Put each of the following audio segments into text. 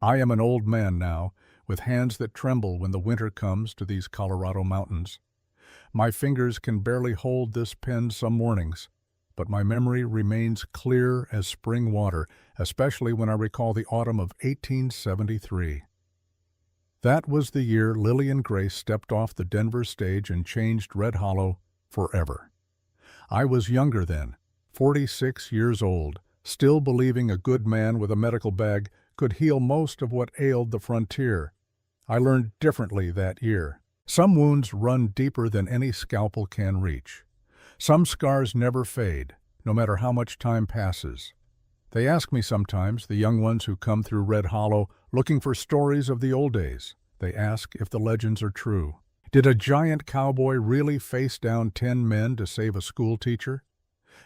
I am an old man now, with hands that tremble when the winter comes to these Colorado mountains. My fingers can barely hold this pen some mornings, but my memory remains clear as spring water, especially when I recall the autumn of 1873. That was the year Lillian Grace stepped off the Denver stage and changed Red Hollow forever. I was younger then, 46 years old, still believing a good man with a medical bag could heal most of what ailed the frontier. I learned differently that year. Some wounds run deeper than any scalpel can reach. Some scars never fade, no matter how much time passes. They ask me sometimes, the young ones who come through Red Hollow looking for stories of the old days. They ask if the legends are true. Did a giant cowboy really face down 10 men to save a school teacher?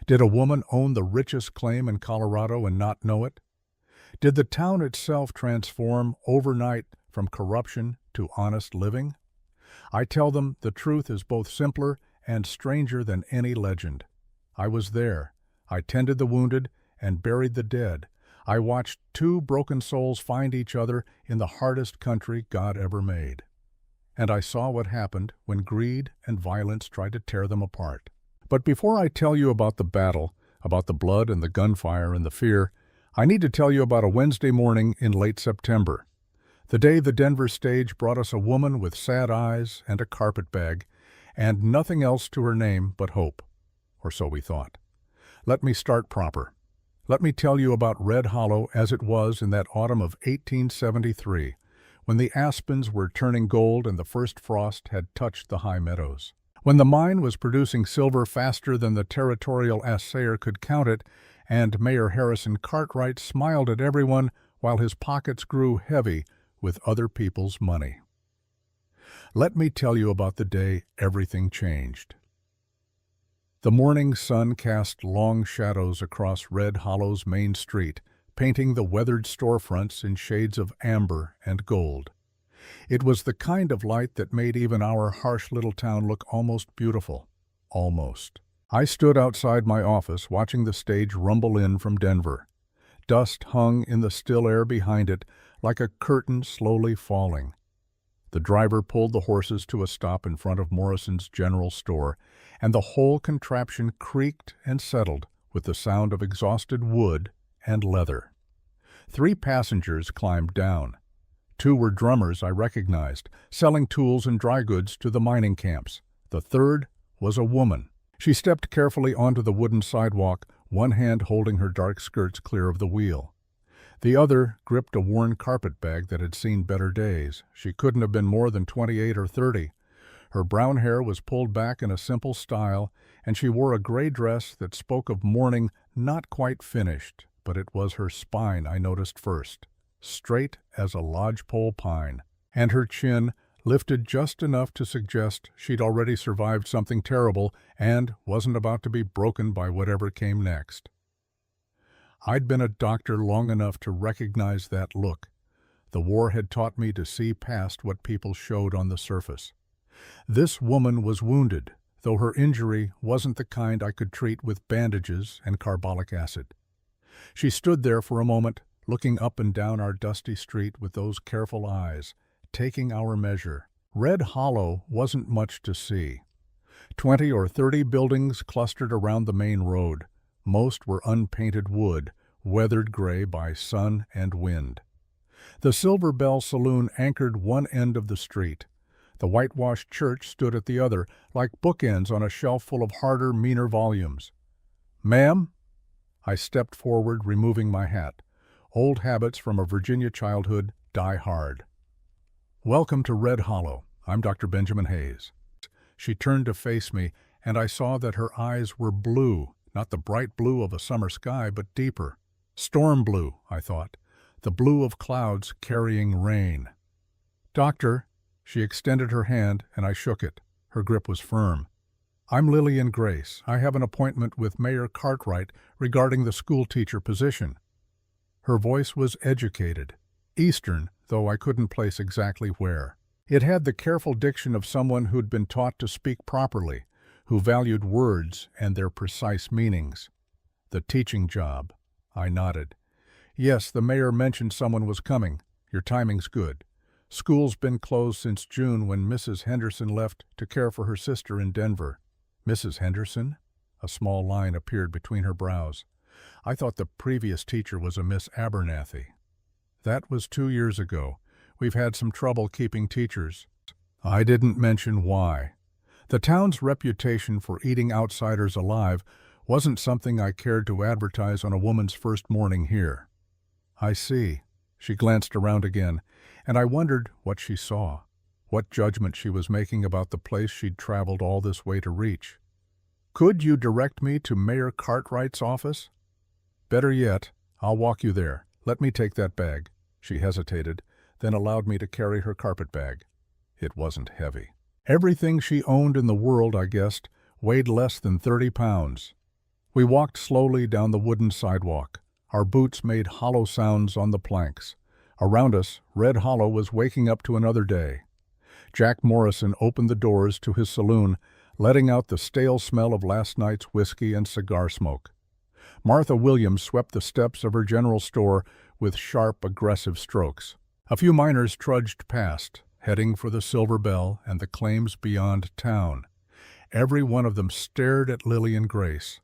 Did a woman own the richest claim in Colorado and not know it? Did the town itself transform overnight from corruption to honest living? I tell them the truth is both simpler and stranger than any legend. I was there. I tended the wounded and buried the dead. I watched 2 broken souls find each other in the hardest country God ever made. And I saw what happened when greed and violence tried to tear them apart. But before I tell you about the battle, about the blood and the gunfire and the fear, I need to tell you about a Wednesday morning in late September. The day the Denver stage brought us a woman with sad eyes and a carpetbag, and nothing else to her name but hope. Or so we thought. Let me start proper. Let me tell you about Red Hollow as it was in that autumn of 1873, when the aspens were turning gold and the first frost had touched the high meadows. When the mine was producing silver faster than the territorial assayer could count it, and Mayor Harrison Cartwright smiled at everyone while his pockets grew heavy with other people's money. Let me tell you about the day everything changed. The morning sun cast long shadows across Red Hollow's main street, painting the weathered storefronts in shades of amber and gold. It was the kind of light that made even our harsh little town look almost beautiful. Almost. I stood outside my office watching the stage rumble in from Denver. Dust hung in the still air behind it like a curtain slowly falling. The driver pulled the horses to a stop in front of Morrison's General Store, and the whole contraption creaked and settled with the sound of exhausted wood and leather. 3 passengers climbed down. 2 were drummers I recognized, selling tools and dry goods to the mining camps. The third was a woman. She stepped carefully onto the wooden sidewalk, one hand holding her dark skirts clear of the wheel. The other gripped a worn carpetbag that had seen better days. She couldn't have been more than 28 or 30. Her brown hair was pulled back in a simple style, and she wore a gray dress that spoke of mourning not quite finished, but it was her spine I noticed first, straight as a lodgepole pine, and her chin lifted just enough to suggest she'd already survived something terrible and wasn't about to be broken by whatever came next. I'd been a doctor long enough to recognize that look. The war had taught me to see past what people showed on the surface. This woman was wounded, though her injury wasn't the kind I could treat with bandages and carbolic acid. She stood there for a moment, looking up and down our dusty street with those careful eyes, taking our measure. Red Hollow wasn't much to see. 20 or 30 buildings clustered around the main road. Most were unpainted wood, weathered gray by sun and wind. The Silver Bell Saloon anchored one end of the street. The whitewashed church stood at the other, like bookends on a shelf full of harder, meaner volumes. "Ma'am?" I stepped forward, removing my hat. Old habits from a Virginia childhood die hard. "Welcome to Red Hollow. I'm Dr. Benjamin Hayes." She turned to face me, and I saw that her eyes were blue, not the bright blue of a summer sky, but deeper. Storm blue, I thought, the blue of clouds carrying rain. "Doctor," she extended her hand, and I shook it. Her grip was firm. "I'm Lillian Grace. I have an appointment with Mayor Cartwright regarding the schoolteacher position." Her voice was educated, Eastern, though I couldn't place exactly where. It had the careful diction of someone who'd been taught to speak properly, who valued words and their precise meanings. "The teaching job." I nodded. "Yes, the mayor mentioned someone was coming. Your timing's good. School's been closed since June when Mrs. Henderson left to care for her sister in Denver. Mrs. Henderson? A small line appeared between her brows. I thought the previous teacher was a Miss Abernathy. That was 2 years ago. We've had some trouble keeping teachers. I didn't mention why. The town's reputation for eating outsiders alive wasn't something I cared to advertise on a woman's first morning here. I see. She glanced around again, and I wondered what she saw, what judgment she was making about the place she'd traveled all this way to reach. Could you direct me to Mayor Cartwright's office? Better yet, I'll walk you there. Let me take that bag. She hesitated, then allowed me to carry her carpet bag. It wasn't heavy. Everything she owned in the world, I guessed, weighed less than 30 pounds. We walked slowly down the wooden sidewalk. Our boots made hollow sounds on the planks. Around us, Red Hollow was waking up to another day. Jack Morrison opened the doors to his saloon, letting out the stale smell of last night's whiskey and cigar smoke. Martha Williams swept the steps of her general store with sharp, aggressive strokes. A few miners trudged past, heading for the Silver Bell and the claims beyond town. Every one of them stared at Lillian Grace.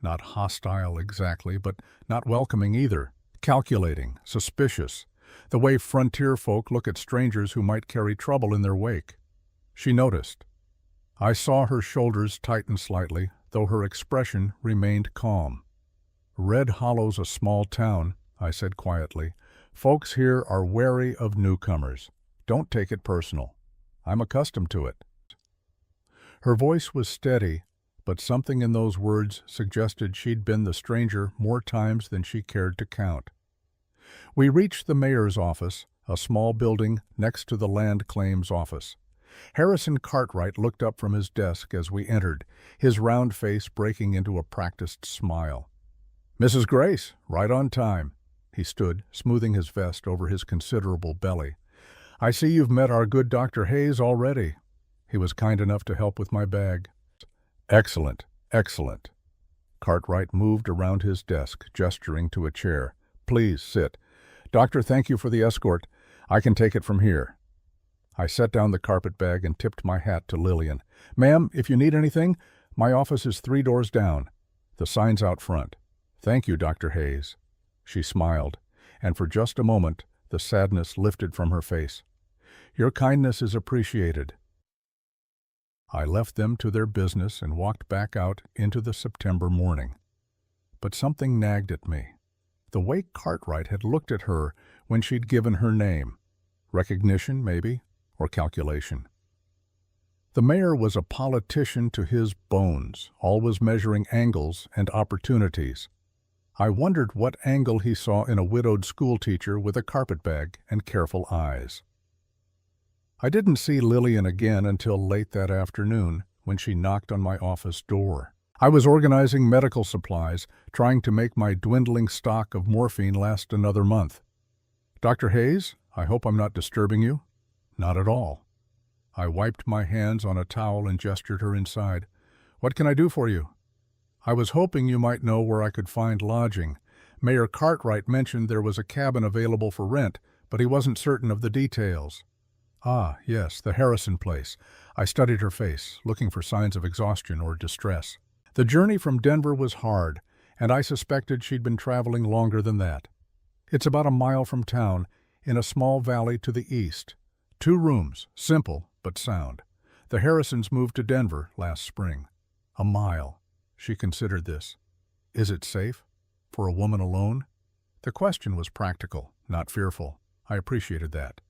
Not hostile exactly, but not welcoming either. Calculating, suspicious, the way frontier folk look at strangers who might carry trouble in their wake. She noticed. I saw her shoulders tighten slightly, though her expression remained calm. Red Hollow's a small town, I said quietly. Folks here are wary of newcomers. Don't take it personal. I'm accustomed to it. Her voice was steady, but something in those words suggested she'd been the stranger more times than she cared to count. We reached the mayor's office, a small building next to the land claims office. Harrison Cartwright looked up from his desk as we entered, his round face breaking into a practiced smile. "Mrs. Grace, right on time." He stood, smoothing his vest over his considerable belly. "I see you've met our good Dr. Hayes already. He was kind enough to help with my bag." "Excellent, excellent." Cartwright moved around his desk, gesturing to a chair. "Please sit. Doctor, thank you for the escort. I can take it from here." I set down the carpet bag and tipped my hat to Lillian. "Ma'am, if you need anything, my office is 3 doors down. The sign's out front. Thank you, Dr. Hayes." She smiled, and for just a moment the sadness lifted from her face. "Your kindness is appreciated." I left them to their business and walked back out into the September morning. But something nagged at me. The way Cartwright had looked at her when she'd given her name. Recognition, maybe, or calculation. The mayor was a politician to his bones, always measuring angles and opportunities. I wondered what angle he saw in a widowed schoolteacher with a carpetbag and careful eyes. I didn't see Lillian again until late that afternoon, when she knocked on my office door. I was organizing medical supplies, trying to make my dwindling stock of morphine last another month. "Dr. Hayes, I hope I'm not disturbing you?" "Not at all." I wiped my hands on a towel and gestured her inside. "What can I do for you?" "I was hoping you might know where I could find lodging. Mayor Cartwright mentioned there was a cabin available for rent, but he wasn't certain of the details." "Ah, yes, the Harrison place." I studied her face, looking for signs of exhaustion or distress. The journey from Denver was hard, and I suspected she'd been traveling longer than that. "It's about a mile from town, in a small valley to the east. 2 rooms, simple but sound. The Harrisons moved to Denver last spring." A mile. She considered this. Is it safe? For a woman alone? The question was practical, not fearful. I appreciated that.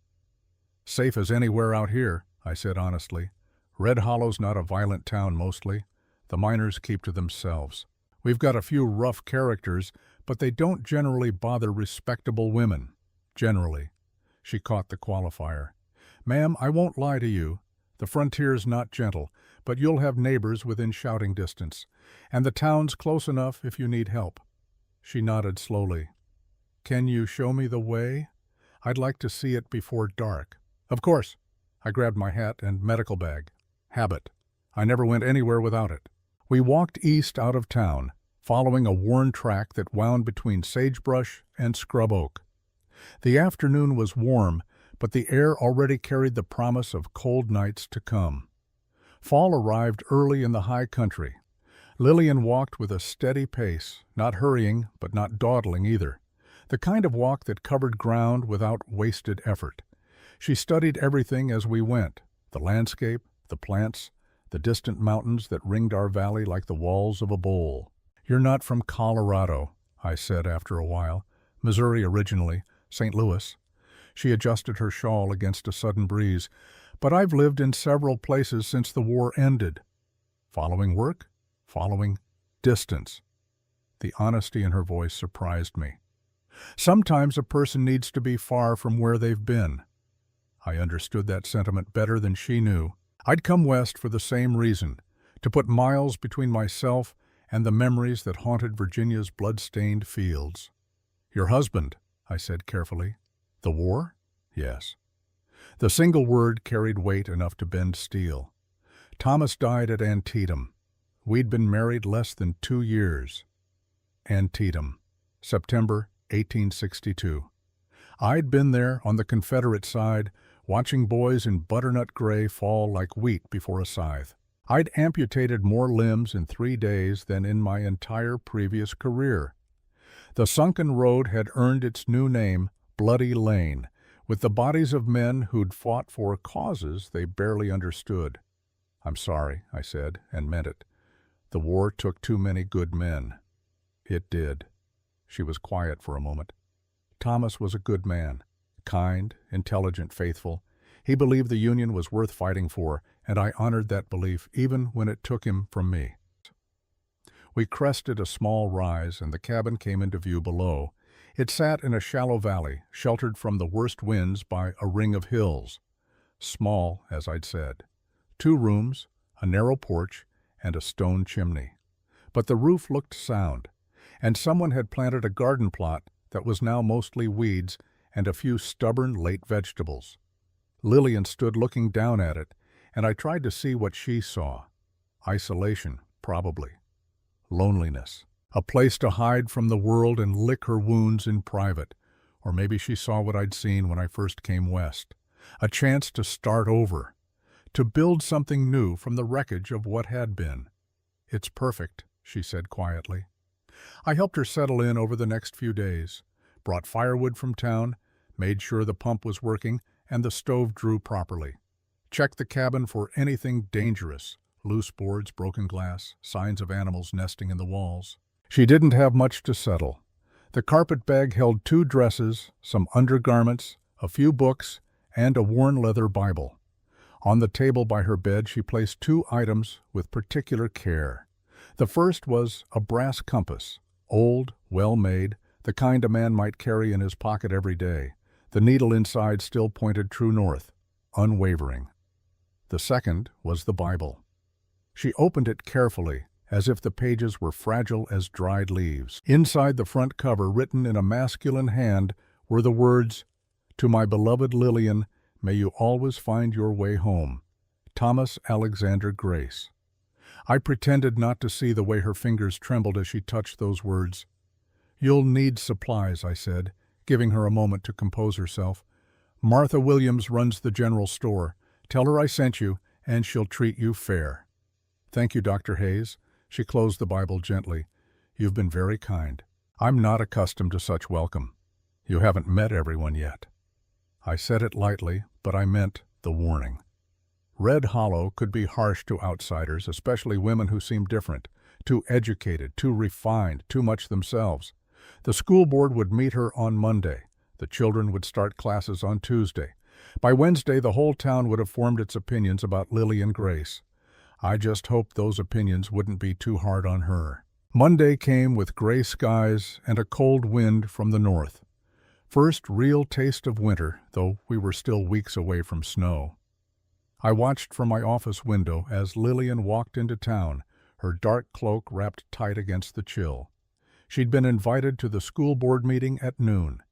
"Safe as anywhere out here," I said honestly. "Red Hollow's not a violent town mostly. The miners keep to themselves. We've got a few rough characters, but they don't generally bother respectable women. Generally." She caught the qualifier. "Ma'am, I won't lie to you. The frontier's not gentle, but you'll have neighbors within shouting distance, and the town's close enough if you need help." She nodded slowly. "Can you show me the way? I'd like to see it before dark." "Of course." I grabbed my hat and medical bag. Habit. I never went anywhere without it. We walked east out of town, following a worn track that wound between sagebrush and scrub oak. The afternoon was warm, but the air already carried the promise of cold nights to come. Fall arrived early in the high country. Lillian walked with a steady pace, not hurrying but not dawdling either, the kind of walk that covered ground without wasted effort. She studied everything as we went, the landscape, the plants, the distant mountains that ringed our valley like the walls of a bowl. "You're not from Colorado," I said after a while. "Missouri originally, St. Louis." She adjusted her shawl against a sudden breeze. "But I've lived in several places since the war ended." Following work? Following distance. The honesty in her voice surprised me. Sometimes a person needs to be far from where they've been. I understood that sentiment better than she knew. I'd come west for the same reason, to put miles between myself and the memories that haunted Virginia's blood-stained fields. "Your husband," I said carefully. "The war?" "Yes." The single word carried weight enough to bend steel. "Thomas died at Antietam. We'd been married less than 2 years." Antietam, September 1862. I'd been there on the Confederate side, watching boys in butternut gray fall like wheat before a scythe. I'd amputated more limbs in 3 days than in my entire previous career. The sunken road had earned its new name, Bloody Lane, with the bodies of men who'd fought for causes they barely understood. "I'm sorry," I said, and meant it. "The war took too many good men." "It did." She was quiet for a moment. "Thomas was a good man, kind, intelligent, faithful. He believed the Union was worth fighting for, and I honored that belief even when it took him from me." We crested a small rise, and the cabin came into view below. It sat in a shallow valley, sheltered from the worst winds by a ring of hills. Small, as I'd said. 2 rooms, a narrow porch, and a stone chimney. But the roof looked sound, and someone had planted a garden plot that was now mostly weeds and a few stubborn late vegetables. Lillian stood looking down at it, and I tried to see what she saw. Isolation, probably. Loneliness. A place to hide from the world and lick her wounds in private. Or maybe she saw what I'd seen when I first came west. A chance to start over. To build something new from the wreckage of what had been. "It's perfect," she said quietly. I helped her settle in over the next few days. Brought firewood from town, made sure the pump was working and the stove drew properly. Checked the cabin for anything dangerous. Loose boards, broken glass, signs of animals nesting in the walls. She didn't have much to settle. The carpet bag held 2 dresses, some undergarments, a few books, and a worn leather Bible. On the table by her bed she placed 2 items with particular care. The first was a brass compass, old, well-made, the kind a man might carry in his pocket every day. The needle inside still pointed true north, unwavering. The second was the Bible. She opened it carefully, as if the pages were fragile as dried leaves. Inside the front cover, written in a masculine hand, were the words, "To my beloved Lillian, may you always find your way home. Thomas Alexander Grace." I pretended not to see the way her fingers trembled as she touched those words. "You'll need supplies," I said, giving her a moment to compose herself. "Martha Williams runs the general store. Tell her I sent you, and she'll treat you fair." "Thank you, Dr. Hayes." She closed the Bible gently. "You've been very kind. I'm not accustomed to such welcome. You haven't met everyone yet." I said it lightly, but I meant the warning. Red Hollow could be harsh to outsiders, especially women who seemed different, too educated, too refined, too much themselves. The school board would meet her on Monday. The children would start classes on Tuesday. By Wednesday, the whole town would have formed its opinions about Lillian Grace. I just hoped those opinions wouldn't be too hard on her. Monday came with gray skies and a cold wind from the north. First real taste of winter, though we were still weeks away from snow. I watched from my office window as Lillian walked into town, her dark cloak wrapped tight against the chill. She'd been invited to the school board meeting at noon.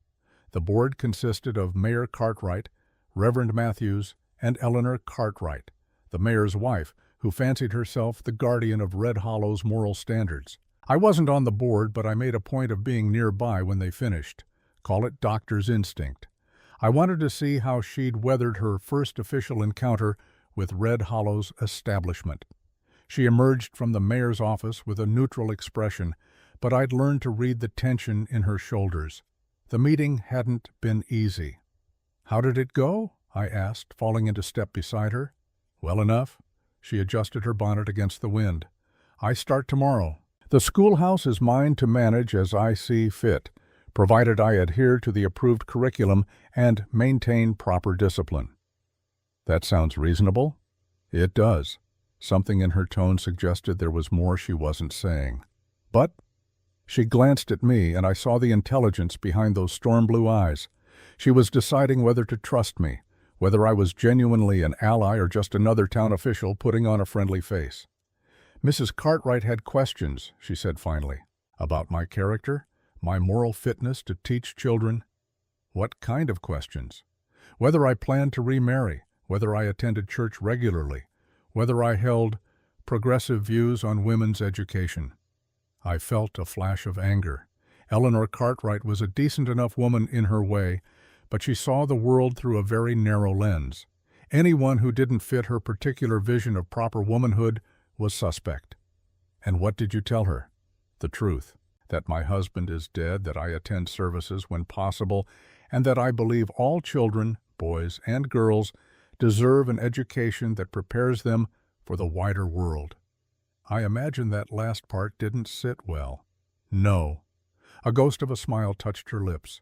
The board consisted of Mayor Cartwright, Reverend Matthews, and Eleanor Cartwright, the mayor's wife, who fancied herself the guardian of Red Hollow's moral standards. I wasn't on the board, but I made a point of being nearby when they finished. Call it doctor's instinct. I wanted to see how she'd weathered her first official encounter with Red Hollow's establishment. She emerged from the mayor's office with a neutral expression, but I'd learned to read the tension in her shoulders. The meeting hadn't been easy. "How did it go?" I asked, falling into step beside her. "Well enough." She adjusted her bonnet against the wind. "I start tomorrow. The schoolhouse is mine to manage as I see fit, provided I adhere to the approved curriculum and maintain proper discipline." "That sounds reasonable." "It does." Something in her tone suggested there was more she wasn't saying. "But—" She glanced at me, and I saw the intelligence behind those storm-blue eyes. She was deciding whether to trust me, whether I was genuinely an ally or just another town official putting on a friendly face. "Mrs. Cartwright had questions," she said finally. "About my character? My moral fitness to teach children?" "What kind of questions?" "Whether I planned to remarry, whether I attended church regularly, whether I held progressive views on women's education." I felt a flash of anger. Eleanor Cartwright was a decent enough woman in her way, but she saw the world through a very narrow lens. Anyone who didn't fit her particular vision of proper womanhood was suspect. "And what did you tell her?" "The truth. That my husband is dead, that I attend services when possible, and that I believe all children, boys and girls, deserve an education that prepares them for the wider world." I imagine that last part didn't sit well. "No." A ghost of a smile touched her lips.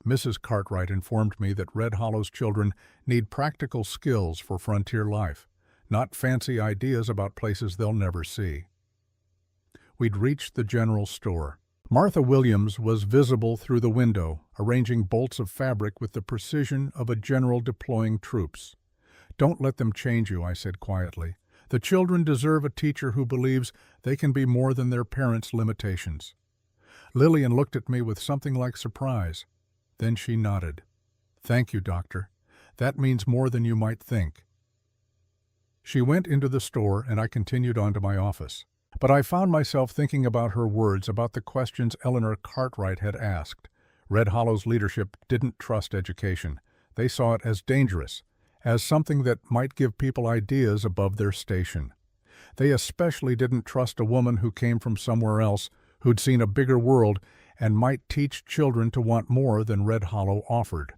"Mrs. Cartwright informed me that Red Hollow's children need practical skills for frontier life, not fancy ideas about places they'll never see." We'd reached the general store. Martha Williams was visible through the window, arranging bolts of fabric with the precision of a general deploying troops. "Don't let them change you," I said quietly. "The children deserve a teacher who believes they can be more than their parents' limitations." Lillian looked at me with something like surprise. Then she nodded. "Thank you, Doctor. That means more than you might think." She went into the store, and I continued on to my office. But I found myself thinking about her words, about the questions Eleanor Cartwright had asked. Red Hollow's leadership didn't trust education. They saw it as dangerous, as something that might give people ideas above their station. They especially didn't trust a woman who came from somewhere else, who'd seen a bigger world, and might teach children to want more than Red Hollow offered.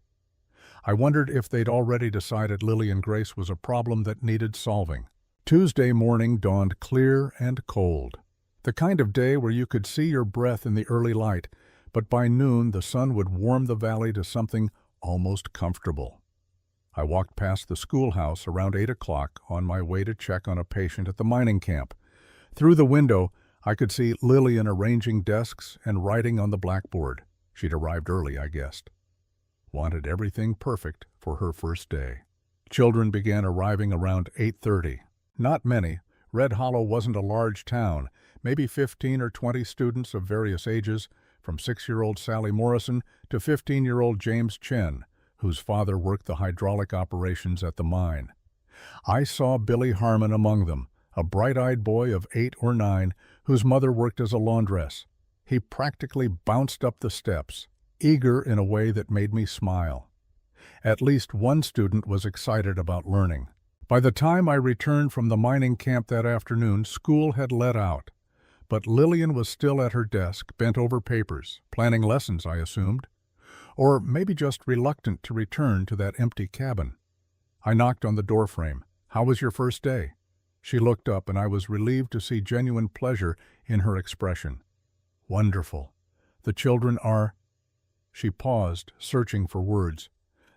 I wondered if they'd already decided Lillian Grace was a problem that needed solving. Tuesday morning dawned clear and cold. The kind of day where you could see your breath in the early light, but by noon the sun would warm the valley to something almost comfortable. I walked past the schoolhouse around 8 o'clock on my way to check on a patient at the mining camp. Through the window, I could see Lillian arranging desks and writing on the blackboard. She'd arrived early, I guessed. Wanted everything perfect for her first day. Children began arriving around 8:30. Not many. Red Hollow wasn't a large town, maybe 15 or 20 students of various ages, from 6-year-old Sally Morrison to 15-year-old James Chen, whose father worked the hydraulic operations at the mine. I saw Billy Harmon among them, a bright-eyed boy of 8 or 9 whose mother worked as a laundress. He practically bounced up the steps, eager in a way that made me smile. At least one student was excited about learning. By the time I returned from the mining camp that afternoon, school had let out. But Lillian was still at her desk, bent over papers, planning lessons, I assumed. Or maybe just reluctant to return to that empty cabin. I knocked on the doorframe. "How was your first day?" She looked up, and I was relieved to see genuine pleasure in her expression. "Wonderful. The children are—" She paused, searching for words.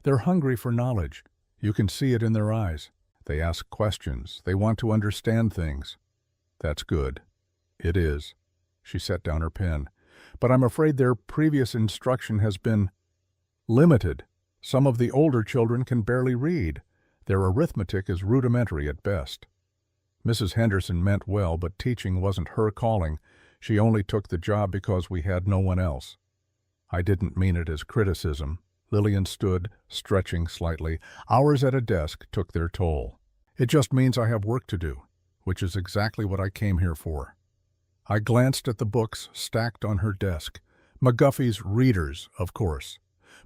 "They're hungry for knowledge. You can see it in their eyes. They ask questions. They want to understand things." "That's good." "It is." She set down her pen. "But I'm afraid their previous instruction has been limited. Some of the older children can barely read. Their arithmetic is rudimentary at best." Mrs. Henderson meant well, but teaching wasn't her calling. She only took the job because we had no one else. I didn't mean it as criticism. Lillian stood, stretching slightly. Hours at a desk took their toll. "It just means I have work to do, which is exactly what I came here for." I glanced at the books stacked on her desk. McGuffey's Readers, of course,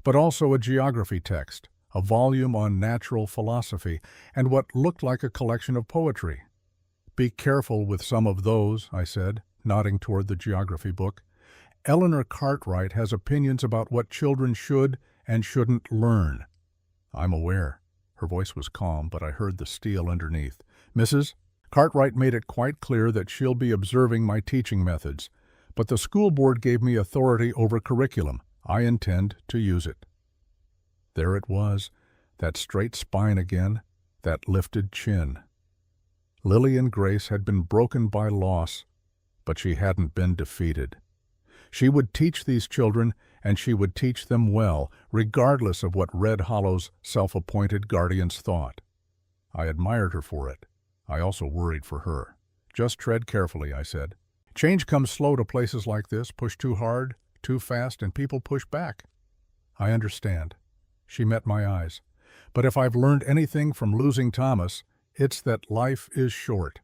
but also a geography text, a volume on natural philosophy, and what looked like a collection of poetry. "Be careful with some of those," I said, nodding toward the geography book. "Eleanor Cartwright has opinions about what children should and shouldn't learn." "I'm aware." Her voice was calm, but I heard the steel underneath. "Mrs. Cartwright made it quite clear that she'll be observing my teaching methods, but the school board gave me authority over curriculum. I intend to use it." There it was, that straight spine again, that lifted chin. Lillian Grace had been broken by loss, but she hadn't been defeated. She would teach these children, and she would teach them well, regardless of what Red Hollow's self-appointed guardians thought. I admired her for it. I also worried for her. "Just tread carefully," I said. "Change comes slow to places like this. Push too hard, too fast, and people push back." "I understand." She met my eyes. "But if I've learned anything from losing Thomas, it's that life is short.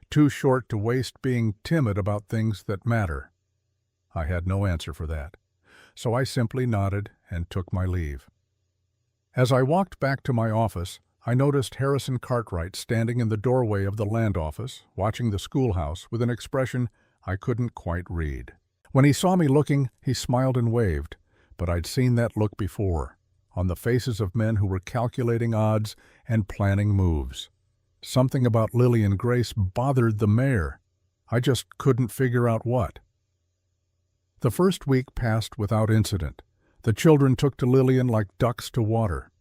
Too short to waste being timid about things that matter." I had no answer for that, so I simply nodded and took my leave. As I walked back to my office, I noticed Harrison Cartwright standing in the doorway of the land office, watching the schoolhouse with an expression I couldn't quite read. When he saw me looking, he smiled and waved, but I'd seen that look before, on the faces of men who were calculating odds and planning moves. Something about Lillian Grace bothered the mayor. I just couldn't figure out what. The first week passed without incident. The children took to Lillian like ducks to water.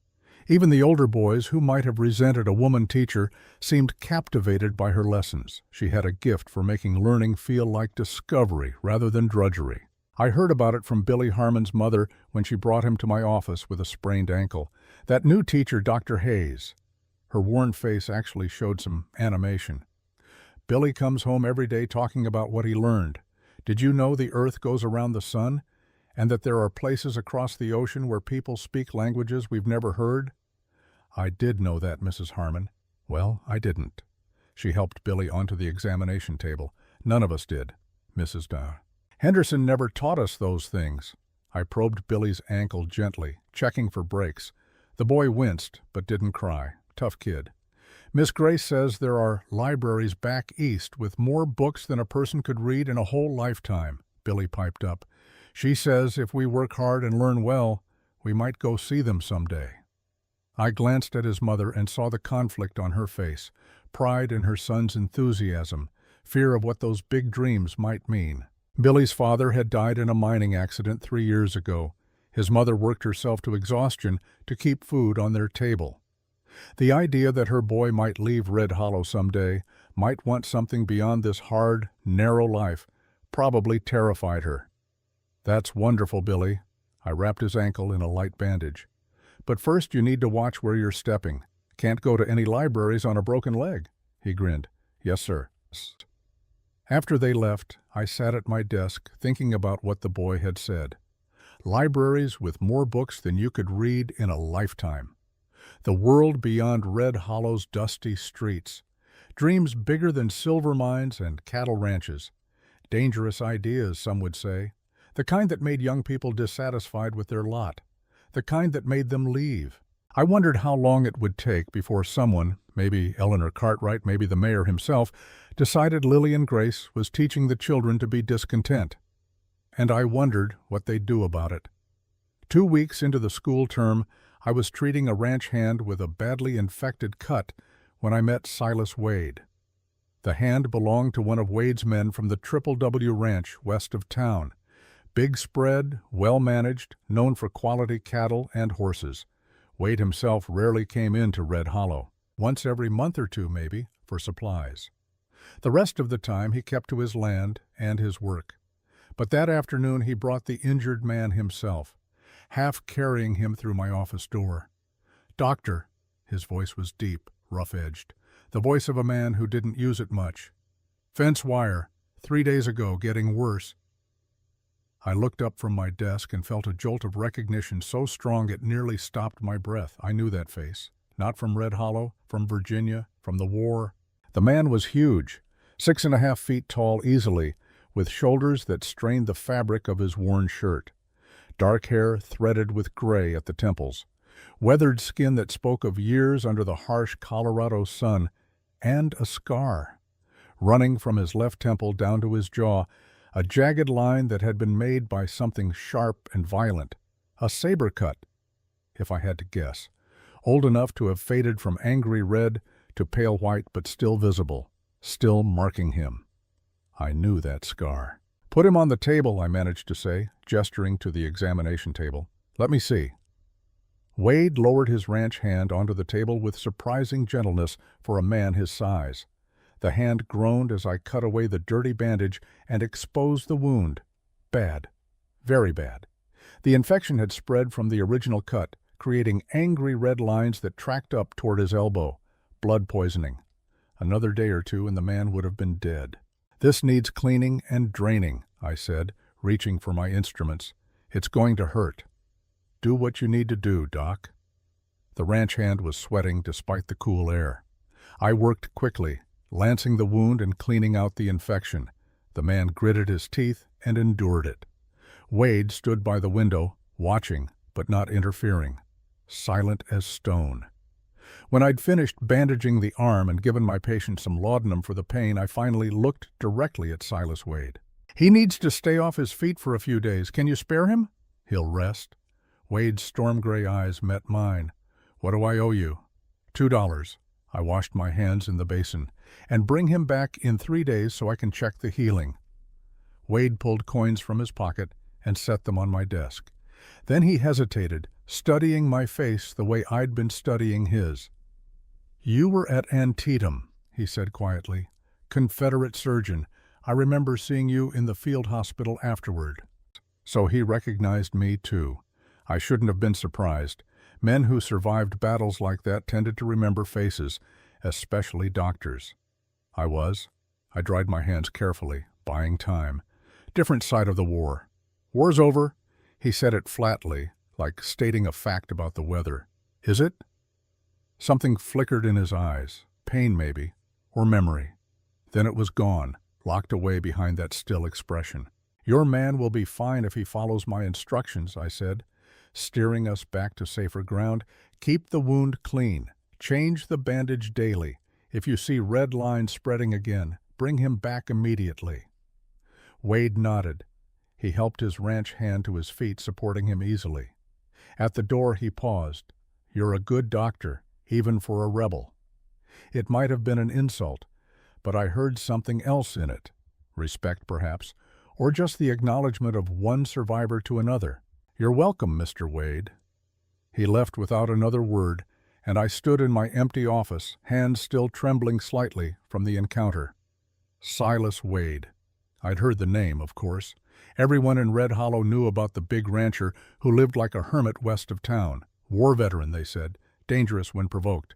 Even the older boys, who might have resented a woman teacher, seemed captivated by her lessons. She had a gift for making learning feel like discovery rather than drudgery. I heard about it from Billy Harmon's mother when she brought him to my office with a sprained ankle. That new teacher, Dr. Hayes. Her worn face actually showed some animation. "Billy comes home every day talking about what he learned. Did you know the earth goes around the sun? And that there are places across the ocean where people speak languages we've never heard?" "I did know that, Mrs. Harmon." "Well, I didn't." She helped Billy onto the examination table. "None of us did, Mrs. Dow. Henderson never taught us those things." I probed Billy's ankle gently, checking for breaks. The boy winced, but didn't cry. Tough kid. "Miss Grace says there are libraries back east with more books than a person could read in a whole lifetime," Billy piped up. "She says if we work hard and learn well, we might go see them someday." I glanced at his mother and saw the conflict on her face, pride in her son's enthusiasm, fear of what those big dreams might mean. Billy's father had died in a mining accident 3 years ago. His mother worked herself to exhaustion to keep food on their table. The idea that her boy might leave Red Hollow someday, might want something beyond this hard, narrow life, probably terrified her. "That's wonderful, Billy." I wrapped his ankle in a light bandage. "But first you need to watch where you're stepping. Can't go to any libraries on a broken leg." He grinned. "Yes, sir." After they left, I sat at my desk thinking about what the boy had said. Libraries with more books than you could read in a lifetime. The world beyond Red Hollow's dusty streets. Dreams bigger than silver mines and cattle ranches. Dangerous ideas, some would say. The kind that made young people dissatisfied with their lot. The kind that made them leave. I wondered how long it would take before someone, maybe Eleanor Cartwright, maybe the mayor himself, decided Lillian Grace was teaching the children to be discontent. And I wondered what they'd do about it. 2 weeks into the school term, I was treating a ranch hand with a badly infected cut when I met Silas Wade. The hand belonged to one of Wade's men from the Triple W Ranch west of town. Big spread, well-managed, known for quality cattle and horses. Wade himself rarely came into Red Hollow, once every month or two maybe, for supplies. The rest of the time he kept to his land and his work. But that afternoon he brought the injured man himself, half carrying him through my office door. "Doctor," his voice was deep, rough-edged, the voice of a man who didn't use it much. "Fence wire, 3 days ago, getting worse." I looked up from my desk and felt a jolt of recognition so strong it nearly stopped my breath. I knew that face. Not from Red Hollow, from Virginia, from the war. The man was huge, 6.5 feet tall easily, with shoulders that strained the fabric of his worn shirt, dark hair threaded with gray at the temples, weathered skin that spoke of years under the harsh Colorado sun, and a scar, running from his left temple down to his jaw, a jagged line that had been made by something sharp and violent, a saber cut, if I had to guess, old enough to have faded from angry red to pale white but still visible, still marking him. I knew that scar. "Put him on the table," I managed to say, gesturing to the examination table. "Let me see." Wade lowered his ranch hand onto the table with surprising gentleness for a man his size. The hand groaned as I cut away the dirty bandage and exposed the wound. Bad. Very bad. The infection had spread from the original cut, creating angry red lines that tracked up toward his elbow. Blood poisoning. Another day or two and the man would have been dead. "This needs cleaning and draining," I said, reaching for my instruments. "It's going to hurt." "Do what you need to do, Doc." The ranch hand was sweating despite the cool air. I worked quickly, lancing the wound and cleaning out the infection. The man gritted his teeth and endured it. Wade stood by the window, watching, but not interfering, silent as stone. When I'd finished bandaging the arm and given my patient some laudanum for the pain, I finally looked directly at Silas Wade. "He needs to stay off his feet for a few days. Can you spare him?" "He'll rest." Wade's storm-gray eyes met mine. "What do I owe you?" $2. I washed my hands in the basin. "And bring him back in 3 days so I can check the healing." Wade pulled coins from his pocket and set them on my desk. Then he hesitated, studying my face the way I'd been studying his. "You were at Antietam," he said quietly. "Confederate surgeon. I remember seeing you in the field hospital afterward." So he recognized me too. I shouldn't have been surprised. Men who survived battles like that tended to remember faces, especially doctors. I was. I dried my hands carefully, buying time. "Different side of the war." "War's over." He said it flatly, like stating a fact about the weather. "Is it?" Something flickered in his eyes. Pain, maybe, or memory. Then it was gone, locked away behind that still expression. "Your man will be fine if he follows my instructions," I said, steering us back to safer ground. "Keep the wound clean. Change the bandage daily. If you see red lines spreading again, bring him back immediately." Wade nodded. He helped his ranch hand to his feet, supporting him easily. At the door he paused. "You're a good doctor, even for a rebel." It might have been an insult, but I heard something else in it. Respect, perhaps, or just the acknowledgement of one survivor to another. "You're welcome, Mr. Wade." He left without another word, and I stood in my empty office, hands still trembling slightly from the encounter. Silas Wade. I'd heard the name, of course. Everyone in Red Hollow knew about the big rancher who lived like a hermit west of town. War veteran, they said, dangerous when provoked.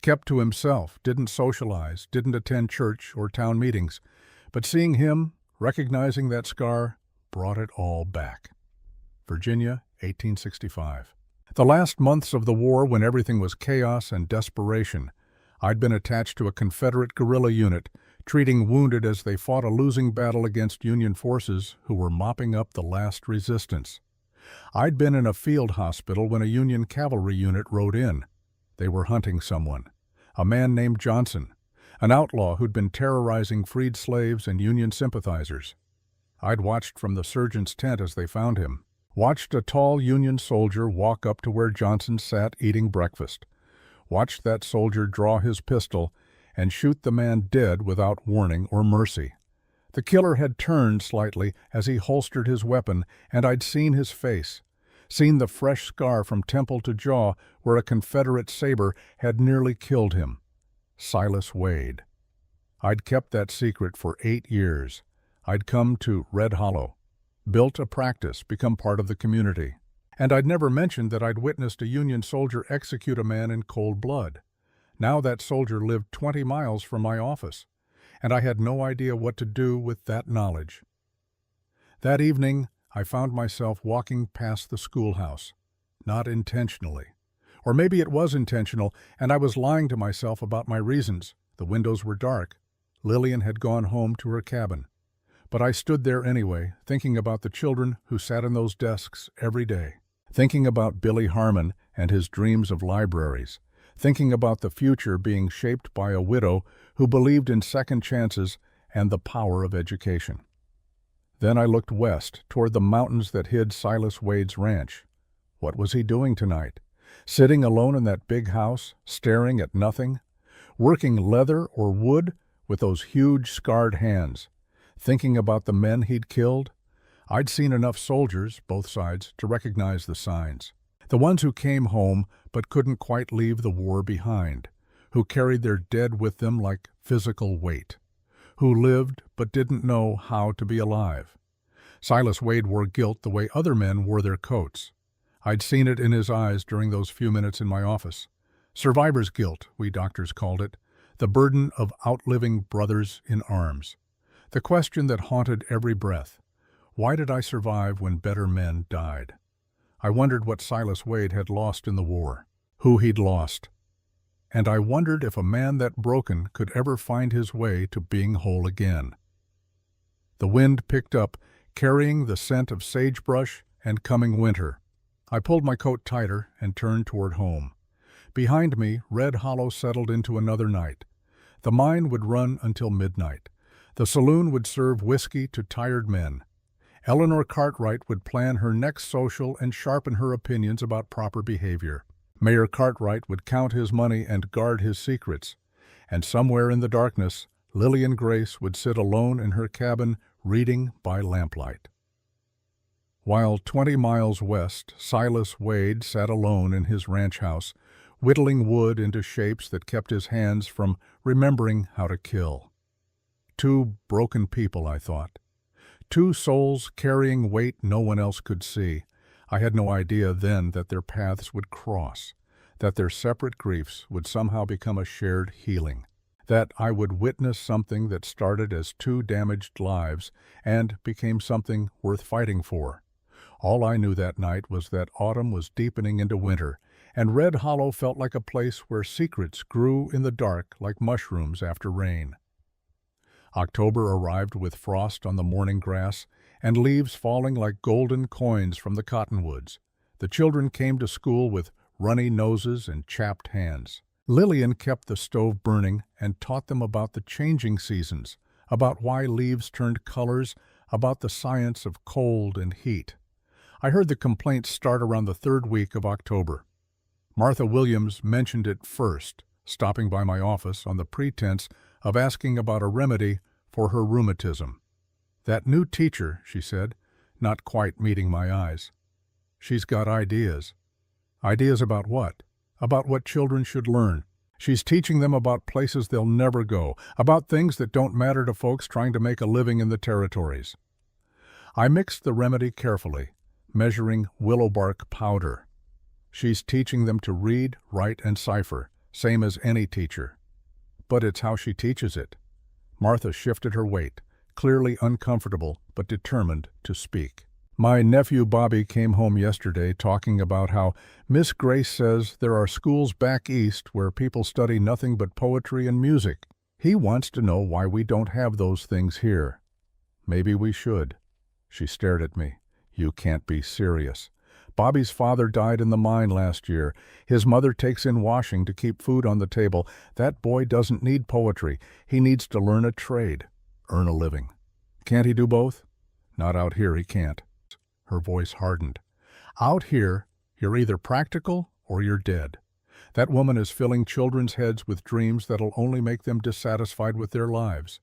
Kept to himself, didn't socialize, didn't attend church or town meetings. But seeing him, recognizing that scar, brought it all back. Virginia, 1865. The last months of the war, when everything was chaos and desperation, I'd been attached to a Confederate guerrilla unit, treating wounded as they fought a losing battle against Union forces who were mopping up the last resistance. I'd been in a field hospital when a Union cavalry unit rode in. They were hunting someone, a man named Johnson, an outlaw who'd been terrorizing freed slaves and Union sympathizers. I'd watched from the surgeon's tent as they found him, watched a tall Union soldier walk up to where Johnson sat eating breakfast, watched that soldier draw his pistol and shoot the man dead without warning or mercy. The killer had turned slightly as he holstered his weapon, and I'd seen his face, seen the fresh scar from temple to jaw where a Confederate saber had nearly killed him. Silas Wade. I'd kept that secret for 8 years. I'd come to Red Hollow, built a practice, become part of the community. And I'd never mentioned that I'd witnessed a Union soldier execute a man in cold blood. Now that soldier lived 20 miles from my office, and I had no idea what to do with that knowledge. That evening, I found myself walking past the schoolhouse, not intentionally. Or maybe it was intentional, and I was lying to myself about my reasons. The windows were dark. Lillian had gone home to her cabin. But I stood there anyway, thinking about the children who sat in those desks every day, thinking about Billy Harmon and his dreams of libraries, thinking about the future being shaped by a widow who believed in second chances and the power of education. Then I looked west, toward the mountains that hid Silas Wade's ranch. What was he doing tonight? Sitting alone in that big house, staring at nothing? Working leather or wood with those huge scarred hands? Thinking about the men he'd killed? I'd seen enough soldiers, both sides, to recognize the signs. The ones who came home but couldn't quite leave the war behind, who carried their dead with them like physical weight, who lived but didn't know how to be alive. Silas Wade wore guilt the way other men wore their coats. I'd seen it in his eyes during those few minutes in my office. Survivor's guilt, we doctors called it, the burden of outliving brothers in arms. The question that haunted every breath: why did I survive when better men died? I wondered what Silas Wade had lost in the war, who he'd lost. And I wondered if a man that broken could ever find his way to being whole again. The wind picked up, carrying the scent of sagebrush and coming winter. I pulled my coat tighter and turned toward home. Behind me, Red Hollow settled into another night. The mine would run until midnight. The saloon would serve whiskey to tired men. Eleanor Cartwright would plan her next social and sharpen her opinions about proper behavior. Mayor Cartwright would count his money and guard his secrets. And somewhere in the darkness, Lillian Grace would sit alone in her cabin reading by lamplight. While 20 miles west, Silas Wade sat alone in his ranch house, whittling wood into shapes that kept his hands from remembering how to kill. Two broken people, I thought. Two souls carrying weight no one else could see. I had no idea then that their paths would cross, that their separate griefs would somehow become a shared healing, that I would witness something that started as two damaged lives and became something worth fighting for. All I knew that night was that autumn was deepening into winter, and Red Hollow felt like a place where secrets grew in the dark like mushrooms after rain. October arrived with frost on the morning grass and leaves falling like golden coins from the cottonwoods. The children came to school with runny noses and chapped hands. Lillian kept the stove burning and taught them about the changing seasons, about why leaves turned colors, about the science of cold and heat. I heard the complaints start around the third week of October. Martha Williams mentioned it first, stopping by my office on the pretense of asking about a remedy for her rheumatism. "That new teacher," she said, not quite meeting my eyes. "She's got ideas." Ideas about what? About what children should learn. She's teaching them about places they'll never go, about things that don't matter to folks trying to make a living in the territories. I mixed the remedy carefully, measuring willow bark powder. She's teaching them to read, write, and cipher, same as any teacher. But it's how she teaches it. Martha shifted her weight, clearly uncomfortable but determined to speak. "My nephew Bobby came home yesterday talking about how Miss Grace says there are schools back east where people study nothing but poetry and music. He wants to know why we don't have those things here." "Maybe we should." She stared at me. "You can't be serious. Bobby's father died in the mine last year. His mother takes in washing to keep food on the table. That boy doesn't need poetry. He needs to learn a trade, earn a living. Can't he do both?" "Not out here, he can't." Her voice hardened. "Out here, you're either practical or you're dead. That woman is filling children's heads with dreams that'll only make them dissatisfied with their lives."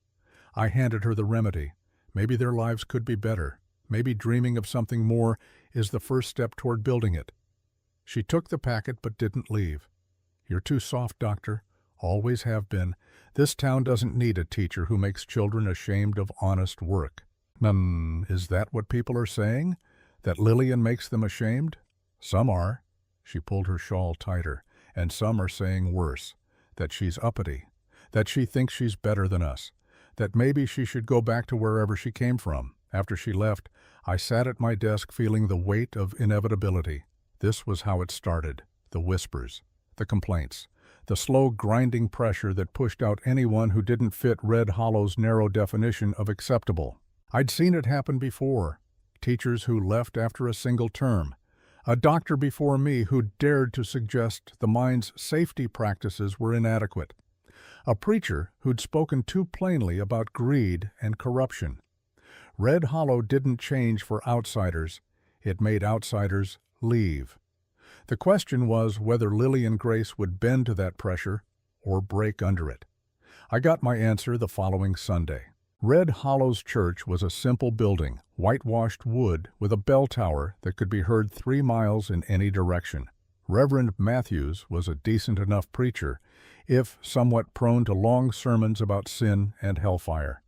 I handed her the remedy. Maybe their lives could be better. Maybe dreaming of something more is the first step toward building it. She took the packet but didn't leave. "You're too soft, Doctor. Always have been. This town doesn't need a teacher who makes children ashamed of honest work." Is that what people are saying? That Lillian makes them ashamed? Some are." She pulled her shawl tighter. "And some are saying worse. That she's uppity. That she thinks she's better than us. That maybe she should go back to wherever she came from." After she left, I sat at my desk feeling the weight of inevitability. This was how it started. The whispers, the complaints, the slow grinding pressure that pushed out anyone who didn't fit Red Hollow's narrow definition of acceptable. I'd seen it happen before. Teachers who left after a single term. A doctor before me who dared to suggest the mine's safety practices were inadequate. A preacher who'd spoken too plainly about greed and corruption. Red Hollow didn't change for outsiders. It made outsiders leave. The question was whether Lillian Grace would bend to that pressure or break under it. I got my answer the following Sunday. Red Hollow's church was a simple building, whitewashed wood with a bell tower that could be heard 3 miles in any direction. Reverend Matthews was a decent enough preacher, if somewhat prone to long sermons about sin and hellfire.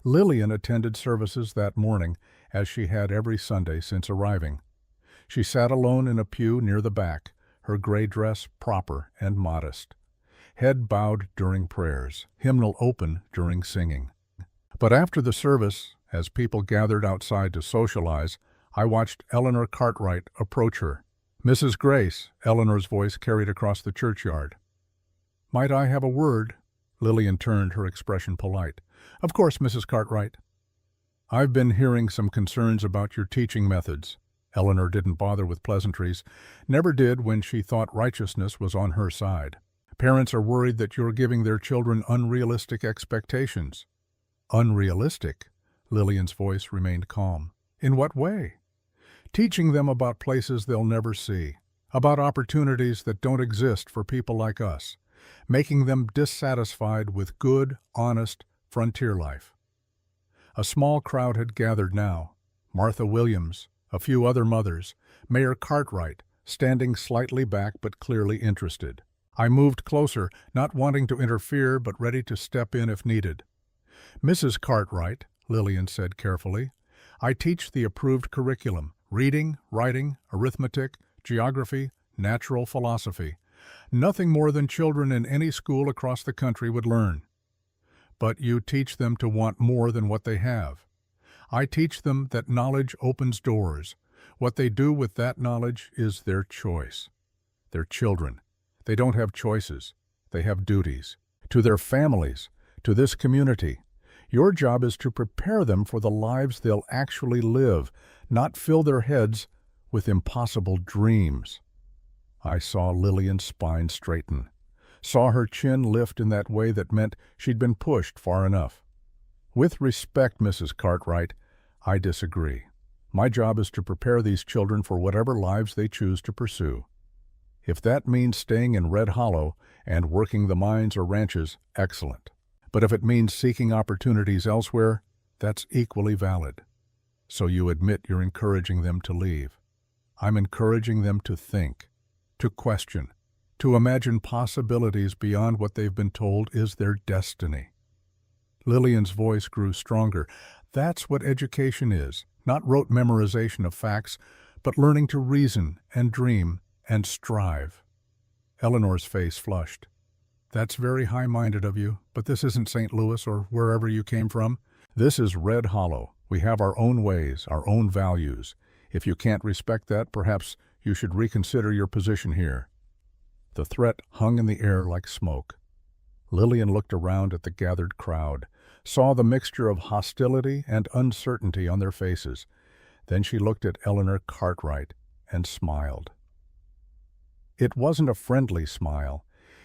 Lillian attended services that morning, as she had every Sunday since arriving. She sat alone in a pew near the back, her gray dress proper and modest. Head bowed during prayers, hymnal open during singing. But after the service, as people gathered outside to socialize, I watched Eleanor Cartwright approach her. "Mrs. Grace," Eleanor's voice carried across the churchyard. "Might I have a word?" Lillian turned, her expression polite. "Of course, Mrs. Cartwright." "I've been hearing some concerns about your teaching methods." Eleanor didn't bother with pleasantries, never did when she thought righteousness was on her side. "Parents are worried that you're giving their children unrealistic expectations." "Unrealistic?" Lillian's voice remained calm. "In what way?" "Teaching them about places they'll never see, about opportunities that don't exist for people like us, making them dissatisfied with good, honest, frontier life." A small crowd had gathered now. Martha Williams, a few other mothers, Mayor Cartwright, standing slightly back but clearly interested. I moved closer, not wanting to interfere but ready to step in if needed. "Mrs. Cartwright," Lillian said carefully, "I teach the approved curriculum, reading, writing, arithmetic, geography, natural philosophy. Nothing more than children in any school across the country would learn. But you teach them to want more than what they have. I teach them that knowledge opens doors. What they do with that knowledge is their choice. They're children. They don't have choices. They have duties. To their families, to this community. Your job is to prepare them for the lives they'll actually live, not fill their heads with impossible dreams." I saw Lillian's spine straighten, saw her chin lift in that way that meant she'd been pushed far enough. "With respect, Mrs. Cartwright, I disagree. My job is to prepare these children for whatever lives they choose to pursue. If that means staying in Red Hollow and working the mines or ranches, excellent. But if it means seeking opportunities elsewhere, that's equally valid. So you admit you're encouraging them to leave. I'm encouraging them to think, to question, to imagine possibilities beyond what they've been told is their destiny." Lillian's voice grew stronger. "That's what education is, not rote memorization of facts, but learning to reason and dream and strive." Eleanor's face flushed. "That's very high-minded of you, but this isn't St. Louis or wherever you came from. This is Red Hollow. We have our own ways, our own values. If you can't respect that, perhaps you should reconsider your position here." The threat hung in the air like smoke. Lillian looked around at the gathered crowd, saw the mixture of hostility and uncertainty on their faces. Then she looked at Eleanor Cartwright and smiled. It wasn't a friendly smile.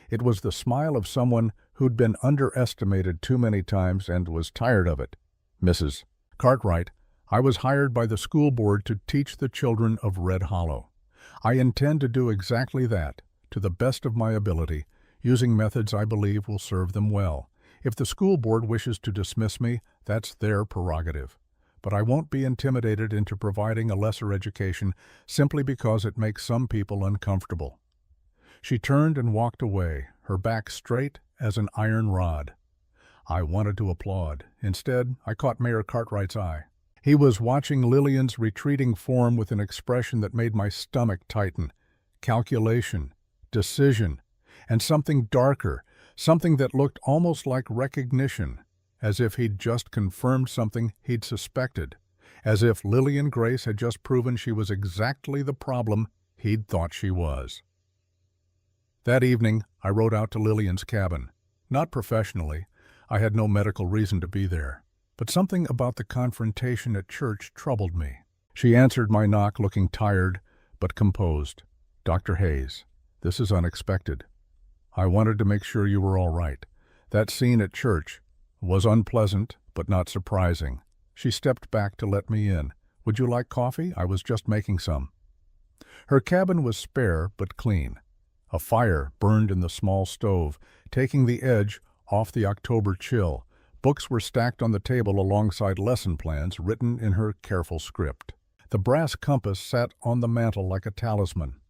It was the smile of someone who'd been underestimated too many times and was tired of it. "Mrs. Cartwright, I was hired by the school board to teach the children of Red Hollow. I intend to do exactly that, to the best of my ability, using methods I believe will serve them well. If the school board wishes to dismiss me, that's their prerogative. But I won't be intimidated into providing a lesser education simply because it makes some people uncomfortable." She turned and walked away, her back straight as an iron rod. I wanted to applaud. Instead, I caught Mayor Cartwright's eye. He was watching Lillian's retreating form with an expression that made my stomach tighten. Calculation, decision, and something darker, something that looked almost like recognition, as if he'd just confirmed something he'd suspected, as if Lillian Grace had just proven she was exactly the problem he'd thought she was. That evening, I rode out to Lillian's cabin. Not professionally. I had no medical reason to be there. But something about the confrontation at church troubled me. She answered my knock looking tired, but composed. "Dr. Hayes, this is unexpected. I wanted to make sure you were all right. That scene at church was unpleasant, but not surprising." She stepped back to let me in. "Would you like coffee? I was just making some." Her cabin was spare but clean. A fire burned in the small stove, taking the edge off the October chill. Books were stacked on the table alongside lesson plans written in her careful script. The brass compass sat on the mantel like a talisman.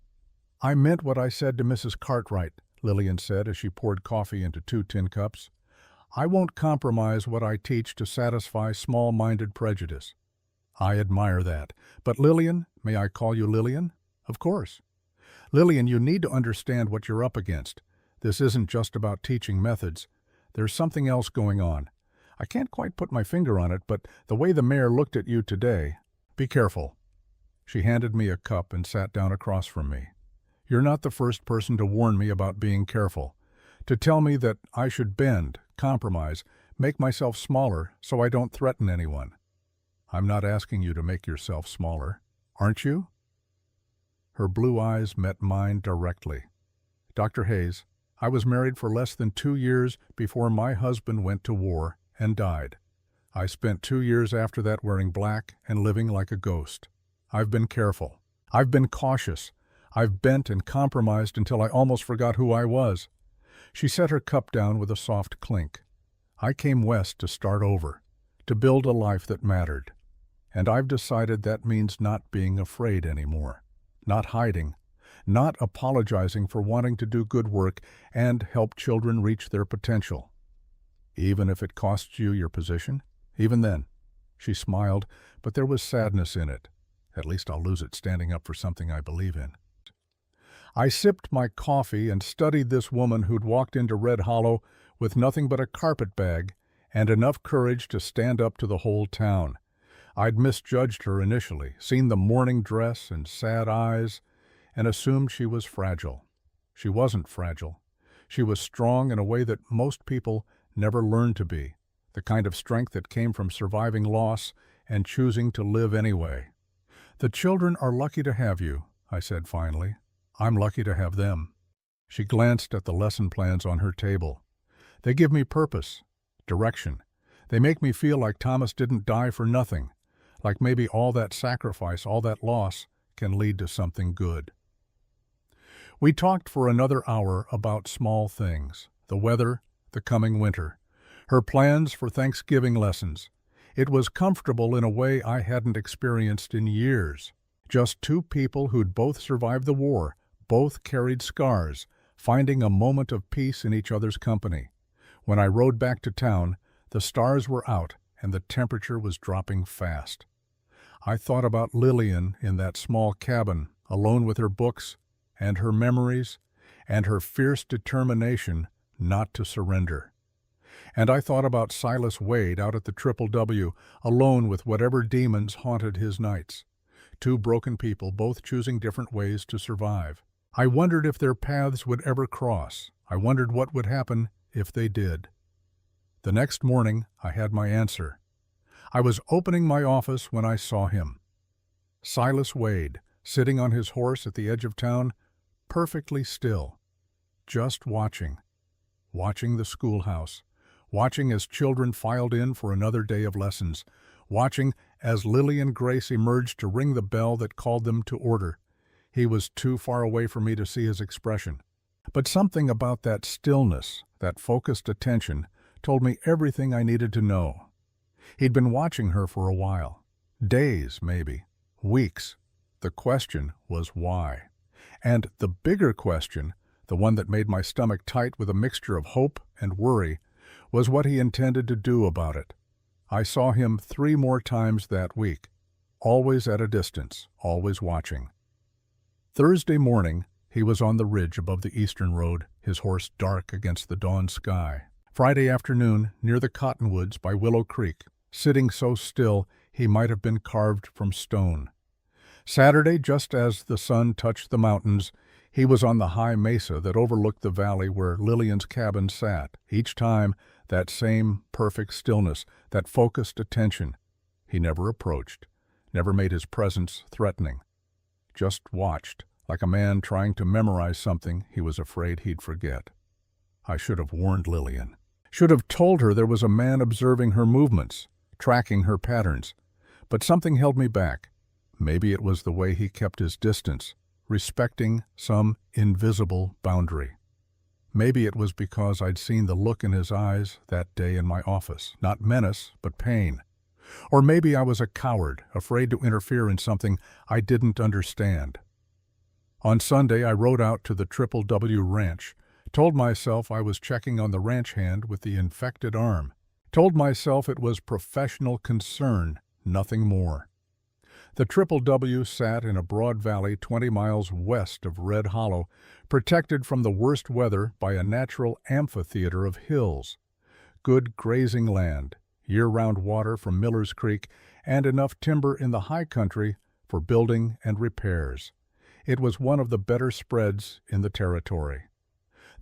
"I meant what I said to Mrs. Cartwright," Lillian said as she poured coffee into 2 tin cups. "I won't compromise what I teach to satisfy small-minded prejudice." "I admire that. But Lillian, may I call you Lillian?" "Of course." "Lillian, you need to understand what you're up against. This isn't just about teaching methods. There's something else going on. I can't quite put my finger on it, but the way the mayor looked at you today—" "Be careful." She handed me a cup and sat down across from me. "You're not the first person to warn me about being careful, to tell me that I should bend, compromise, make myself smaller so I don't threaten anyone. I'm not asking you to make yourself smaller, aren't you?" Her blue eyes met mine directly. "Dr. Hayes, I was married for less than 2 years before my husband went to war and died. I spent 2 years after that wearing black and living like a ghost. I've been careful. I've been cautious. I've bent and compromised until I almost forgot who I was." She set her cup down with a soft clink. "I came west to start over, to build a life that mattered. And I've decided that means not being afraid anymore, not hiding, not apologizing for wanting to do good work and help children reach their potential. Even if it costs you your position? Even then." She smiled, but there was sadness in it. "At least I'll lose it standing up for something I believe in." I sipped my coffee and studied this woman who'd walked into Red Hollow with nothing but a carpet bag and enough courage to stand up to the whole town. I'd misjudged her initially, seen the mourning dress and sad eyes, and assumed she was fragile. She wasn't fragile. She was strong in a way that most people never learned to be, the kind of strength that came from surviving loss and choosing to live anyway. "The children are lucky to have you," I said finally. "I'm lucky to have them." She glanced at the lesson plans on her table. "They give me purpose, direction. They make me feel like Thomas didn't die for nothing, like maybe all that sacrifice, all that loss, can lead to something good." We talked for another hour about small things, the weather, the coming winter, her plans for Thanksgiving lessons. It was comfortable in a way I hadn't experienced in years. Just 2 people who'd both survived the war, both carried scars, finding a moment of peace in each other's company. When I rode back to town, the stars were out and the temperature was dropping fast. I thought about Lillian in that small cabin, alone with her books and her memories and her fierce determination not to surrender. And I thought about Silas Wade out at the Triple W, alone with whatever demons haunted his nights. 2 broken people, both choosing different ways to survive. I wondered if their paths would ever cross. I wondered what would happen if they did. The next morning, I had my answer. I was opening my office when I saw him. Silas Wade, sitting on his horse at the edge of town, perfectly still, just watching the schoolhouse, watching as children filed in for another day of lessons, watching as Lillian Grace emerged to ring the bell that called them to order. He was too far away for me to see his expression. But something about that stillness, that focused attention, told me everything I needed to know. He'd been watching her for a while. Days, maybe. Weeks. The question was why. And the bigger question, the one that made my stomach tight with a mixture of hope and worry, was what he intended to do about it. I saw him 3 more times that week, always at a distance, always watching. Thursday morning, he was on the ridge above the eastern road, his horse dark against the dawn sky. Friday afternoon, near the cottonwoods by Willow Creek, sitting so still he might have been carved from stone. Saturday, just as the sun touched the mountains, He was on the high mesa that overlooked the valley where Lillian's cabin sat. Each time, that same perfect stillness, that focused attention. He never approached, never made his presence threatening. Just watched, like a man trying to memorize something he was afraid he'd forget. I should have warned Lillian. Should have told her there was a man observing her movements, tracking her patterns. But something held me back. Maybe it was the way he kept his distance, respecting some invisible boundary. Maybe it was because I'd seen the look in his eyes that day in my office, not menace, but pain. Or maybe I was a coward, afraid to interfere in something I didn't understand. On Sunday, I rode out to the Triple W Ranch, told myself I was checking on the ranch hand with the infected arm, told myself it was professional concern, nothing more. The Triple W sat in a broad valley 20 miles west of Red Hollow, protected from the worst weather by a natural amphitheater of hills. Good grazing land, year-round water from Miller's Creek, and enough timber in the high country for building and repairs. It was one of the better spreads in the territory.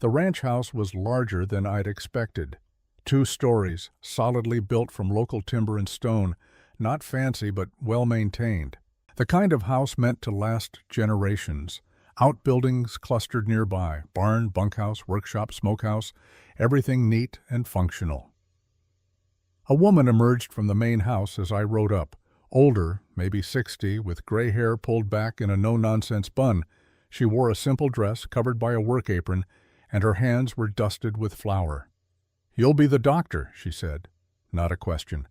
The ranch house was larger than I'd expected. 2 stories, solidly built from local timber and stone, not fancy but well-maintained. The kind of house meant to last generations. Outbuildings clustered nearby, barn, bunkhouse, workshop, smokehouse, everything neat and functional. A woman emerged from the main house as I rode up. Older, maybe 60, with gray hair pulled back in a no-nonsense bun. She wore a simple dress covered by a work apron, and her hands were dusted with flour. "You'll be the doctor," she said. Not a question.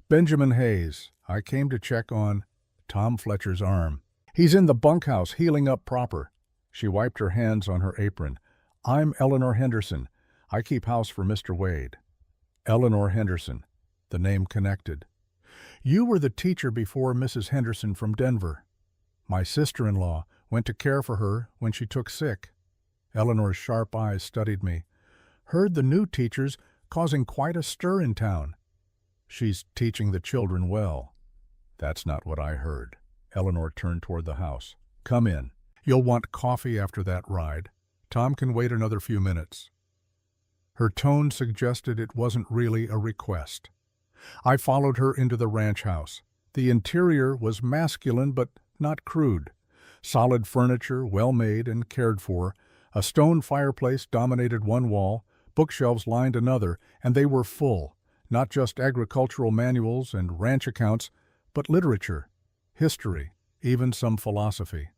"Benjamin Hayes. I came to check on Tom Fletcher's arm. He's in the bunkhouse, healing up proper." She wiped her hands on her apron. "I'm Eleanor Henderson. I keep house for Mr. Wade." Eleanor Henderson. The name connected. "You were the teacher before Mrs. Henderson from Denver." "My sister-in-law went to care for her when she took sick." Eleanor's sharp eyes studied me. "Heard the new teacher's causing quite a stir in town." "She's teaching the children well." "That's not what I heard." Eleanor turned toward the house. "Come in. You'll want coffee after that ride. Tom can wait another few minutes." Her tone suggested it wasn't really a request. I followed her into the ranch house. The interior was masculine but not crude. Solid furniture, well-made and cared for. A stone fireplace dominated one wall, bookshelves lined another, and they were full. Not just agricultural manuals and ranch accounts, but literature, history, even some philosophy.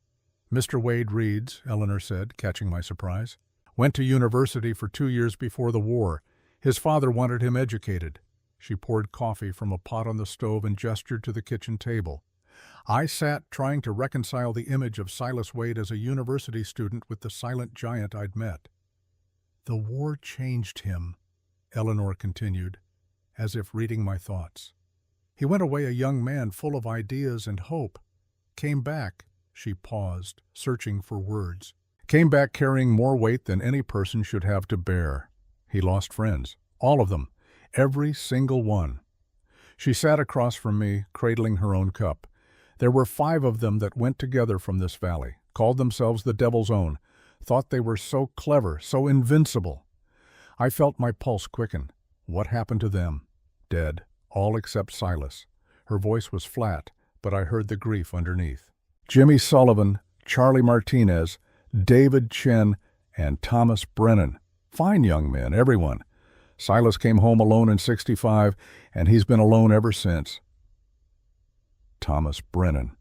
"Mr. Wade reads," Eleanor said, catching my surprise. "Went to university for 2 years before the war. His father wanted him educated." She poured coffee from a pot on the stove and gestured to the kitchen table. I sat trying to reconcile the image of Silas Wade as a university student with the silent giant I'd met. "The war changed him," Eleanor continued, as if reading my thoughts. "He went away a young man full of ideas and hope. Came back," she paused, searching for words. "Came back carrying more weight than any person should have to bear. He lost friends, all of them, every single one." She sat across from me, cradling her own cup. "There were 5 of them that went together from this valley, called themselves the Devil's Own, thought they were so clever, so invincible." I felt my pulse quicken. What happened to them? Dead, all except Silas. Her voice was flat, but I heard the grief underneath. Jimmy Sullivan, Charlie Martinez, David Chen, and Thomas Brennan. Fine young men, everyone. Silas came home alone in '65, and he's been alone ever since. Thomas Brennan.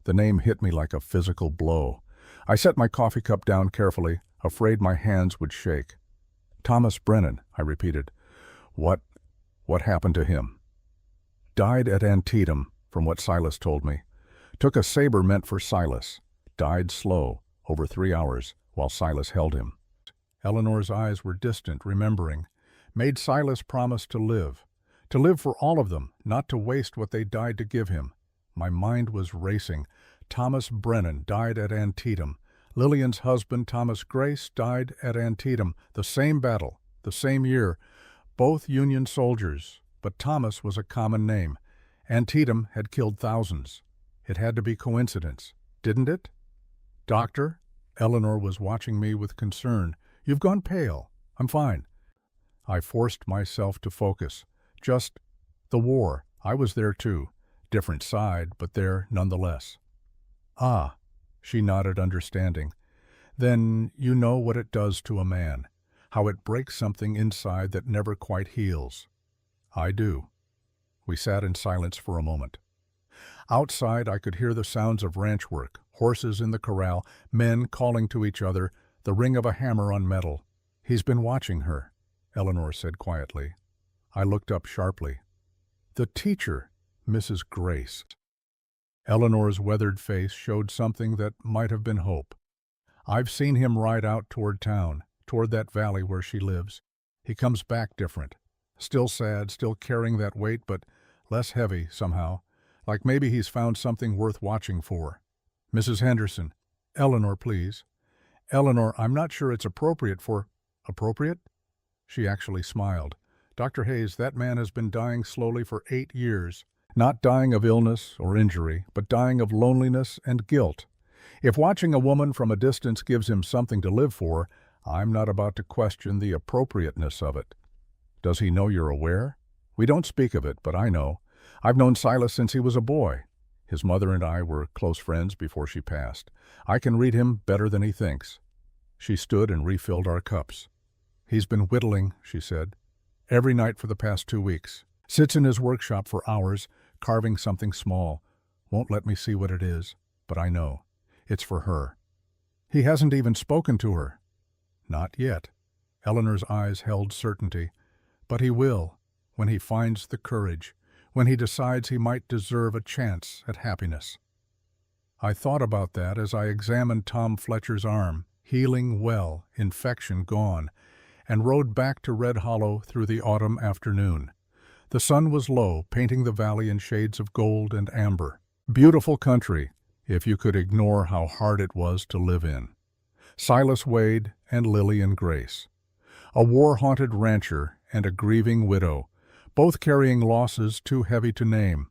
The name hit me like a physical blow. I set my coffee cup down carefully, afraid my hands would shake. "Thomas Brennan," I repeated. What happened to him?" "Died at Antietam, from what Silas told me. Took a saber meant for Silas. Died slow, over 3 hours, while Silas held him." Eleanor's eyes were distant, remembering. "Made Silas promise to live for all of them, not to waste what they died to give him." My mind was racing. Thomas Brennan died at Antietam. Lillian's husband, Thomas Grace, died at Antietam. The same battle, the same year. Both Union soldiers, but Thomas was a common name. Antietam had killed thousands. It had to be coincidence, didn't it? "Doctor?" Eleanor was watching me with concern. "You've gone pale." "I'm fine." I forced myself to focus. "Just the war. I was there too. Different side, but there nonetheless." "Ah," she nodded, understanding. "Then you know what it does to a man, how it breaks something inside that never quite heals." "I do." We sat in silence for a moment. Outside, I could hear the sounds of ranch work, horses in the corral, men calling to each other, the ring of a hammer on metal. "He's been watching her," Eleanor said quietly. I looked up sharply. "The teacher, Mrs. Grace." Eleanor's weathered face showed something that might have been hope. "I've seen him ride out toward town, toward that valley where she lives. He comes back different. Still sad, still carrying that weight, but less heavy somehow. Like maybe he's found something worth watching for." "Mrs. Henderson." "Eleanor, please." "Eleanor, I'm not sure it's appropriate for—" "Appropriate?" She actually smiled. "Dr. Hayes, that man has been dying slowly for 8 years. Not dying of illness or injury, but dying of loneliness and guilt. If watching a woman from a distance gives him something to live for, I'm not about to question the appropriateness of it." "Does he know you're aware?" "We don't speak of it, but I know. I've known Silas since he was a boy. His mother and I were close friends before she passed. I can read him better than he thinks." She stood and refilled our cups. "He's been whittling," she said, "every night for the past 2 weeks. Sits in his workshop for hours, carving something small. Won't let me see what it is, but I know. It's for her." "He hasn't even spoken to her." "Not yet." Eleanor's eyes held certainty. "But he will, when he finds the courage, when he decides he might deserve a chance at happiness." I thought about that as I examined Tom Fletcher's arm, healing well, infection gone, and rode back to Red Hollow through the autumn afternoon. The sun was low, painting the valley in shades of gold and amber. Beautiful country, if you could ignore how hard it was to live in. Silas Wade and Lillian Grace. A war-haunted rancher and a grieving widow, both carrying losses too heavy to name.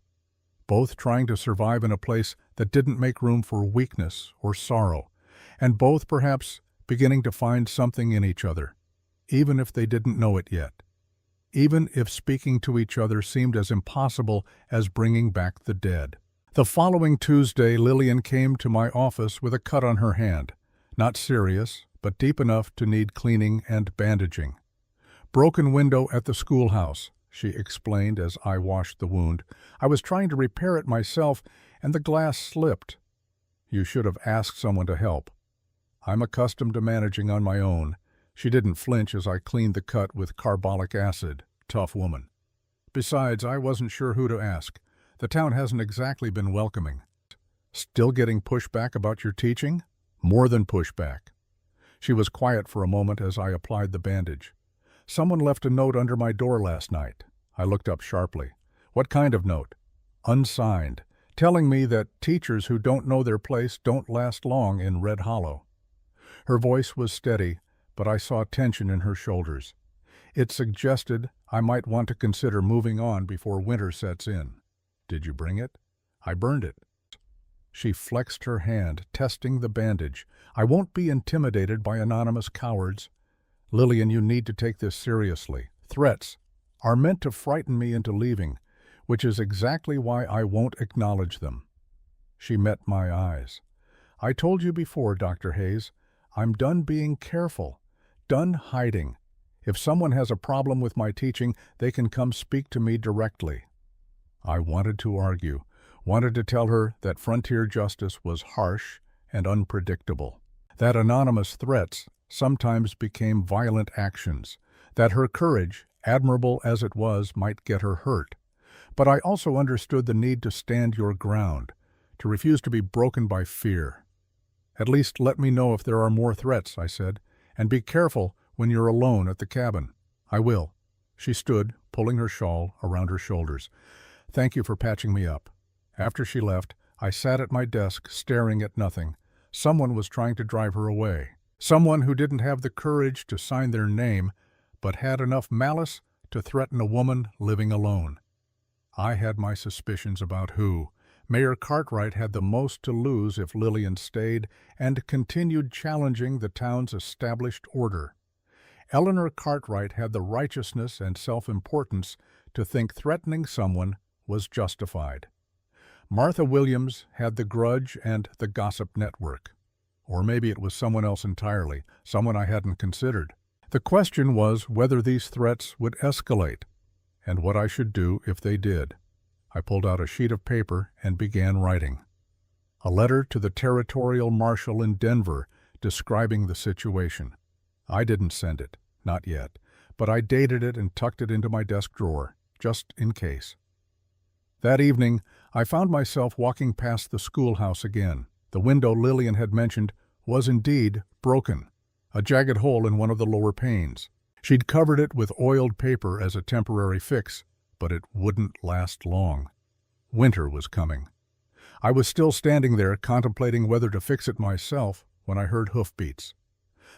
Both trying to survive in a place that didn't make room for weakness or sorrow, and both perhaps beginning to find something in each other, even if they didn't know it yet. Even if speaking to each other seemed as impossible as bringing back the dead. The following Tuesday, Lillian came to my office with a cut on her hand. Not serious, but deep enough to need cleaning and bandaging. "Broken window at the schoolhouse," she explained as I washed the wound. "I was trying to repair it myself, and the glass slipped." "You should have asked someone to help." "I'm accustomed to managing on my own." She didn't flinch as I cleaned the cut with carbolic acid. Tough woman. "Besides, I wasn't sure who to ask. The town hasn't exactly been welcoming." "Still getting pushback about your teaching?" "More than pushback." She was quiet for a moment as I applied the bandage. "Someone left a note under my door last night." I looked up sharply. "What kind of note?" "Unsigned, telling me that teachers who don't know their place don't last long in Red Hollow." Her voice was steady, but I saw tension in her shoulders. It suggested I might want to consider moving on before winter sets in. "Did you bring it?" "I burned it." She flexed her hand, testing the bandage. "I won't be intimidated by anonymous cowards. Lillian, you need to take this seriously. Threats are meant to frighten me into leaving, which is exactly why I won't acknowledge them." She met my eyes. "I told you before, Dr. Hayes, I'm done being careful, done hiding. If someone has a problem with my teaching, they can come speak to me directly." I wanted to argue, wanted to tell her that frontier justice was harsh and unpredictable, that anonymous threats sometimes became violent actions, that her courage, admirable as it was, might get her hurt. But I also understood the need to stand your ground, to refuse to be broken by fear. "At least let me know if there are more threats," I said, "and be careful when you're alone at the cabin." "I will." She stood, pulling her shawl around her shoulders. "Thank you for patching me up." After she left, I sat at my desk staring at nothing. Someone was trying to drive her away. Someone who didn't have the courage to sign their name, but had enough malice to threaten a woman living alone. I had my suspicions about who. Mayor Cartwright had the most to lose if Lillian stayed and continued challenging the town's established order. Eleanor Cartwright had the righteousness and self-importance to think threatening someone was justified. Martha Williams had the grudge and the gossip network. Or maybe it was someone else entirely, someone I hadn't considered. The question was whether these threats would escalate, and what I should do if they did. I pulled out a sheet of paper and began writing. A letter to the territorial marshal in Denver describing the situation. I didn't send it, not yet, but I dated it and tucked it into my desk drawer, just in case. That evening, I found myself walking past the schoolhouse again. The window Lillian had mentioned was indeed broken, a jagged hole in one of the lower panes. She'd covered it with oiled paper as a temporary fix, but it wouldn't last long. Winter was coming. I was still standing there contemplating whether to fix it myself when I heard hoofbeats.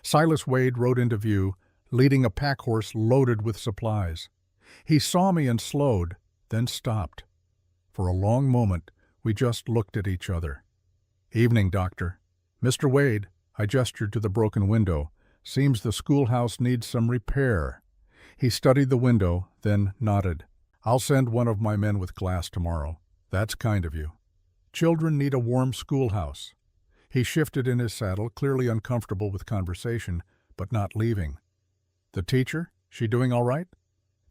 Silas Wade rode into view, leading a pack horse loaded with supplies. He saw me and slowed, then stopped. For a long moment, we just looked at each other. "Evening, Doctor." "Mr. Wade," I gestured to the broken window. "Seems the schoolhouse needs some repair." He studied the window, then nodded. "I'll send one of my men with glass tomorrow." "That's kind of you." "Children need a warm schoolhouse." He shifted in his saddle, clearly uncomfortable with conversation, but not leaving. "The teacher? She doing all right?"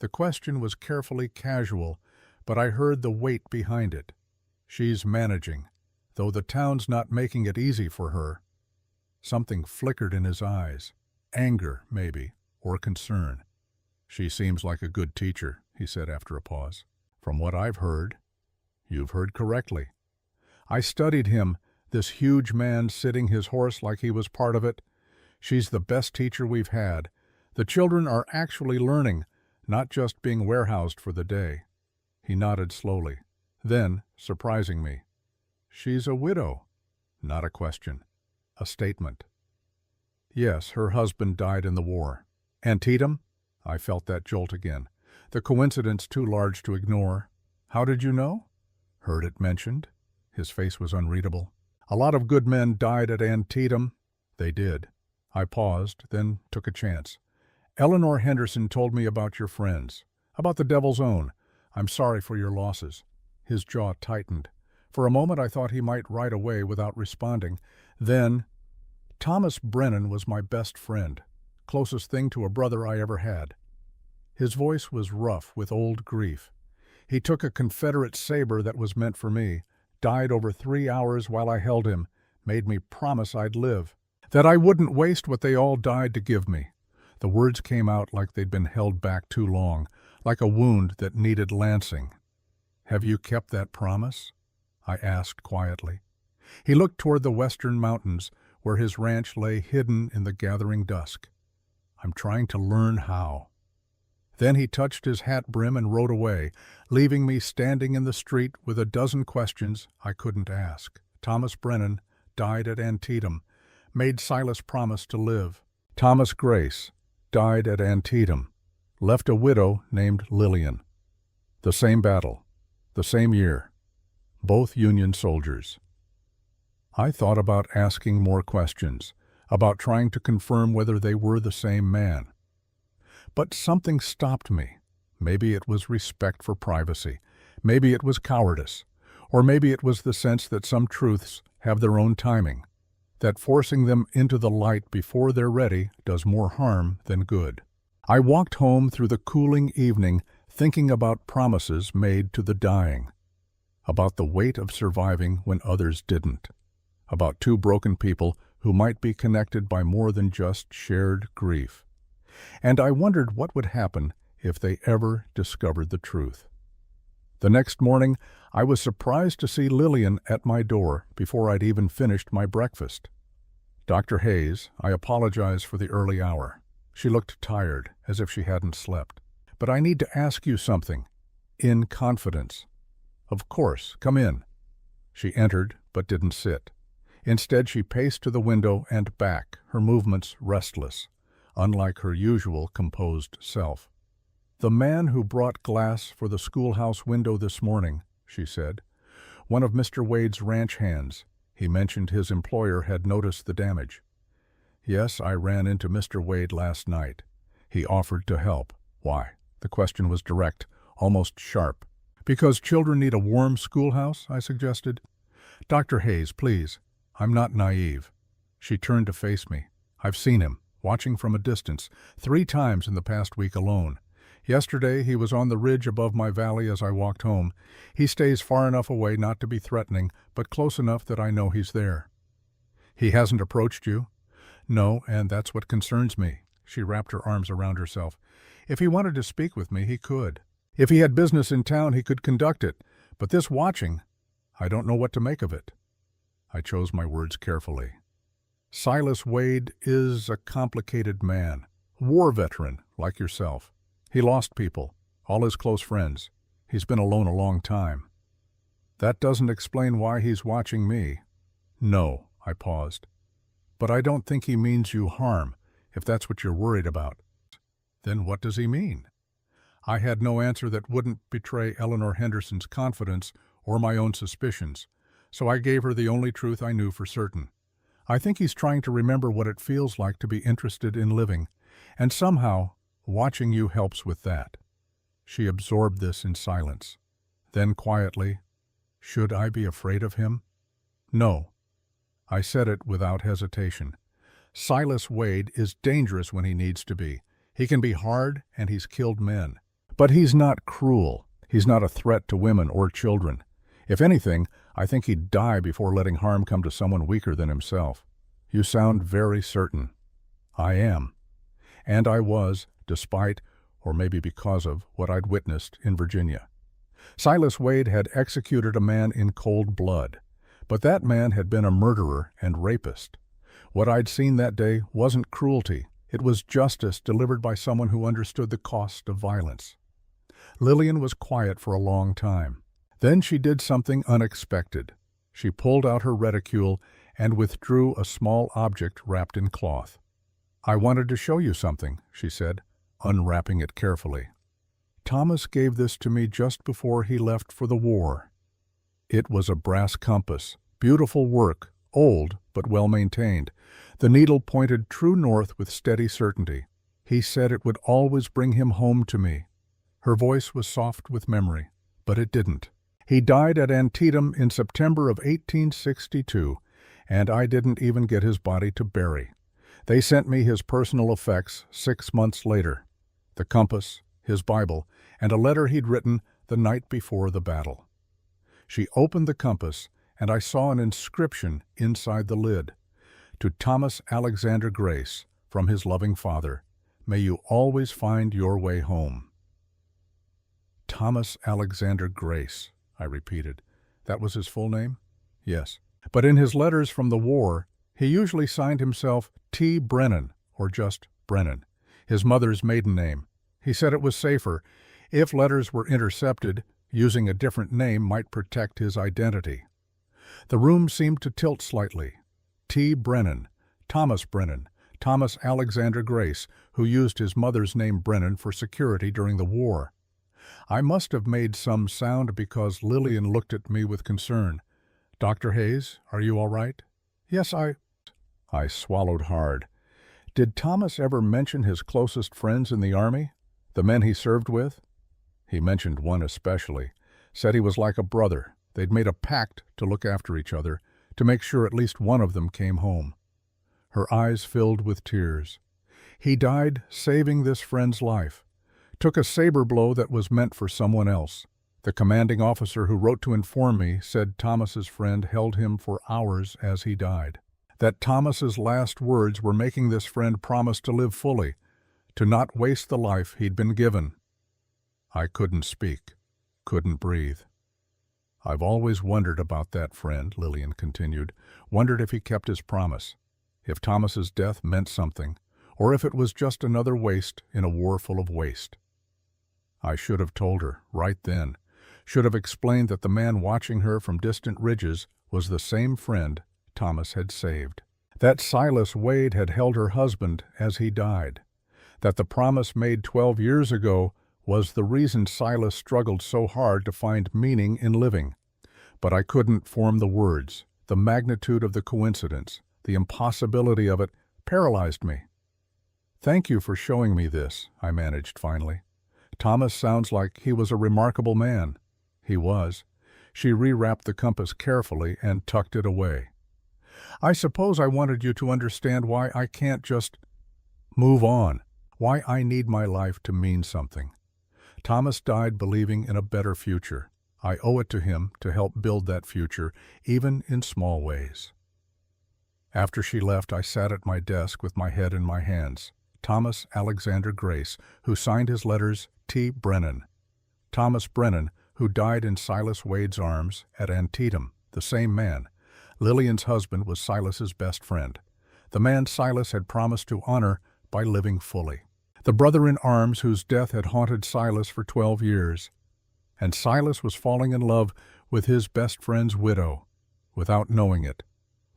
The question was carefully casual, but I heard the weight behind it. "She's managing, though the town's not making it easy for her." Something flickered in his eyes. Anger, maybe, or concern. "She seems like a good teacher," he said after a pause. "From what I've heard." "You've heard correctly." I studied him, this huge man sitting his horse like he was part of it. "She's the best teacher we've had. The children are actually learning, not just being warehoused for the day." He nodded slowly. Then, surprising me, "She's a widow." Not a question. A statement. "Yes, her husband died in the war." "Antietam?" I felt that jolt again. The coincidence too large to ignore. "How did you know?" "Heard it mentioned." His face was unreadable. "A lot of good men died at Antietam." "They did." I paused, then took a chance. "Eleanor Henderson told me about your friends. About the Devil's Own. I'm sorry for your losses." His jaw tightened. For a moment I thought he might ride away without responding. Then, "Thomas Brennan was my best friend. Closest thing to a brother I ever had." His voice was rough with old grief. "He took a Confederate saber that was meant for me, died over 3 hours while I held him, made me promise I'd live, that I wouldn't waste what they all died to give me." The words came out like they'd been held back too long, like a wound that needed lancing. "Have you kept that promise?" I asked quietly. He looked toward the western mountains, where his ranch lay hidden in the gathering dusk. "I'm trying to learn how." Then he touched his hat brim and rode away, leaving me standing in the street with a dozen questions I couldn't ask. Thomas Brennan died at Antietam, made Silas promise to live. Thomas Grace died at Antietam, left a widow named Lillian. The same battle, the same year, both Union soldiers. I thought about asking more questions, about trying to confirm whether they were the same man. But something stopped me. Maybe it was respect for privacy. Maybe it was cowardice. Or maybe it was the sense that some truths have their own timing, that forcing them into the light before they're ready does more harm than good. I walked home through the cooling evening thinking about promises made to the dying, about the weight of surviving when others didn't, about two broken people who might be connected by more than just shared grief. And I wondered what would happen if they ever discovered the truth. The next morning, I was surprised to see Lillian at my door before I'd even finished my breakfast. "Dr. Hayes, I apologize for the early hour." She looked tired, as if she hadn't slept. "But I need to ask you something, in confidence." "Of course, come in." She entered, but didn't sit. Instead, she paced to the window and back, her movements restless, unlike her usual composed self. "The man who brought glass for the schoolhouse window this morning," she said, One of Mr. Wade's ranch hands. He mentioned his employer had noticed the damage. Yes, I ran into Mr. Wade last night. He offered to help. Why? The question was direct, almost sharp. Because children need a warm schoolhouse, I suggested. Dr. Hayes, please. I'm not naive. She turned to face me. I've seen him, watching from a distance, 3 times in the past week alone. Yesterday, he was on the ridge above my valley as I walked home. He stays far enough away not to be threatening, but close enough that I know he's there. He hasn't approached you? No, and that's what concerns me. She wrapped her arms around herself. If he wanted to speak with me, he could. If he had business in town, he could conduct it. But this watching, I don't know what to make of it. I chose my words carefully. Silas Wade is a complicated man. War veteran, like yourself. He lost people, all his close friends. He's been alone a long time. That doesn't explain why he's watching me. No, I paused. But I don't think he means you harm, if that's what you're worried about. Then what does he mean? I had no answer that wouldn't betray Eleanor Henderson's confidence or my own suspicions, so I gave her the only truth I knew for certain. I think he's trying to remember what it feels like to be interested in living, and somehow watching you helps with that. She absorbed this in silence. Then quietly, should I be afraid of him? No. I said it without hesitation. Silas Wade is dangerous when he needs to be. He can be hard, and he's killed men. But he's not cruel. He's not a threat to women or children. If anything, I think he'd die before letting harm come to someone weaker than himself. You sound very certain. I am. And I was, despite, or maybe because of, what I'd witnessed in Virginia. Silas Wade had executed a man in cold blood, but that man had been a murderer and rapist. What I'd seen that day wasn't cruelty. It was justice delivered by someone who understood the cost of violence. Lillian was quiet for a long time. Then she did something unexpected. She pulled out her reticule and withdrew a small object wrapped in cloth. I wanted to show you something, she said, unwrapping it carefully. Thomas gave this to me just before he left for the war. It was a brass compass, beautiful work, old but well maintained. The needle pointed true north with steady certainty. He said it would always bring him home to me. Her voice was soft with memory, but it didn't. He died at Antietam in September of 1862, and I didn't even get his body to bury. They sent me his personal effects 6 months later. The compass, his Bible, and a letter he'd written the night before the battle. She opened the compass, and I saw an inscription inside the lid. To Thomas Alexander Grace, from his loving father, may you always find your way home. Thomas Alexander Grace, I repeated. That was his full name? Yes. But in his letters from the war, he usually signed himself T. Brennan, or just Brennan, his mother's maiden name. He said it was safer. If letters were intercepted, using a different name might protect his identity. The room seemed to tilt slightly. T. Brennan, Thomas Alexander Grace, who used his mother's name Brennan for security during the war. I must have made some sound because Lillian looked at me with concern. Dr. Hayes, are you all right? Yes, I swallowed hard. Did Thomas ever mention his closest friends in the Army? The men he served with? He mentioned one especially. Said he was like a brother. They'd made a pact to look after each other, to make sure at least one of them came home. Her eyes filled with tears. He died saving this friend's life. Took a saber blow that was meant for someone else. The commanding officer who wrote to inform me said Thomas's friend held him for hours as he died. That Thomas's last words were making this friend promise to live fully, to not waste the life he'd been given. I couldn't speak, couldn't breathe. I've always wondered about that friend, Lillian continued, wondered if he kept his promise, if Thomas's death meant something, or if it was just another waste in a war full of waste. I should have told her, right then, should have explained that the man watching her from distant ridges was the same friend Thomas had saved, that Silas Wade had held her husband as he died, that the promise made 12 years ago was the reason Silas struggled so hard to find meaning in living. but I couldn't form the words. The magnitude of the coincidence, the impossibility of it, paralyzed me. "Thank you for showing me this," I managed finally. "Thomas sounds like he was a remarkable man." He was. She rewrapped the compass carefully and tucked it away. "I suppose I wanted you to understand why I can't just move on, why I need my life to mean something. Thomas died believing in a better future. I owe it to him to help build that future, even in small ways." After she left, I sat at my desk with my head in my hands. Thomas Alexander Grace, who signed his letters T. Brennan. Thomas Brennan, who died in Silas Wade's arms at Antietam, the same man. Lillian's husband was Silas's best friend, the man Silas had promised to honor by living fully. The brother in arms whose death had haunted Silas for 12 years. And Silas was falling in love with his best friend's widow, without knowing it,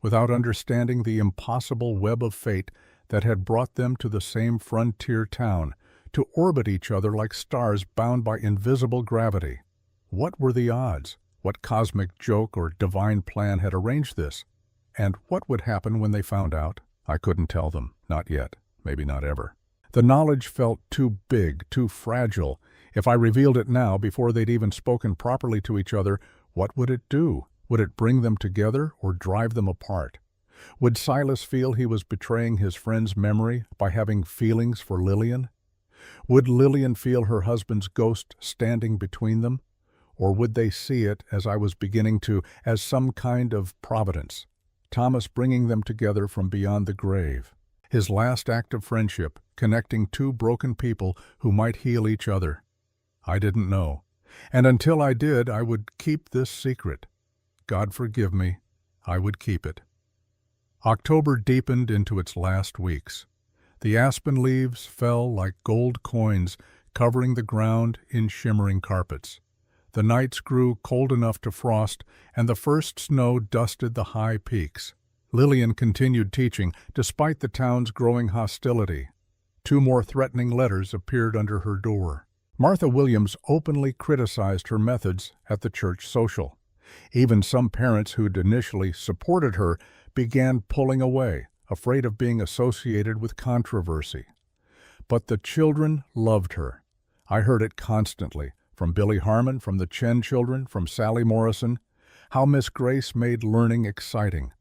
without understanding the impossible web of fate that had brought them to the same frontier town, to orbit each other like stars bound by invisible gravity. What were the odds? What cosmic joke or divine plan had arranged this? And what would happen when they found out? I couldn't tell them, not yet, maybe not ever. The knowledge felt too big, too fragile. If I revealed it now, before they'd even spoken properly to each other, what would it do? Would it bring them together or drive them apart? Would Silas feel he was betraying his friend's memory by having feelings for Lillian? Would Lillian feel her husband's ghost standing between them? Or would they see it, as I was beginning to, as some kind of providence? Thomas bringing them together from beyond the grave. His last act of friendship, connecting two broken people who might heal each other. I didn't know. And until I did, I would keep this secret. God forgive me, I would keep it. October deepened into its last weeks. The aspen leaves fell like gold coins, covering the ground in shimmering carpets. The nights grew cold enough to frost, and the first snow dusted the high peaks. Lillian continued teaching, despite the town's growing hostility. 2 more threatening letters appeared under her door. Martha Williams openly criticized her methods at the church social. Even some parents who'd initially supported her began pulling away, afraid of being associated with controversy. But the children loved her. I heard it constantly, from Billy Harmon, from the Chen children, from Sally Morrison, how Miss Grace made learning exciting,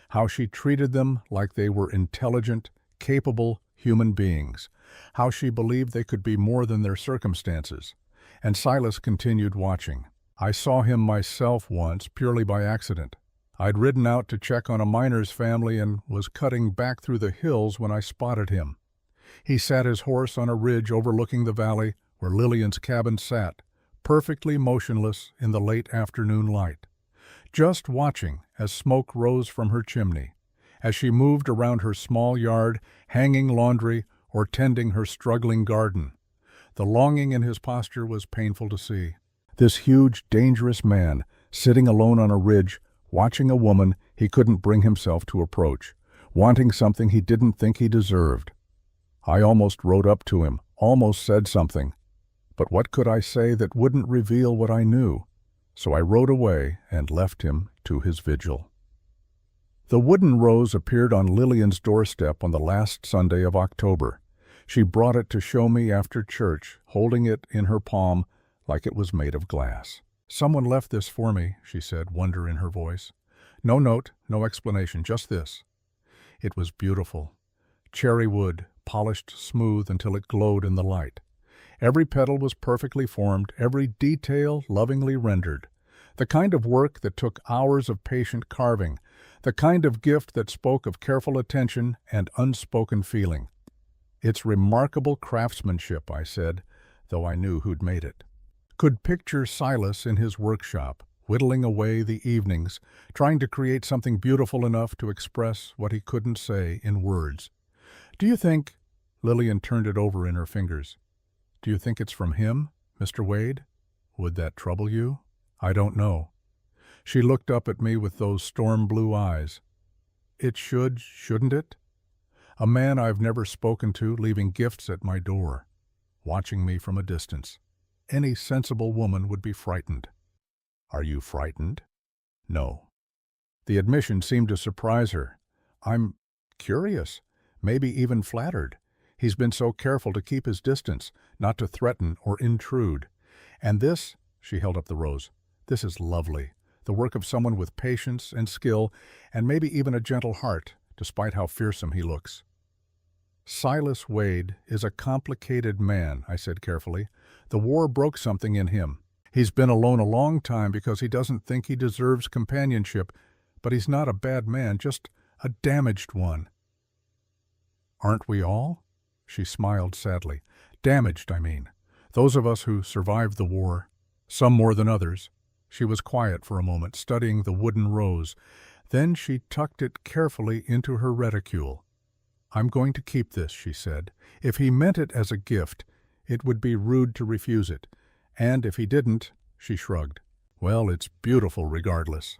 how she treated them like they were intelligent, capable human beings, how she believed they could be more than their circumstances. And Silas continued watching. I saw him myself once, purely by accident. I'd ridden out to check on a miner's family and was cutting back through the hills when I spotted him. He sat his horse on a ridge overlooking the valley where Lillian's cabin sat, perfectly motionless in the late afternoon light, just watching as smoke rose from her chimney, as she moved around her small yard, hanging laundry or tending her struggling garden. The longing in his posture was painful to see. This huge, dangerous man, sitting alone on a ridge, watching a woman he couldn't bring himself to approach, wanting something he didn't think he deserved. I almost rode up to him, almost said something. But what could I say that wouldn't reveal what I knew? So I rode away and left him to his vigil. The wooden rose appeared on Lillian's doorstep on the last Sunday of October. She brought it to show me after church, holding it in her palm like it was made of glass. "Someone left this for me," she said, wonder in her voice. "No note, no explanation, just this." It was beautiful. Cherry wood, polished smooth until it glowed in the light. Every petal was perfectly formed, every detail lovingly rendered. The kind of work that took hours of patient carving, the kind of gift that spoke of careful attention and unspoken feeling. "It's remarkable craftsmanship," I said, though I knew who'd made it. Could picture Silas in his workshop, whittling away the evenings, trying to create something beautiful enough to express what he couldn't say in words. "Do you think—" Lillian turned it over in her fingers. "Do you think it's from him, Mr. Wade? Would that trouble you?" "I don't know." She looked up at me with those storm-blue eyes. "It should, shouldn't it? A man I've never spoken to leaving gifts at my door, watching me from a distance. Any sensible woman would be frightened." "Are you frightened?" No. The admission seemed to surprise her. I'm curious, maybe even flattered. He's been so careful to keep his distance, not to threaten or intrude. And this, she held up the rose, this is lovely. The work of someone with patience and skill, and maybe even a gentle heart, despite how fearsome he looks. Silas Wade is a complicated man, I said carefully. The war broke something in him. He's been alone a long time because he doesn't think he deserves companionship, but he's not a bad man, just a damaged one. Aren't we all? She smiled sadly. Damaged, I mean. Those of us who survived the war, some more than others. She was quiet for a moment, studying the wooden rose. Then she tucked it carefully into her reticule. I'm going to keep this, she said. If he meant it as a gift, it would be rude to refuse it. And if he didn't, she shrugged. Well, it's beautiful regardless.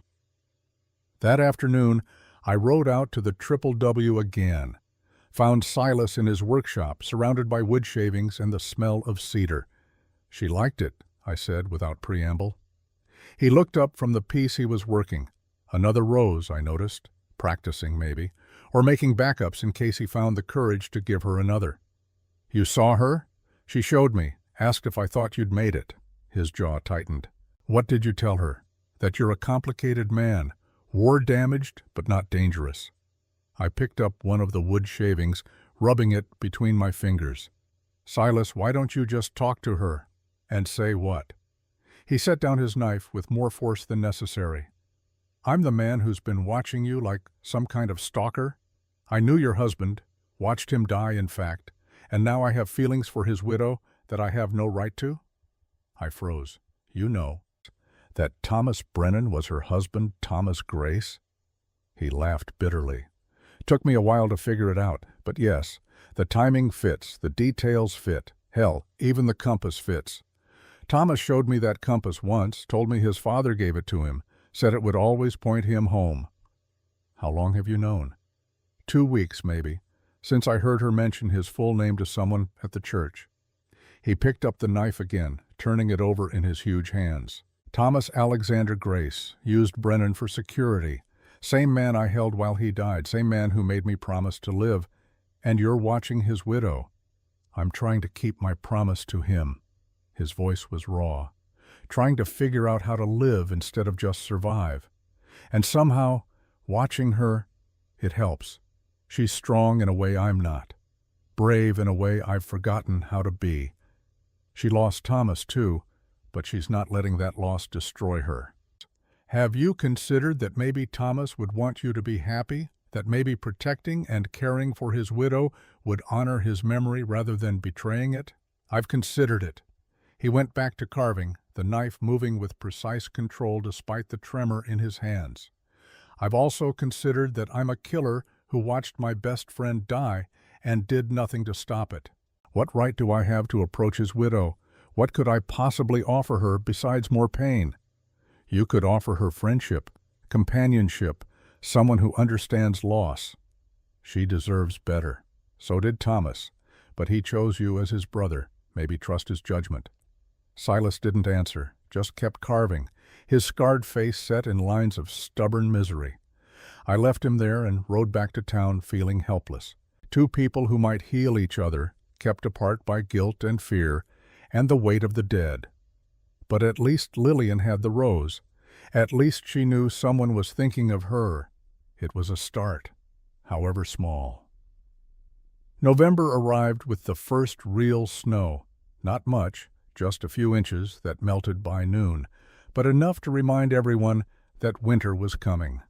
That afternoon, I rode out to the Triple W again. Found Silas in his workshop, surrounded by wood shavings and the smell of cedar. She liked it, I said without preamble. He looked up from the piece he was working. Another rose, I noticed, practicing maybe, or making backups in case he found the courage to give her another. You saw her? She showed me, asked if I thought you'd made it. His jaw tightened. What did you tell her? That you're a complicated man, war-damaged but not dangerous. I picked up one of the wood shavings, rubbing it between my fingers. Silas, why don't you just talk to her? And say what? He set down his knife with more force than necessary. I'm the man who's been watching you like some kind of stalker. I knew your husband, watched him die in fact, and now I have feelings for his widow that I have no right to? I froze. You know, that Thomas Brennan was her husband, Thomas Grace? He laughed bitterly. Took me a while to figure it out, but yes, the timing fits, the details fit. Hell, even the compass fits. Thomas showed me that compass once, told me his father gave it to him, said it would always point him home. How long have you known? 2 weeks, maybe, since I heard her mention his full name to someone at the church. He picked up the knife again, turning it over in his huge hands. Thomas Alexander Grace used Brennan for security. Same man I held while he died, same man who made me promise to live. And you're watching his widow. I'm trying to keep my promise to him. His voice was raw. Trying to figure out how to live instead of just survive. And somehow, watching her, it helps. She's strong in a way I'm not. Brave in a way I've forgotten how to be. She lost Thomas too, but she's not letting that loss destroy her. Have you considered that maybe Thomas would want you to be happy? That maybe protecting and caring for his widow would honor his memory rather than betraying it? I've considered it. He went back to carving, the knife moving with precise control despite the tremor in his hands. I've also considered that I'm a killer who watched my best friend die and did nothing to stop it. What right do I have to approach his widow? What could I possibly offer her besides more pain? You could offer her friendship, companionship, someone who understands loss. She deserves better. So did Thomas, but he chose you as his brother. Maybe trust his judgment. Silas didn't answer, just kept carving, his scarred face set in lines of stubborn misery. I left him there and rode back to town feeling helpless. Two people who might heal each other, kept apart by guilt and fear and the weight of the dead. But at least Lillian had the rose. At least she knew someone was thinking of her. It was a start, however small. November arrived with the first real snow. Not much, just a few inches that melted by noon, but enough to remind everyone that winter was coming.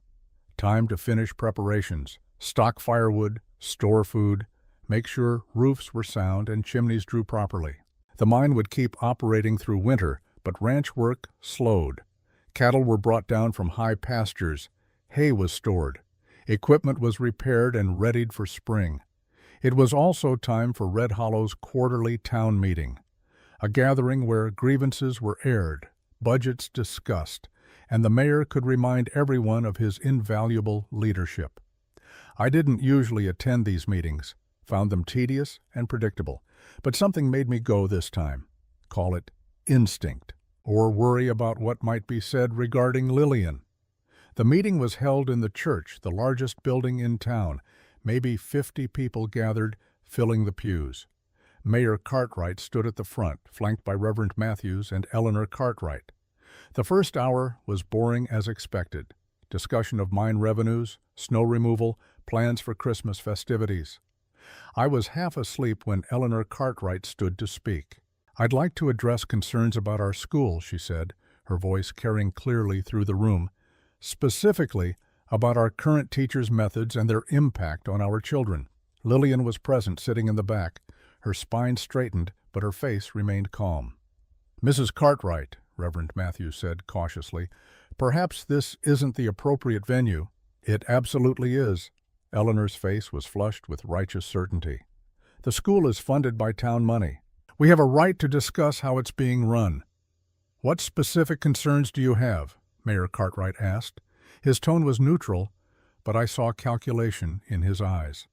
Time to finish preparations, stock firewood, store food, make sure roofs were sound and chimneys drew properly. The mine would keep operating through winter, but ranch work slowed. Cattle were brought down from high pastures. Hay was stored. Equipment was repaired and readied for spring. It was also time for Red Hollow's quarterly town meeting, a gathering where grievances were aired, budgets discussed, and the mayor could remind everyone of his invaluable leadership. I didn't usually attend these meetings, found them tedious and predictable, but something made me go this time. Call it instinct, or worry about what might be said regarding Lillian. The meeting was held in the church, the largest building in town. Maybe 50 people gathered, filling the pews. Mayor Cartwright stood at the front, flanked by Reverend Matthews and Eleanor Cartwright. The first hour was boring as expected. Discussion of mine revenues, snow removal, plans for Christmas festivities. I was half asleep when Eleanor Cartwright stood to speak. "I'd like to address concerns about our school," she said, her voice carrying clearly through the room, "specifically about our current teachers' methods and their impact on our children." Lillian was present, sitting in the back. Her spine straightened, but her face remained calm. "Mrs. Cartwright," Reverend Matthews said cautiously, "perhaps this isn't the appropriate venue." "It absolutely is." Eleanor's face was flushed with righteous certainty. "The school is funded by town money. We have a right to discuss how it's being run." "What specific concerns do you have?" Mayor Cartwright asked. His tone was neutral, but I saw calculation in his eyes.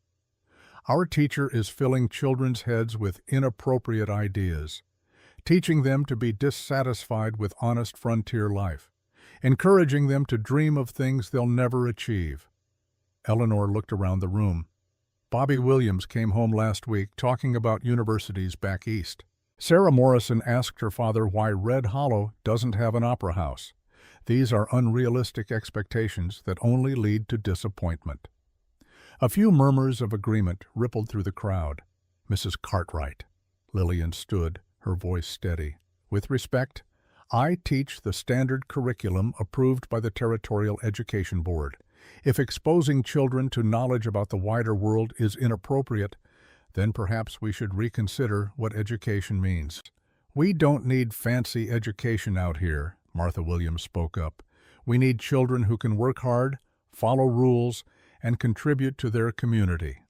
"Our teacher is filling children's heads with inappropriate ideas, teaching them to be dissatisfied with honest frontier life, encouraging them to dream of things they'll never achieve." Eleanor looked around the room. "Bobby Williams came home last week talking about universities back east. Sarah Morrison asked her father why Red Hollow doesn't have an opera house. These are unrealistic expectations that only lead to disappointment." A few murmurs of agreement rippled through the crowd. "Mrs. Cartwright." Lillian stood, her voice steady. "With respect, I teach the standard curriculum approved by the Territorial Education Board. If exposing children to knowledge about the wider world is inappropriate, then perhaps we should reconsider what education means." "We don't need fancy education out here," Martha Williams spoke up. "We need children who can work hard, follow rules, and contribute to their community."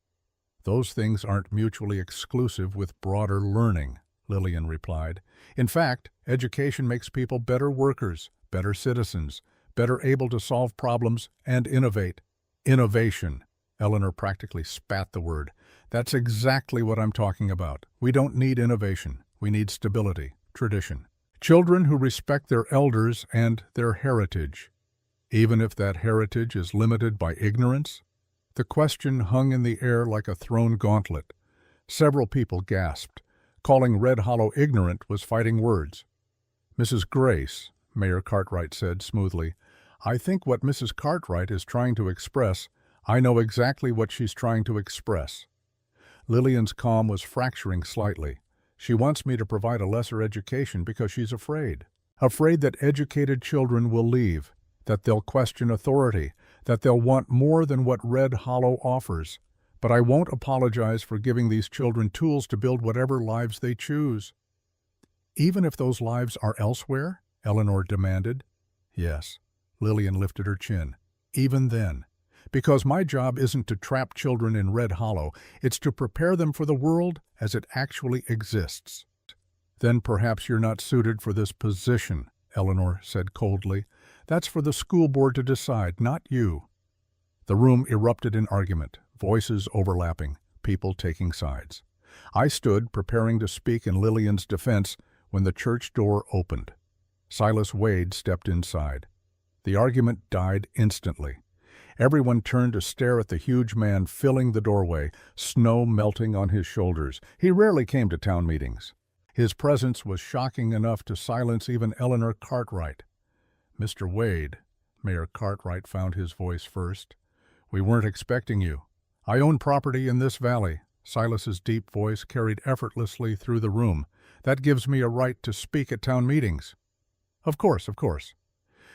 "Those things aren't mutually exclusive with broader learning," Lillian replied. "In fact, education makes people better workers, better citizens, better able to solve problems and innovate." "Innovation." Eleanor practically spat the word. "That's exactly what I'm talking about. We don't need innovation. We need stability, tradition. Children who respect their elders and their heritage, even if that heritage is limited by ignorance." The question hung in the air like a thrown gauntlet. Several people gasped. Calling Red Hollow ignorant was fighting words. "Mrs. Grace," Mayor Cartwright said smoothly, "I think what Mrs. Cartwright is trying to express, I know exactly what she's trying to express." Lillian's calm was fracturing slightly. "She wants me to provide a lesser education because she's afraid. Afraid that educated children will leave, that they'll question authority, that they'll want more than what Red Hollow offers. But I won't apologize for giving these children tools to build whatever lives they choose." "Even if those lives are elsewhere?" Eleanor demanded. "Yes." Lillian lifted her chin. "Even then. Because my job isn't to trap children in Red Hollow, it's to prepare them for the world as it actually exists." "Then perhaps you're not suited for this position," Eleanor said coldly. "That's for the school board to decide, not you." The room erupted in argument, voices overlapping, people taking sides. I stood, preparing to speak in Lillian's defense, when the church door opened. Silas Wade stepped inside. The argument died instantly. Everyone turned to stare at the huge man filling the doorway, snow melting on his shoulders. He rarely came to town meetings. His presence was shocking enough to silence even Eleanor Cartwright. "Mr. Wade," Mayor Cartwright found his voice first, "we weren't expecting you. I own property in this valley." Silas's deep voice carried effortlessly through the room. "That gives me a right to speak at town meetings." Of course.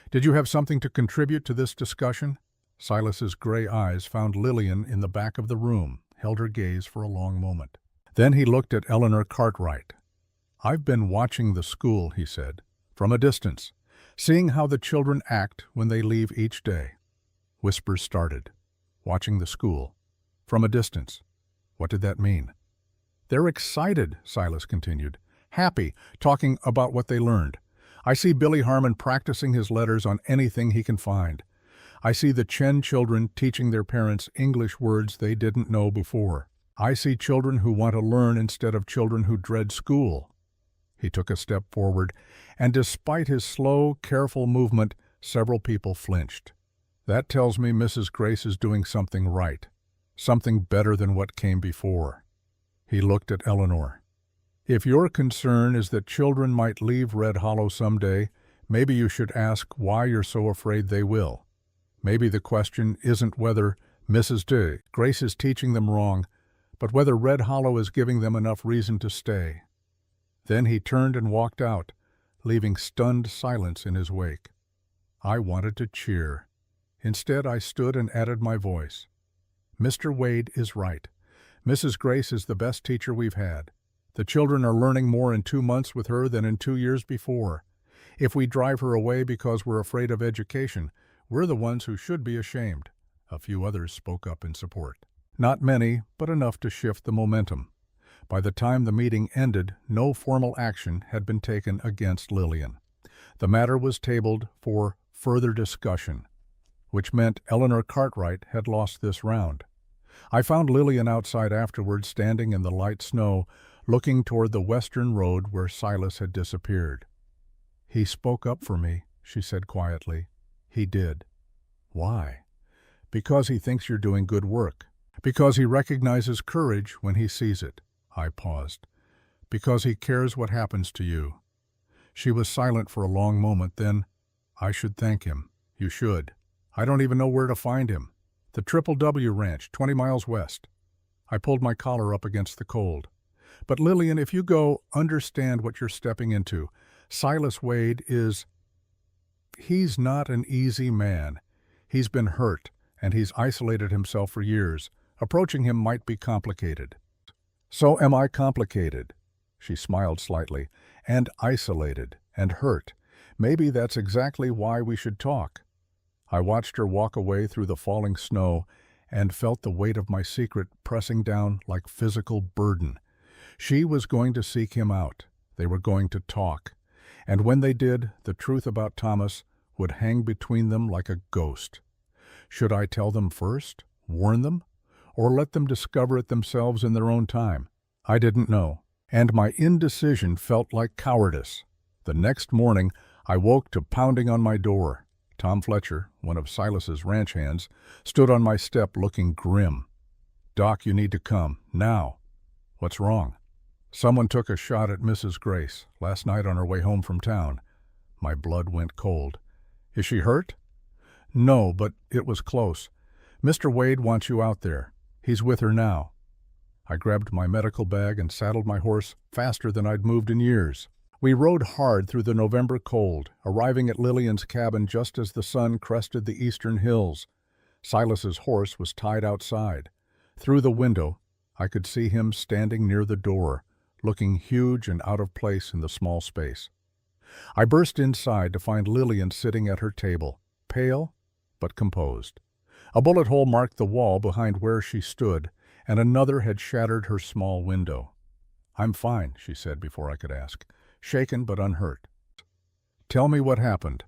"Did you have something to contribute to this discussion?" Silas's gray eyes found Lillian in the back of the room, held her gaze for a long moment. Then he looked at Eleanor Cartwright. "I've been watching the school," he said, "from a distance, seeing how the children act when they leave each day." Whispers started. Watching the school. From a distance. What did that mean? "They're excited," Silas continued. "Happy, talking about what they learned. I see Billy Harmon practicing his letters on anything he can find. I see the Chen children teaching their parents English words they didn't know before. I see children who want to learn instead of children who dread school." He took a step forward, and despite his slow, careful movement, several people flinched. That tells me Mrs. Grace is doing something right, something better than what came before. He looked at Eleanor. If your concern is that children might leave Red Hollow someday, maybe you should ask why you're so afraid they will. Maybe the question isn't whether Mrs. Grace is teaching them wrong, but whether Red Hollow is giving them enough reason to stay. Then he turned and walked out, leaving stunned silence in his wake. I wanted to cheer. Instead, I stood and added my voice. Mr. Wade is right. Mrs. Grace is the best teacher we've had. The children are learning more in 2 months with her than in 2 years before. If we drive her away because we're afraid of education, we're the ones who should be ashamed. A few others spoke up in support. Not many, but enough to shift the momentum. By the time the meeting ended, no formal action had been taken against Lillian. The matter was tabled for further discussion, which meant Eleanor Cartwright had lost this round. I found Lillian outside afterward, standing in the light snow, looking toward the western road where Silas had disappeared. "He spoke up for me," she said quietly. "He did." "Why?" "Because he thinks you're doing good work. Because he recognizes courage when he sees it." I paused. "Because he cares what happens to you." She was silent for a long moment, then, "I should thank him." "You should. I don't even know where to find him." "The Triple W Ranch, 20 miles west." I pulled my collar up against the cold. "But Lillian, if you go, understand what you're stepping into. Silas Wade he's not an easy man. He's been hurt, and he's isolated himself for years. Approaching him might be complicated." "So am I complicated." She smiled slightly. "And isolated, and hurt. Maybe that's exactly why we should talk." I watched her walk away through the falling snow and felt the weight of my secret pressing down like physical burden. She was going to seek him out. They were going to talk. And when they did, the truth about Thomas would hang between them like a ghost. Should I tell them first, warn them, or let them discover it themselves in their own time? I didn't know, and my indecision felt like cowardice. The next morning, I woke to pounding on my door. Tom Fletcher, one of Silas's ranch hands, stood on my step looking grim. "Doc, you need to come, now." "What's wrong?" "Someone took a shot at Mrs. Grace last night on her way home from town." My blood went cold. "Is she hurt?" "No, but it was close. Mr. Wade wants you out there. He's with her now." I grabbed my medical bag and saddled my horse faster than I'd moved in years. We rode hard through the November cold, arriving at Lillian's cabin just as the sun crested the eastern hills. Silas's horse was tied outside. Through the window, I could see him standing near the door, looking huge and out of place in the small space. I burst inside to find Lillian sitting at her table, pale but composed. A bullet hole marked the wall behind where she stood, and another had shattered her small window. "I'm fine," she said before I could ask, shaken but unhurt. "Tell me what happened."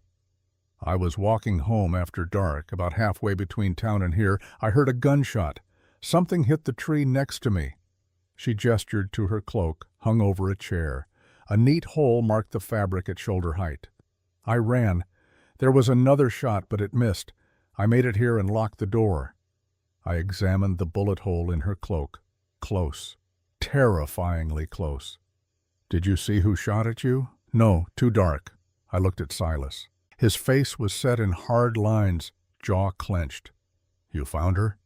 "I was walking home after dark. About halfway between town and here, I heard a gunshot. Something hit the tree next to me." She gestured to her cloak, hung over a chair. A neat hole marked the fabric at shoulder height. "I ran. There was another shot, but it missed. I made it here and locked the door." I examined the bullet hole in her cloak. Close. Terrifyingly close. "Did you see who shot at you?" "No, too dark." I looked at Silas. His face was set in hard lines, jaw clenched. "You found her?"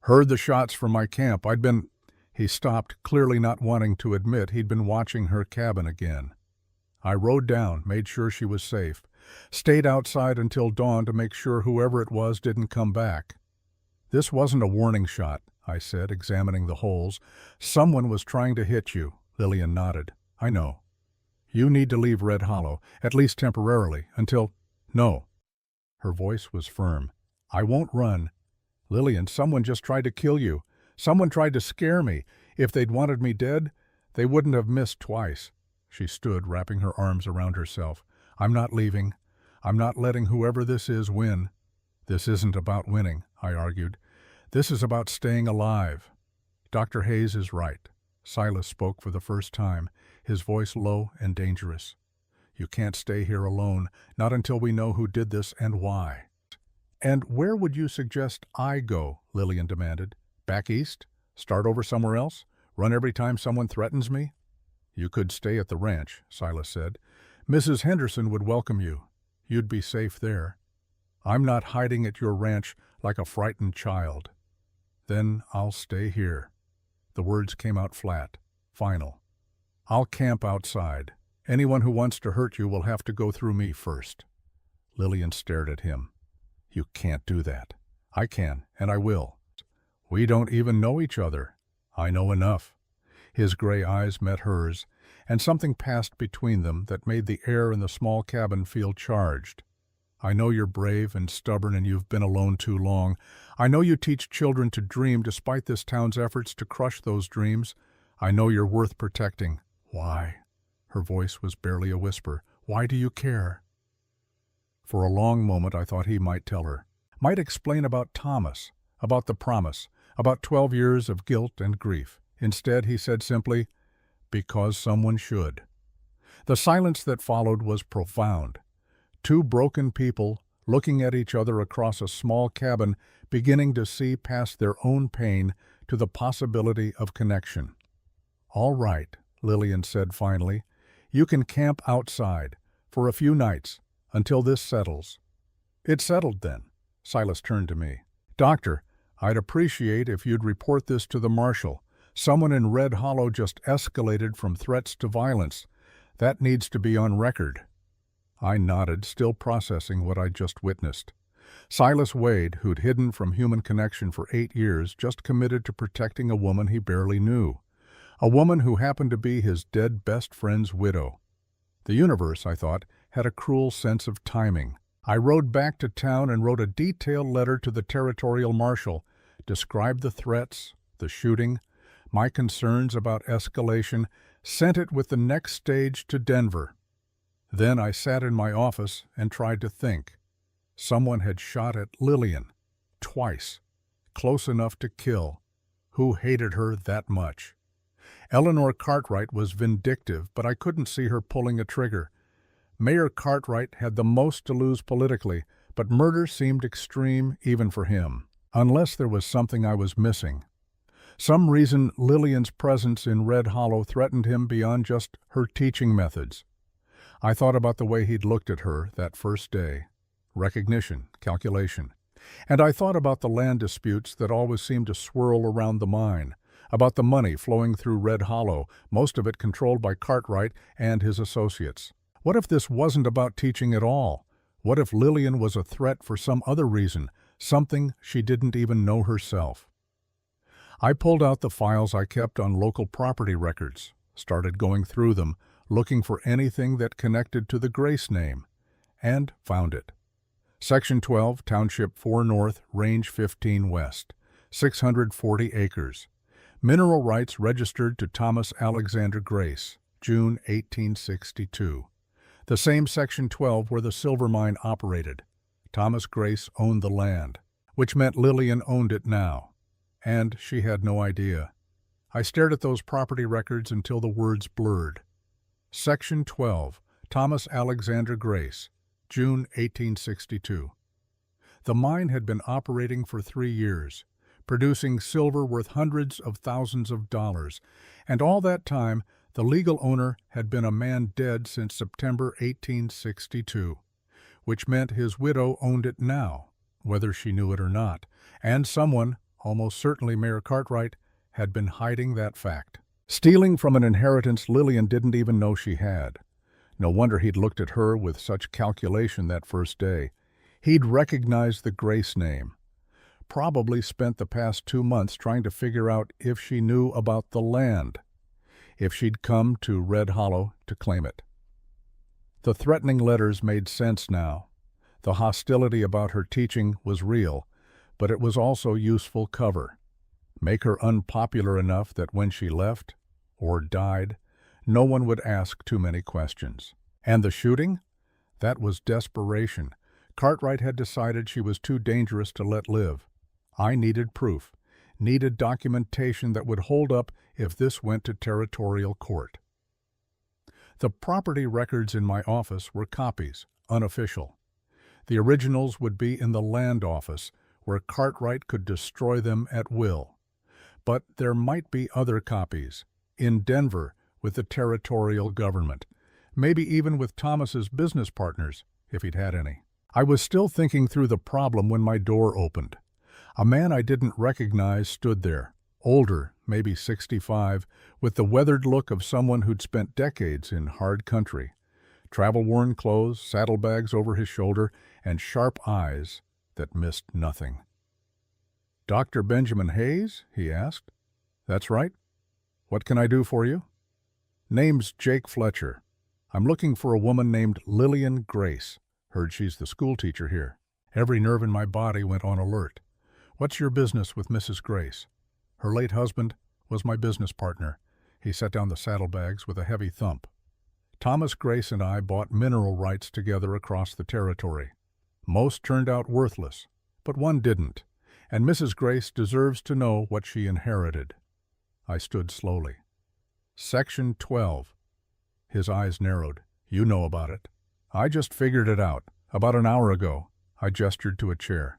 "Heard the shots from my camp. I'd been—" He stopped, clearly not wanting to admit he'd been watching her cabin again. "I rode down, made sure she was safe. Stayed outside until dawn to make sure whoever it was didn't come back." "This wasn't a warning shot," I said, examining the holes. "Someone was trying to hit you." Lillian nodded. "I know. You need to leave Red Hollow, at least temporarily, until—" "No." Her voice was firm. "I won't run. Lillian, someone just tried to kill you. Someone tried to scare me. If they'd wanted me dead, they wouldn't have missed twice." She stood, wrapping her arms around herself. "I'm not leaving. I'm not letting whoever this is win." "This isn't about winning," I argued. "This is about staying alive." "Dr. Hayes is right." Silas spoke for the first time, his voice low and dangerous. "You can't stay here alone, not until we know who did this and why." "And where would you suggest I go?" Lillian demanded. "Back east? Start over somewhere else? Run every time someone threatens me?" "You could stay at the ranch," Silas said. "Mrs. Henderson would welcome you. You'd be safe there. I'm not hiding at your ranch like a frightened child." "Then I'll stay here." The words came out flat, final. "I'll camp outside. Anyone who wants to hurt you will have to go through me first." Lillian stared at him. "You can't do that." "I can, and I will." "We don't even know each other." "I know enough." His gray eyes met hers, and something passed between them that made the air in the small cabin feel charged. "I know you're brave and stubborn and you've been alone too long. I know you teach children to dream despite this town's efforts to crush those dreams. I know you're worth protecting." "Why?" Her voice was barely a whisper. "Why do you care?" For a long moment I thought he might tell her. Might explain about Thomas, about the promise, about 12 years of guilt and grief. Instead, he said simply, "Because someone should." The silence that followed was profound. Two broken people looking at each other across a small cabin, beginning to see past their own pain to the possibility of connection. "All right," Lillian said finally. "You can camp outside for a few nights until this settles." "It's settled then." Silas turned to me. "Doctor, I'd appreciate if you'd report this to the marshal. Someone in Red Hollow just escalated from threats to violence. That needs to be on record." I nodded, still processing what I'd just witnessed. Silas Wade, who'd hidden from human connection for 8 years, just committed to protecting a woman he barely knew. A woman who happened to be his dead best friend's widow. The universe, I thought, had a cruel sense of timing. I rode back to town and wrote a detailed letter to the territorial marshal, described the threats, the shooting, my concerns about escalation, sent it with the next stage to Denver. Then I sat in my office and tried to think. Someone had shot at Lillian, twice, close enough to kill. Who hated her that much? Eleanor Cartwright was vindictive, but I couldn't see her pulling a trigger. Mayor Cartwright had the most to lose politically, but murder seemed extreme even for him. Unless there was something I was missing. Some reason Lillian's presence in Red Hollow threatened him beyond just her teaching methods. I thought about the way he'd looked at her that first day. Recognition, calculation. And I thought about the land disputes that always seemed to swirl around the mine, about the money flowing through Red Hollow, most of it controlled by Cartwright and his associates. What if this wasn't about teaching at all? What if Lillian was a threat for some other reason, something she didn't even know herself? I pulled out the files I kept on local property records, started going through them, looking for anything that connected to the Grace name, and found it. Section 12, Township 4 North, Range 15 West, 640 acres. Mineral rights registered to Thomas Alexander Grace, June 1862. The same Section 12 where the silver mine operated. Thomas Grace owned the land, which meant Lillian owned it now. And she had no idea. I stared at those property records until the words blurred. Section 12, Thomas Alexander Grace, June 1862. The mine had been operating for 3 years, producing silver worth hundreds of thousands of dollars, and all that time the legal owner had been a man dead since September 1862, which meant his widow owned it now, whether she knew it or not, and someone, almost certainly Mayor Cartwright, had been hiding that fact. Stealing from an inheritance Lillian didn't even know she had. No wonder he'd looked at her with such calculation that first day. He'd recognized the Grace name. Probably spent the past 2 months trying to figure out if she knew about the land, if she'd come to Red Hollow to claim it. The threatening letters made sense now. The hostility about her teaching was real, but it was also useful cover. Make her unpopular enough that when she left, or died, no one would ask too many questions. And the shooting? That was desperation. Cartwright had decided she was too dangerous to let live. I needed proof, needed documentation that would hold up if this went to territorial court. The property records in my office were copies, unofficial. The originals would be in the land office, where Cartwright could destroy them at will. But there might be other copies, in Denver with the territorial government, maybe even with Thomas's business partners, if he'd had any. I was still thinking through the problem when my door opened. A man I didn't recognize stood there, older, maybe 65, with the weathered look of someone who'd spent decades in hard country. Travel-worn clothes, saddlebags over his shoulder, and sharp eyes that missed nothing. "Dr. Benjamin Hayes?" he asked. "That's right. What can I do for you?" "Name's Jake Fletcher. I'm looking for a woman named Lillian Grace. Heard she's the schoolteacher here." Every nerve in my body went on alert. "What's your business with Mrs. Grace?" Her late husband was my business partner. He set down the saddlebags with a heavy thump. "Thomas Grace and I bought mineral rights together across the territory. Most turned out worthless, but one didn't, and Mrs. Grace deserves to know what she inherited." I stood slowly. "Section 12. His eyes narrowed. "You know about it." "I just figured it out. About an hour ago." I gestured to a chair.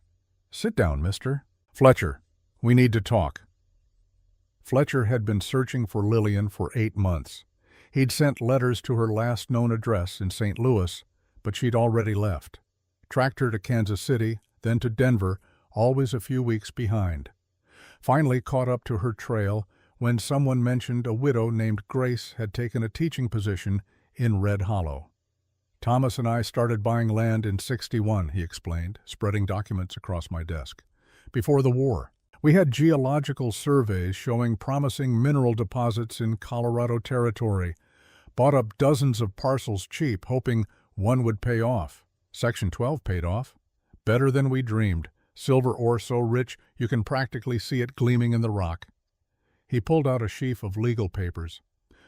"Sit down, mister." "Fletcher, we need to talk." Fletcher had been searching for Lillian for 8 months. He'd sent letters to her last known address in St. Louis, but she'd already left. Tracked her to Kansas City, then to Denver, always a few weeks behind. Finally caught up to her trail when someone mentioned a widow named Grace had taken a teaching position in Red Hollow. "Thomas and I started buying land in '61, he explained, spreading documents across my desk. "Before the war. We had geological surveys showing promising mineral deposits in Colorado Territory. Bought up dozens of parcels cheap, hoping one would pay off. Section 12 paid off. Better than we dreamed. Silver ore so rich you can practically see it gleaming in the rock." He pulled out a sheaf of legal papers.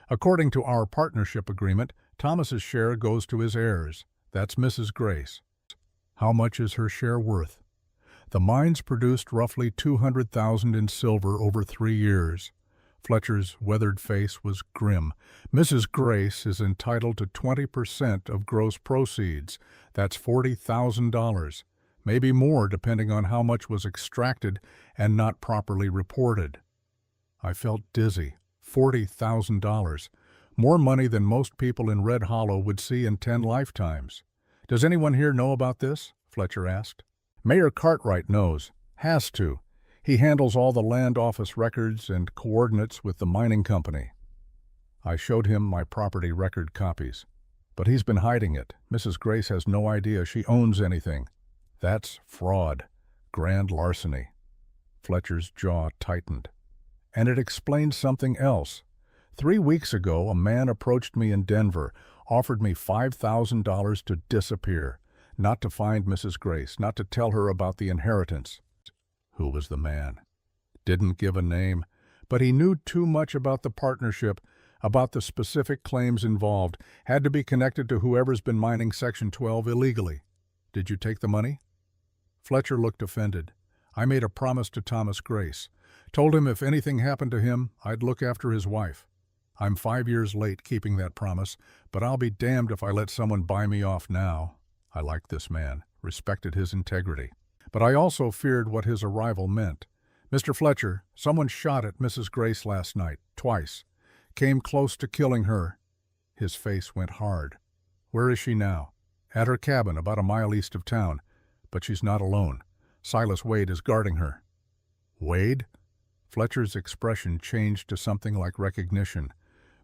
"According to our partnership agreement, Thomas's share goes to his heirs. That's Mrs. Grace." "How much is her share worth?" "The mines produced roughly $200,000 in silver over 3 years. Fletcher's weathered face was grim. "Mrs. Grace is entitled to 20% of gross proceeds. That's $40,000. Maybe more depending on how much was extracted and not properly reported." I felt dizzy. $40,000. More money than most people in Red Hollow would see in 10 lifetimes. "Does anyone here know about this?" Fletcher asked. "Mayor Cartwright knows. Has to. He handles all the land office records and coordinates with the mining company." I showed him my property record copies. "But he's been hiding it. Mrs. Grace has no idea she owns anything. That's fraud. Grand larceny." Fletcher's jaw tightened. "And it explains something else. 3 weeks ago, a man approached me in Denver, offered me $5,000 to disappear, not to find Mrs. Grace, not to tell her about the inheritance." Who was the man? Didn't give a name, but he knew too much about the partnership, about the specific claims involved, had to be connected to whoever's been mining Section 12 illegally. "Did you take the money?" Fletcher looked offended. "I made a promise to Thomas Grace. Told him if anything happened to him, I'd look after his wife. I'm 5 years late keeping that promise, but I'll be damned if I let someone buy me off now." I liked this man, respected his integrity. But I also feared what his arrival meant. "Mr. Fletcher, someone shot at Mrs. Grace last night, twice. Came close to killing her." His face went hard. "Where is she now?" "At her cabin, about a mile east of town. But she's not alone. Silas Wade is guarding her." "Wade?" Fletcher's expression changed to something like recognition.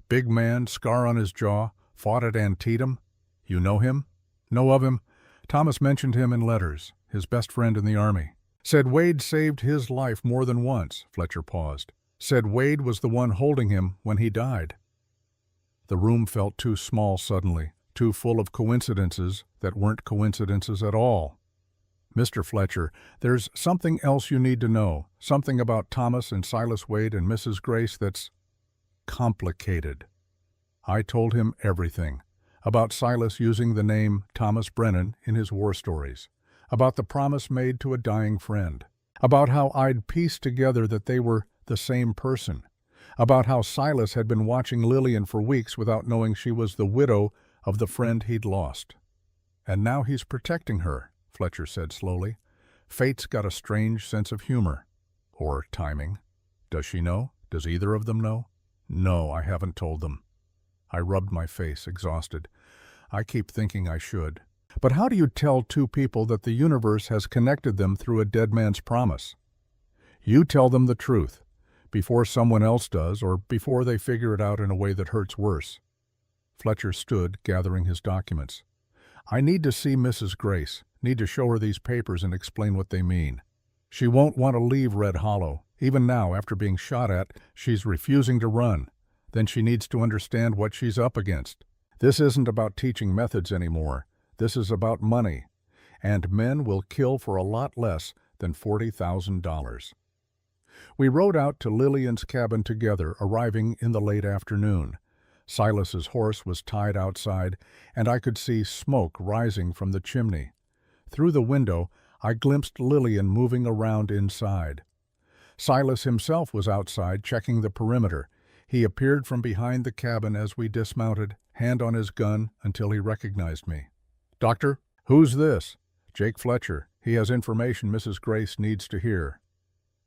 "Big man, scar on his jaw, fought at Antietam. You know him?" "Know of him. Thomas mentioned him in letters. His best friend in the Army. Said Wade saved his life more than once." Fletcher paused. "Said Wade was the one holding him when he died." The room felt too small suddenly, too full of coincidences that weren't coincidences at all. "Mr. Fletcher, there's something else you need to know, something about Thomas and Silas Wade and Mrs. Grace that's complicated." I told him everything. About Silas using the name Thomas Brennan in his war stories. About the promise made to a dying friend. About how I'd pieced together that they were the same person. About how Silas had been watching Lillian for weeks without knowing she was the widow of the friend he'd lost. "And now he's protecting her," Fletcher said slowly. Fate's got a strange sense of humor. Or timing. Does she know? Does either of them know? No, I haven't told them. I rubbed my face, exhausted. I keep thinking I should. But how do you tell two people that the universe has connected them through a dead man's promise? You tell them the truth, before someone else does, or before they figure it out in a way that hurts worse. Fletcher stood, gathering his documents. I need to see Mrs. Grace, need to show her these papers and explain what they mean. She won't want to leave Red Hollow. Even now, after being shot at, she's refusing to run. Then she needs to understand what she's up against. This isn't about teaching methods anymore. This is about money. And men will kill for a lot less than $40,000. We rode out to Lillian's cabin together, arriving in the late afternoon. Silas's horse was tied outside, and I could see smoke rising from the chimney. Through the window, I glimpsed Lillian moving around inside. Silas himself was outside, checking the perimeter. He appeared from behind the cabin as we dismounted, hand on his gun, until he recognized me. Doctor, who's this? Jake Fletcher. He has information Mrs. Grace needs to hear.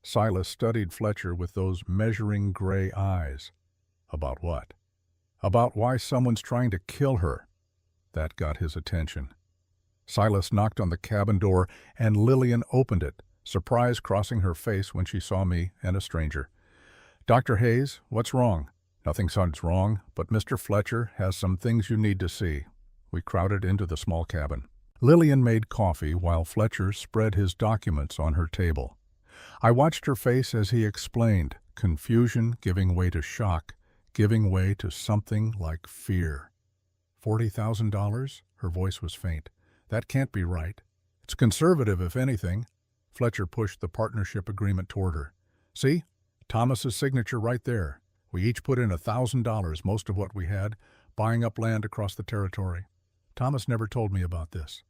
Silas studied Fletcher with those measuring gray eyes. About what? About why someone's trying to kill her. That got his attention. Silas knocked on the cabin door, and Lillian opened it, surprise crossing her face when she saw me and a stranger. Dr. Hayes, what's wrong? Nothing sounds wrong, but Mr. Fletcher has some things you need to see. We crowded into the small cabin. Lillian made coffee while Fletcher spread his documents on her table. I watched her face as he explained, confusion giving way to shock, giving way to something like fear. $40,000? Her voice was faint. That can't be right. It's conservative, if anything. Fletcher pushed the partnership agreement toward her. See? Thomas's signature right there. We each put in $1,000, most of what we had, buying up land across the territory. Thomas never told me about this.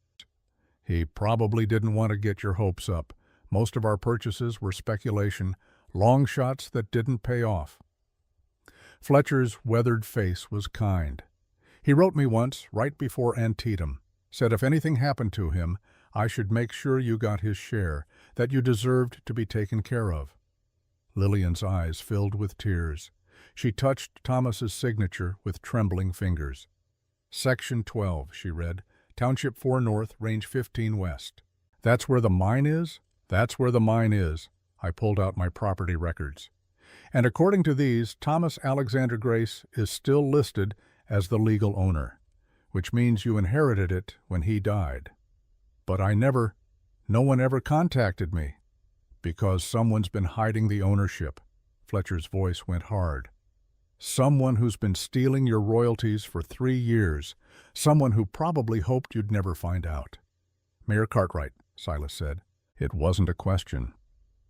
He probably didn't want to get your hopes up. Most of our purchases were speculation, long shots that didn't pay off. Fletcher's weathered face was kind. He wrote me once, right before Antietam, said if anything happened to him, I should make sure you got his share, that you deserved to be taken care of. Lillian's eyes filled with tears. She touched Thomas's signature with trembling fingers. Section 12, she read, Township 4 North, Range 15 West. That's where the mine is? That's where the mine is. I pulled out my property records. And according to these, Thomas Alexander Grace is still listed as the legal owner, which means you inherited it when he died. But no one ever contacted me, because someone's been hiding the ownership. Fletcher's voice went hard. Someone who's been stealing your royalties for 3 years, someone who probably hoped you'd never find out. Mayor Cartwright, Silas said. It wasn't a question.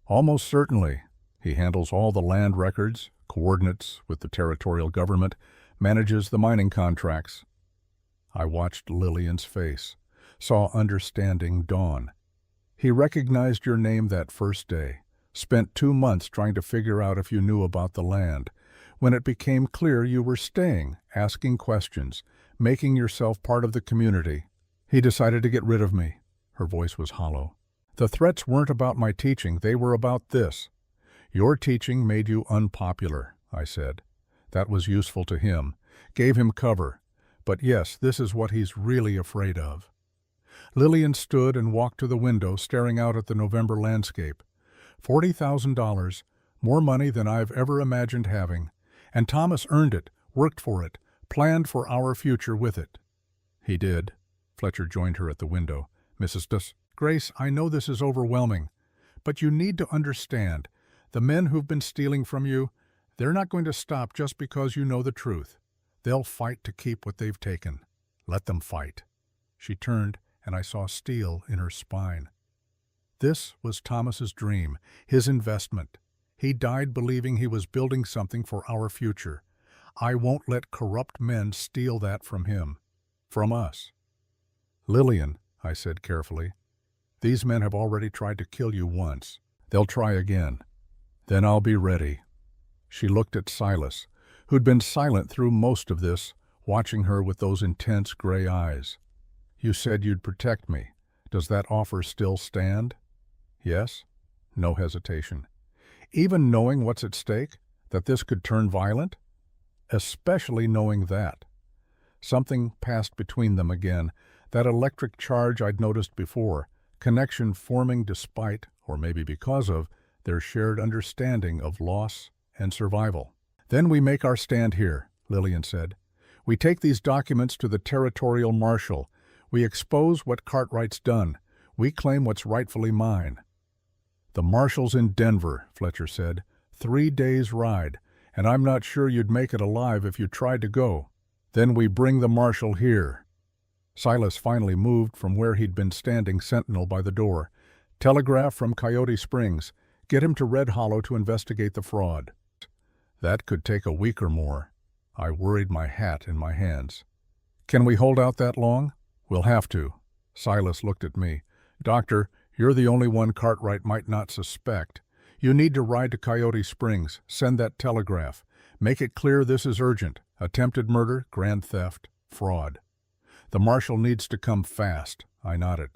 Almost certainly. He handles all the land records, coordinates with the territorial government, manages the mining contracts. I watched Lillian's face, saw understanding dawn. He recognized your name that first day, spent 2 months trying to figure out if you knew about the land. When it became clear you were staying, asking questions, making yourself part of the community, he decided to get rid of me. Her voice was hollow. The threats weren't about my teaching, they were about this. Your teaching made you unpopular, I said. That was useful to him, gave him cover. But yes, this is what he's really afraid of. Lillian stood and walked to the window, staring out at the November landscape. $40,000, more money than I've ever imagined having. And Thomas earned it, worked for it, planned for our future with it. He did. Fletcher joined her at the window. Mrs. Grace, I know this is overwhelming, but you need to understand, the men who've been stealing from you, they're not going to stop just because you know the truth. They'll fight to keep what they've taken. Let them fight. She turned, and I saw steel in her spine. This was Thomas's dream, his investment. He died believing he was building something for our future. I won't let corrupt men steal that from him, from us. Lillian, I said carefully, these men have already tried to kill you once. They'll try again. Then I'll be ready. She looked at Silas, who'd been silent through most of this, watching her with those intense gray eyes. You said you'd protect me. Does that offer still stand? Yes. No hesitation. Even knowing what's at stake, that this could turn violent? Especially knowing that. Something passed between them again, that electric charge I'd noticed before, connection forming despite, or maybe because of, their shared understanding of loss and survival. Then we make our stand here, Lillian said. We take these documents to the territorial marshal. We expose what Cartwright's done. We claim what's rightfully mine. The marshal's in Denver, Fletcher said. 3 days' ride, and I'm not sure you'd make it alive if you tried to go. Then we bring the marshal here. Silas finally moved from where he'd been standing sentinel by the door. Telegraph from Coyote Springs. Get him to Red Hollow to investigate the fraud. That could take a week or more. I worried my hat in my hands. Can we hold out that long? We'll have to. Silas looked at me. Doctor, you're the only one Cartwright might not suspect. You need to ride to Coyote Springs. Send that telegraph. Make it clear this is urgent. Attempted murder, grand theft, fraud. The marshal needs to come fast. I nodded.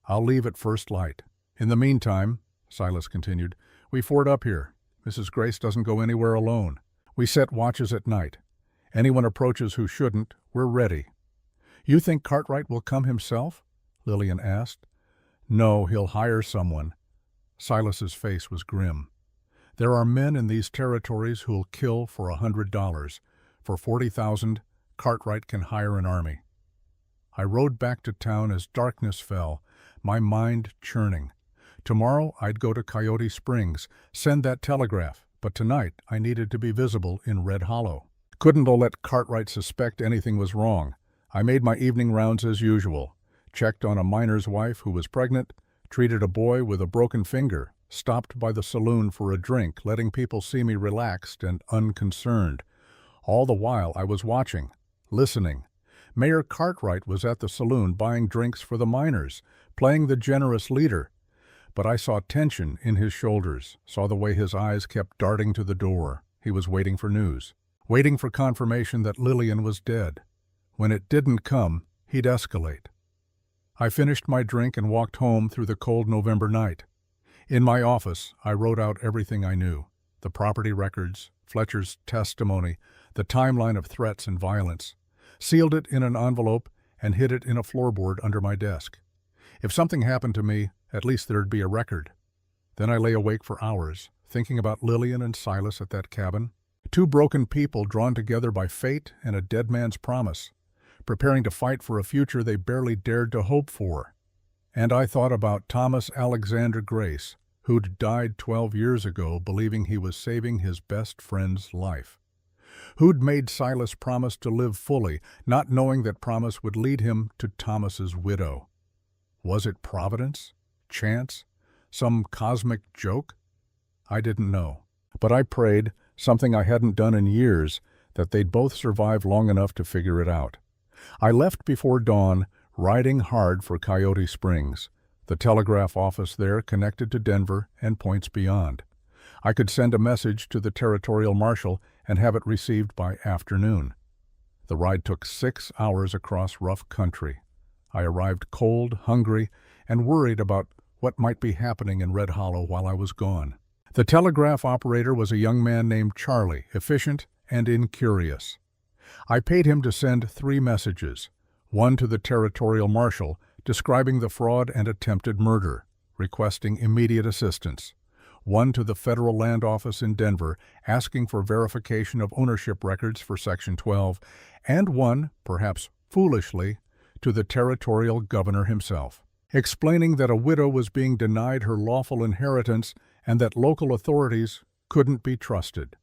I'll leave at first light. In the meantime, Silas continued, we ford up here. Mrs. Grace doesn't go anywhere alone. We set watches at night. Anyone approaches who shouldn't, we're ready. You think Cartwright will come himself? Lillian asked. No, he'll hire someone. Silas's face was grim. There are men in these territories who'll kill for $100. For $40,000, Cartwright can hire an army. I rode back to town as darkness fell, my mind churning. Tomorrow I'd go to Coyote Springs, send that telegraph, but tonight I needed to be visible in Red Hollow. Couldn't let Cartwright suspect anything was wrong. I made my evening rounds as usual, checked on a miner's wife who was pregnant, treated a boy with a broken finger, stopped by the saloon for a drink, letting people see me relaxed and unconcerned. All the while I was watching, listening. Mayor Cartwright was at the saloon buying drinks for the miners, playing the generous leader. But I saw tension in his shoulders, saw the way his eyes kept darting to the door. He was waiting for news, waiting for confirmation that Lillian was dead. When it didn't come, he'd escalate. I finished my drink and walked home through the cold November night. In my office, I wrote out everything I knew, the property records, Fletcher's testimony, the timeline of threats and violence, sealed it in an envelope and hid it in a floorboard under my desk. If something happened to me, at least there'd be a record. Then I lay awake for hours, thinking about Lillian and Silas at that cabin. 2 broken people drawn together by fate and a dead man's promise, preparing to fight for a future they barely dared to hope for. And I thought about Thomas Alexander Grace, who'd died 12 years ago believing he was saving his best friend's life. Who'd made Silas promise to live fully, not knowing that promise would lead him to Thomas's widow. Was it providence? Chance? Some cosmic joke? I didn't know. But I prayed, something I hadn't done in years, that they'd both survive long enough to figure it out. I left before dawn, riding hard for Coyote Springs, the telegraph office there connected to Denver and points beyond. I could send a message to the territorial marshal and have it received by afternoon. The ride took 6 hours across rough country. I arrived cold, hungry, and worried about what might be happening in Red Hollow while I was gone. The telegraph operator was a young man named Charlie, efficient and incurious. I paid him to send 3 messages, one to the territorial marshal describing the fraud and attempted murder, requesting immediate assistance, one to the Federal Land Office in Denver asking for verification of ownership records for Section 12, and one, perhaps foolishly, to the territorial governor himself, explaining that a widow was being denied her lawful inheritance and that local authorities couldn't be trusted.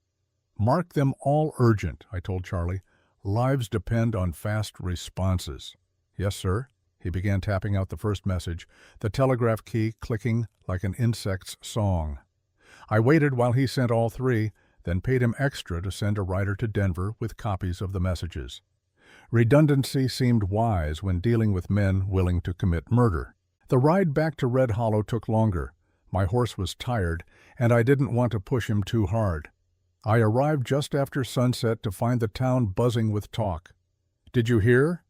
Mark them all urgent, I told Charlie. Lives depend on fast responses. Yes, sir. He began tapping out the first message, the telegraph key clicking like an insect's song. I waited while he sent all 3, then paid him extra to send a writer to Denver with copies of the messages. Redundancy seemed wise when dealing with men willing to commit murder. The ride back to Red Hollow took longer. My horse was tired, and I didn't want to push him too hard. I arrived just after sunset to find the town buzzing with talk. Did you hear?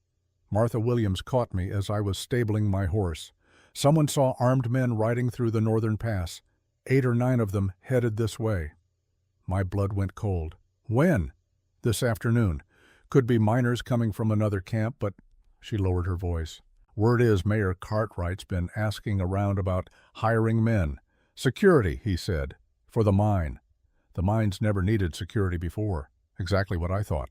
Martha Williams caught me as I was stabling my horse. Someone saw armed men riding through the northern pass. 8 or 9 of them headed this way. My blood went cold. When? This afternoon. Could be miners coming from another camp, but she lowered her voice. Word is Mayor Cartwright's been asking around about hiring men. Security, he said, for the mine. The mines never needed security before. Exactly what I thought.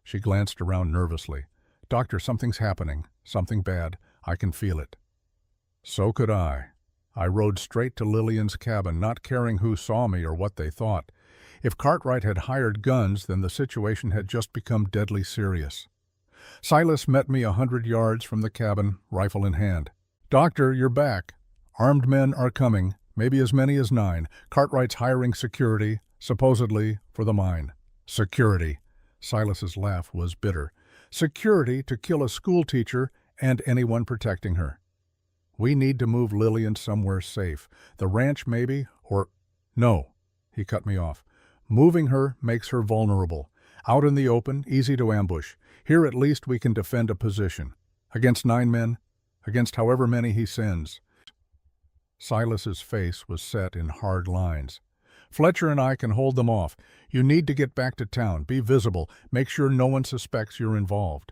She glanced around nervously. Doctor, something's happening. Something bad. I can feel it. So could I. I rode straight to Lillian's cabin, not caring who saw me or what they thought. If Cartwright had hired guns, then the situation had just become deadly serious. Silas met me 100 yards from the cabin, rifle in hand. Doctor, you're back. Armed men are coming, maybe as many as 9. Cartwright's hiring security, supposedly for the mine. Security. Silas's laugh was bitter. Security to kill a schoolteacher and anyone protecting her. We need to move Lillian somewhere safe. The ranch maybe, or... No, he cut me off. Moving her makes her vulnerable. Out in the open, easy to ambush. Here at least we can defend a position. Against 9 men, against however many he sends. Silas's face was set in hard lines. Fletcher and I can hold them off. You need to get back to town, be visible, make sure no one suspects you're involved.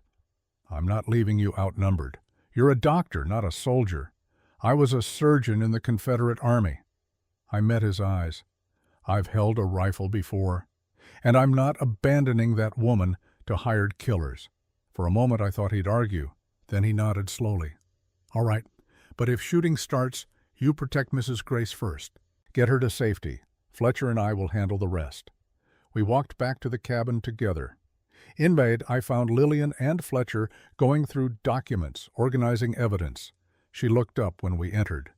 I'm not leaving you outnumbered. You're a doctor, not a soldier. I was a surgeon in the Confederate Army. I met his eyes. I've held a rifle before, and I'm not abandoning that woman to hired killers. For a moment I thought he'd argue. Then he nodded slowly. All right, but if shooting starts, you protect Mrs. Grace first. Get her to safety. Fletcher and I will handle the rest. We walked back to the cabin together. In bed, I found Lillian and Fletcher going through documents, organizing evidence. She looked up when we entered.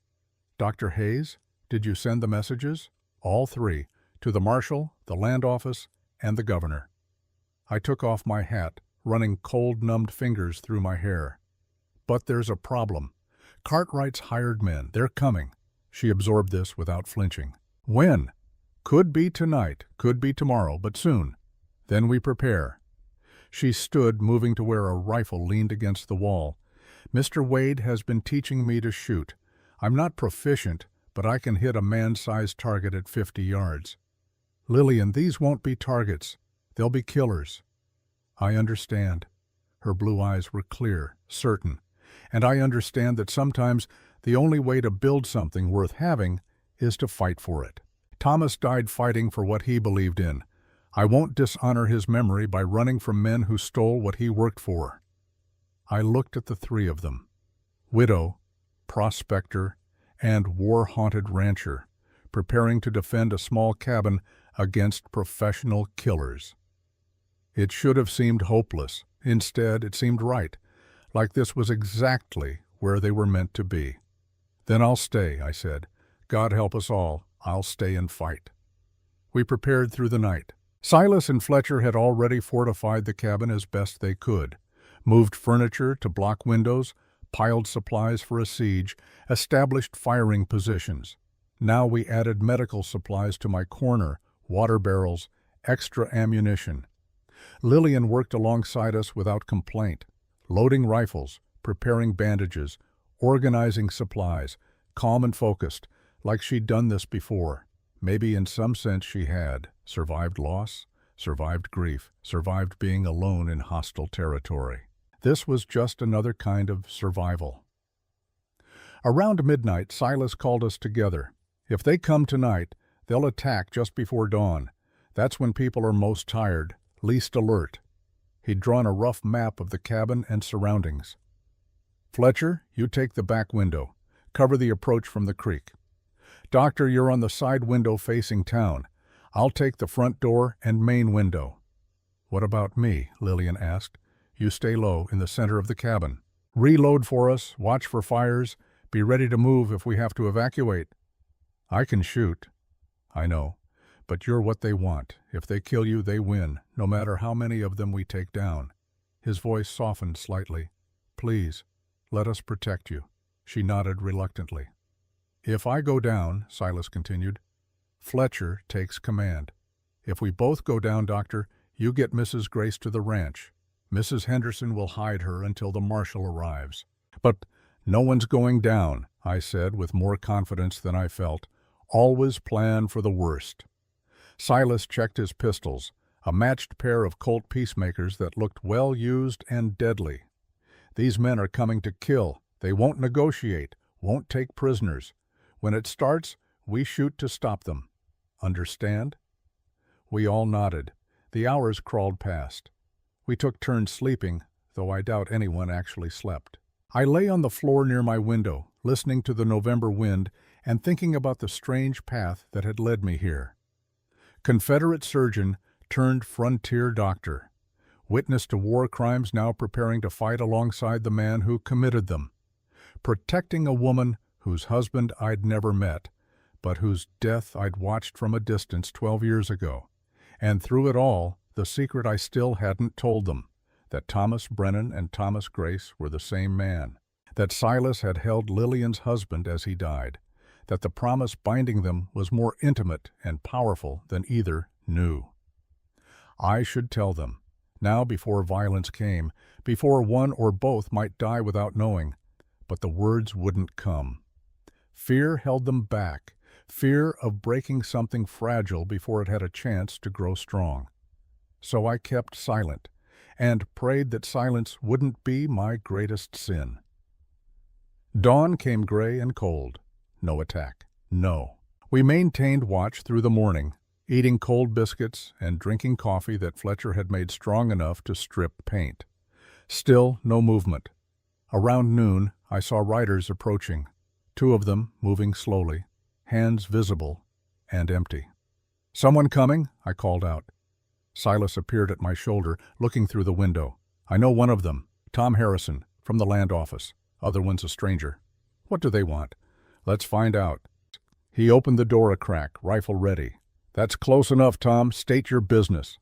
Dr. Hayes, did you send the messages? All 3, to the marshal, the land office, and the governor. I took off my hat, running cold-numbed fingers through my hair. But there's a problem. Cartwright's hired men, they're coming. She absorbed this without flinching. When? Could be tonight, could be tomorrow, but soon. Then we prepare. She stood, moving to where a rifle leaned against the wall. Mr. Wade has been teaching me to shoot. I'm not proficient, but I can hit a man-sized target at 50 yards. Lillian, these won't be targets. They'll be killers. I understand. Her blue eyes were clear, certain. And I understand that sometimes the only way to build something worth having is to fight for it. Thomas died fighting for what he believed in. I won't dishonor his memory by running from men who stole what he worked for. I looked at the 3 of them. Widow, prospector, and war-haunted rancher, preparing to defend a small cabin against professional killers. It should have seemed hopeless. Instead, it seemed right, like this was exactly where they were meant to be. Then I'll stay, I said. God help us all, I'll stay and fight. We prepared through the night. Silas and Fletcher had already fortified the cabin as best they could, moved furniture to block windows, piled supplies for a siege, established firing positions. Now we added medical supplies to my corner, water barrels, extra ammunition. Lillian worked alongside us without complaint, loading rifles, preparing bandages, organizing supplies, calm and focused, like she'd done this before. Maybe in some sense she had. Survived loss, survived grief, survived being alone in hostile territory. This was just another kind of survival. Around midnight, Silas called us together. If they come tonight, they'll attack just before dawn. That's when people are most tired, least alert. He'd drawn a rough map of the cabin and surroundings. Fletcher, you take the back window. Cover the approach from the creek. Doctor, you're on the side window facing town. I'll take the front door and main window. What about me? Lillian asked. You stay low in the center of the cabin. Reload for us, watch for fires, be ready to move if we have to evacuate. I can shoot. I know, but you're what they want. If they kill you, they win, no matter how many of them we take down. His voice softened slightly. Please, let us protect you. She nodded reluctantly. If I go down, Silas continued, Fletcher takes command. If we both go down, Doctor, you get Mrs. Grace to the ranch. Mrs. Henderson will hide her until the marshal arrives. But no one's going down. I said with more confidence than I felt. Always plan for the worst. Silas checked his pistols, a matched pair of Colt Peacemakers that looked well used and deadly. These men are coming to kill. They won't negotiate, won't take prisoners. When it starts, we shoot to stop them. Understand? We all nodded. The hours crawled past. We took turns sleeping, though I doubt anyone actually slept. I lay on the floor near my window, listening to the November wind and thinking about the strange path that had led me here. Confederate surgeon turned frontier doctor. Witness to war crimes now preparing to fight alongside the man who committed them. Protecting a woman whose husband I'd never met, but whose death I'd watched from a distance 12 years ago. And through it all, the secret I still hadn't told them, that Thomas Brennan and Thomas Grace were the same man, that Silas had held Lillian's husband as he died, that the promise binding them was more intimate and powerful than either knew. I should tell them, now before violence came, before one or both might die without knowing, but the words wouldn't come. Fear held them back, fear of breaking something fragile before it had a chance to grow strong. So I kept silent, and prayed that silence wouldn't be my greatest sin. Dawn came gray and cold. No attack. No. We maintained watch through the morning, eating cold biscuits and drinking coffee that Fletcher had made strong enough to strip paint. Still no movement. Around noon, I saw riders approaching, 2 of them moving slowly, hands visible and empty. "Someone coming?" I called out. Silas appeared at my shoulder, looking through the window. "I know one of them, Tom Harrison, from the land office. Other one's a stranger." "What do they want?" "Let's find out." He opened the door a crack, rifle ready. "That's close enough, Tom. State your business."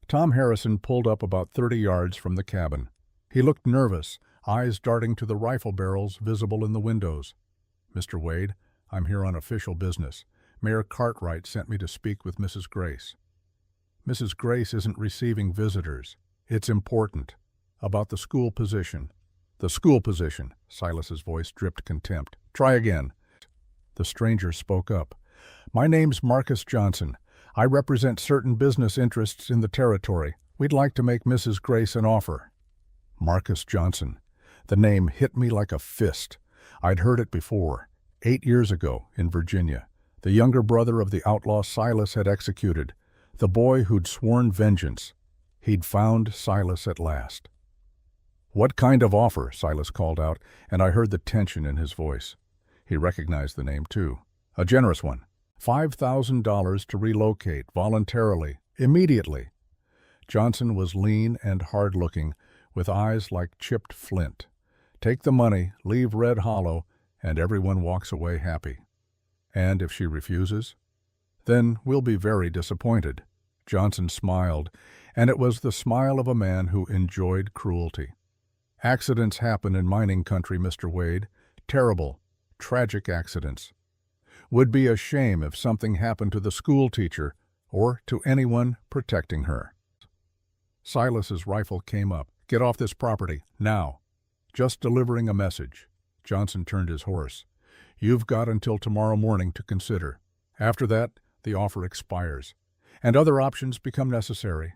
Tom Harrison pulled up about 30 yards from the cabin. He looked nervous, eyes darting to the rifle barrels visible in the windows. "Mr. Wade, I'm here on official business. Mayor Cartwright sent me to speak with Mrs. Grace." "Mrs. Grace isn't receiving visitors. It's important. About the school position." "The school position." Silas's voice dripped contempt. "Try again." The stranger spoke up. "My name's Marcus Johnson. I represent certain business interests in the territory. We'd like to make Mrs. Grace an offer." Marcus Johnson. The name hit me like a fist. I'd heard it before, 8 years ago in Virginia. The younger brother of the outlaw Silas had executed. The boy who'd sworn vengeance. He'd found Silas at last. "What kind of offer?" Silas called out, and I heard the tension in his voice. He recognized the name, too. "A generous one. $5,000 to relocate, voluntarily, immediately." Johnson was lean and hard-looking, with eyes like chipped flint. Take the money, leave Red Hollow, and everyone walks away happy. "And if she refuses?" "Then we'll be very disappointed." Johnson smiled, and it was the smile of a man who enjoyed cruelty. "Accidents happen in mining country, Mr. Wade. Terrible, tragic accidents. Would be a shame if something happened to the school teacher or to anyone protecting her." Silas's rifle came up. "Get off this property, now." "Just delivering a message." Johnson turned his horse. "You've got until tomorrow morning to consider. After that, the offer expires, and other options become necessary."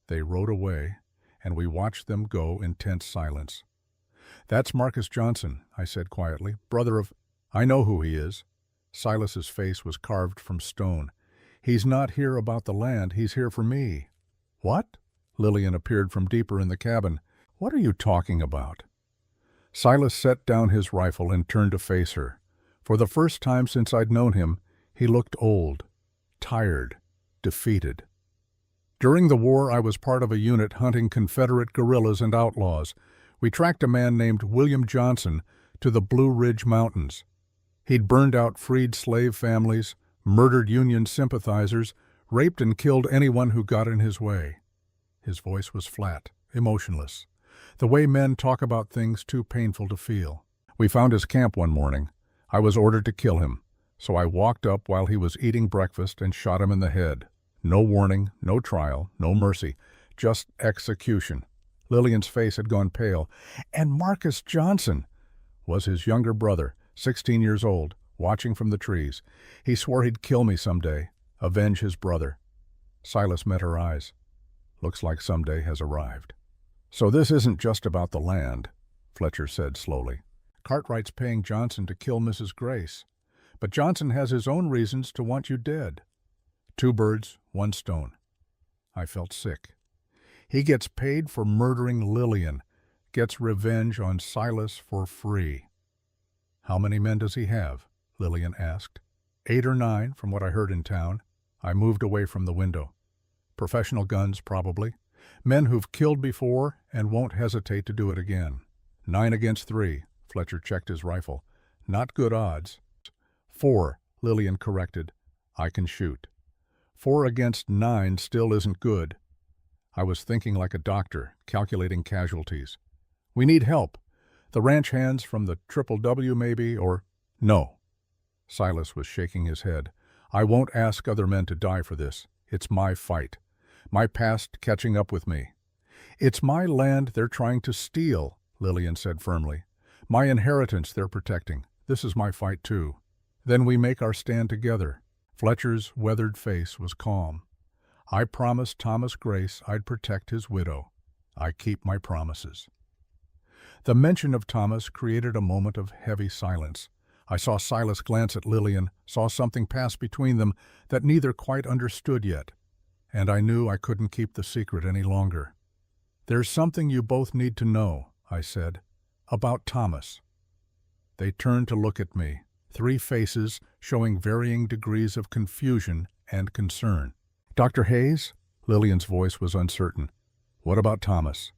They rode away, and we watched them go in tense silence. "That's Marcus Johnson," I said quietly, "brother of—" "I know who he is." Silas's face was carved from stone. "He's not here about the land, he's here for me." "What?" Lillian appeared from deeper in the cabin. "What are you talking about?" Silas set down his rifle and turned to face her. For the first time since I'd known him, he looked old, tired, defeated. "During the war, I was part of a unit hunting Confederate guerrillas and outlaws. We tracked a man named William Johnson to the Blue Ridge Mountains. He'd burned out freed slave families, murdered Union sympathizers, raped and killed anyone who got in his way." His voice was flat, emotionless, the way men talk about things too painful to feel. "We found his camp one morning. I was ordered to kill him, so I walked up while he was eating breakfast and shot him in the head. No warning, no trial, no mercy, just execution." Lillian's face had gone pale. "And Marcus Johnson was his younger brother, 16 years old, watching from the trees. He swore he'd kill me someday, avenge his brother. Silas met her eyes. Looks like someday has arrived. So this isn't just about the land, Fletcher said slowly. Cartwright's paying Johnson to kill Mrs. Grace. But Johnson has his own reasons to want you dead. 2 birds, 1 stone. I felt sick. He gets paid for murdering Lillian, gets revenge on Silas for free. How many men does he have? Lillian asked. 8 or 9, from what I heard in town. I moved away from the window. Professional guns, probably. Men who've killed before and won't hesitate to do it again. 9 against 3, Fletcher checked his rifle. Not good odds. 4, Lillian corrected. I can shoot. 4 against 9 still isn't good. I was thinking like a doctor, calculating casualties. We need help. The ranch hands from the Triple W maybe, or... No. Silas was shaking his head. I won't ask other men to die for this. It's my fight. My past catching up with me. It's my land they're trying to steal, Lillian said firmly. My inheritance they're protecting. This is my fight too. Then we make our stand together. Fletcher's weathered face was calm. I promised Thomas Grace I'd protect his widow. I keep my promises. The mention of Thomas created a moment of heavy silence. I saw Silas glance at Lillian, saw something pass between them that neither quite understood yet, and I knew I couldn't keep the secret any longer. There's something you both need to know, I said, about Thomas. They turned to look at me, 3 faces showing varying degrees of confusion and concern. Dr. Hayes? Lillian's voice was uncertain. What about Thomas?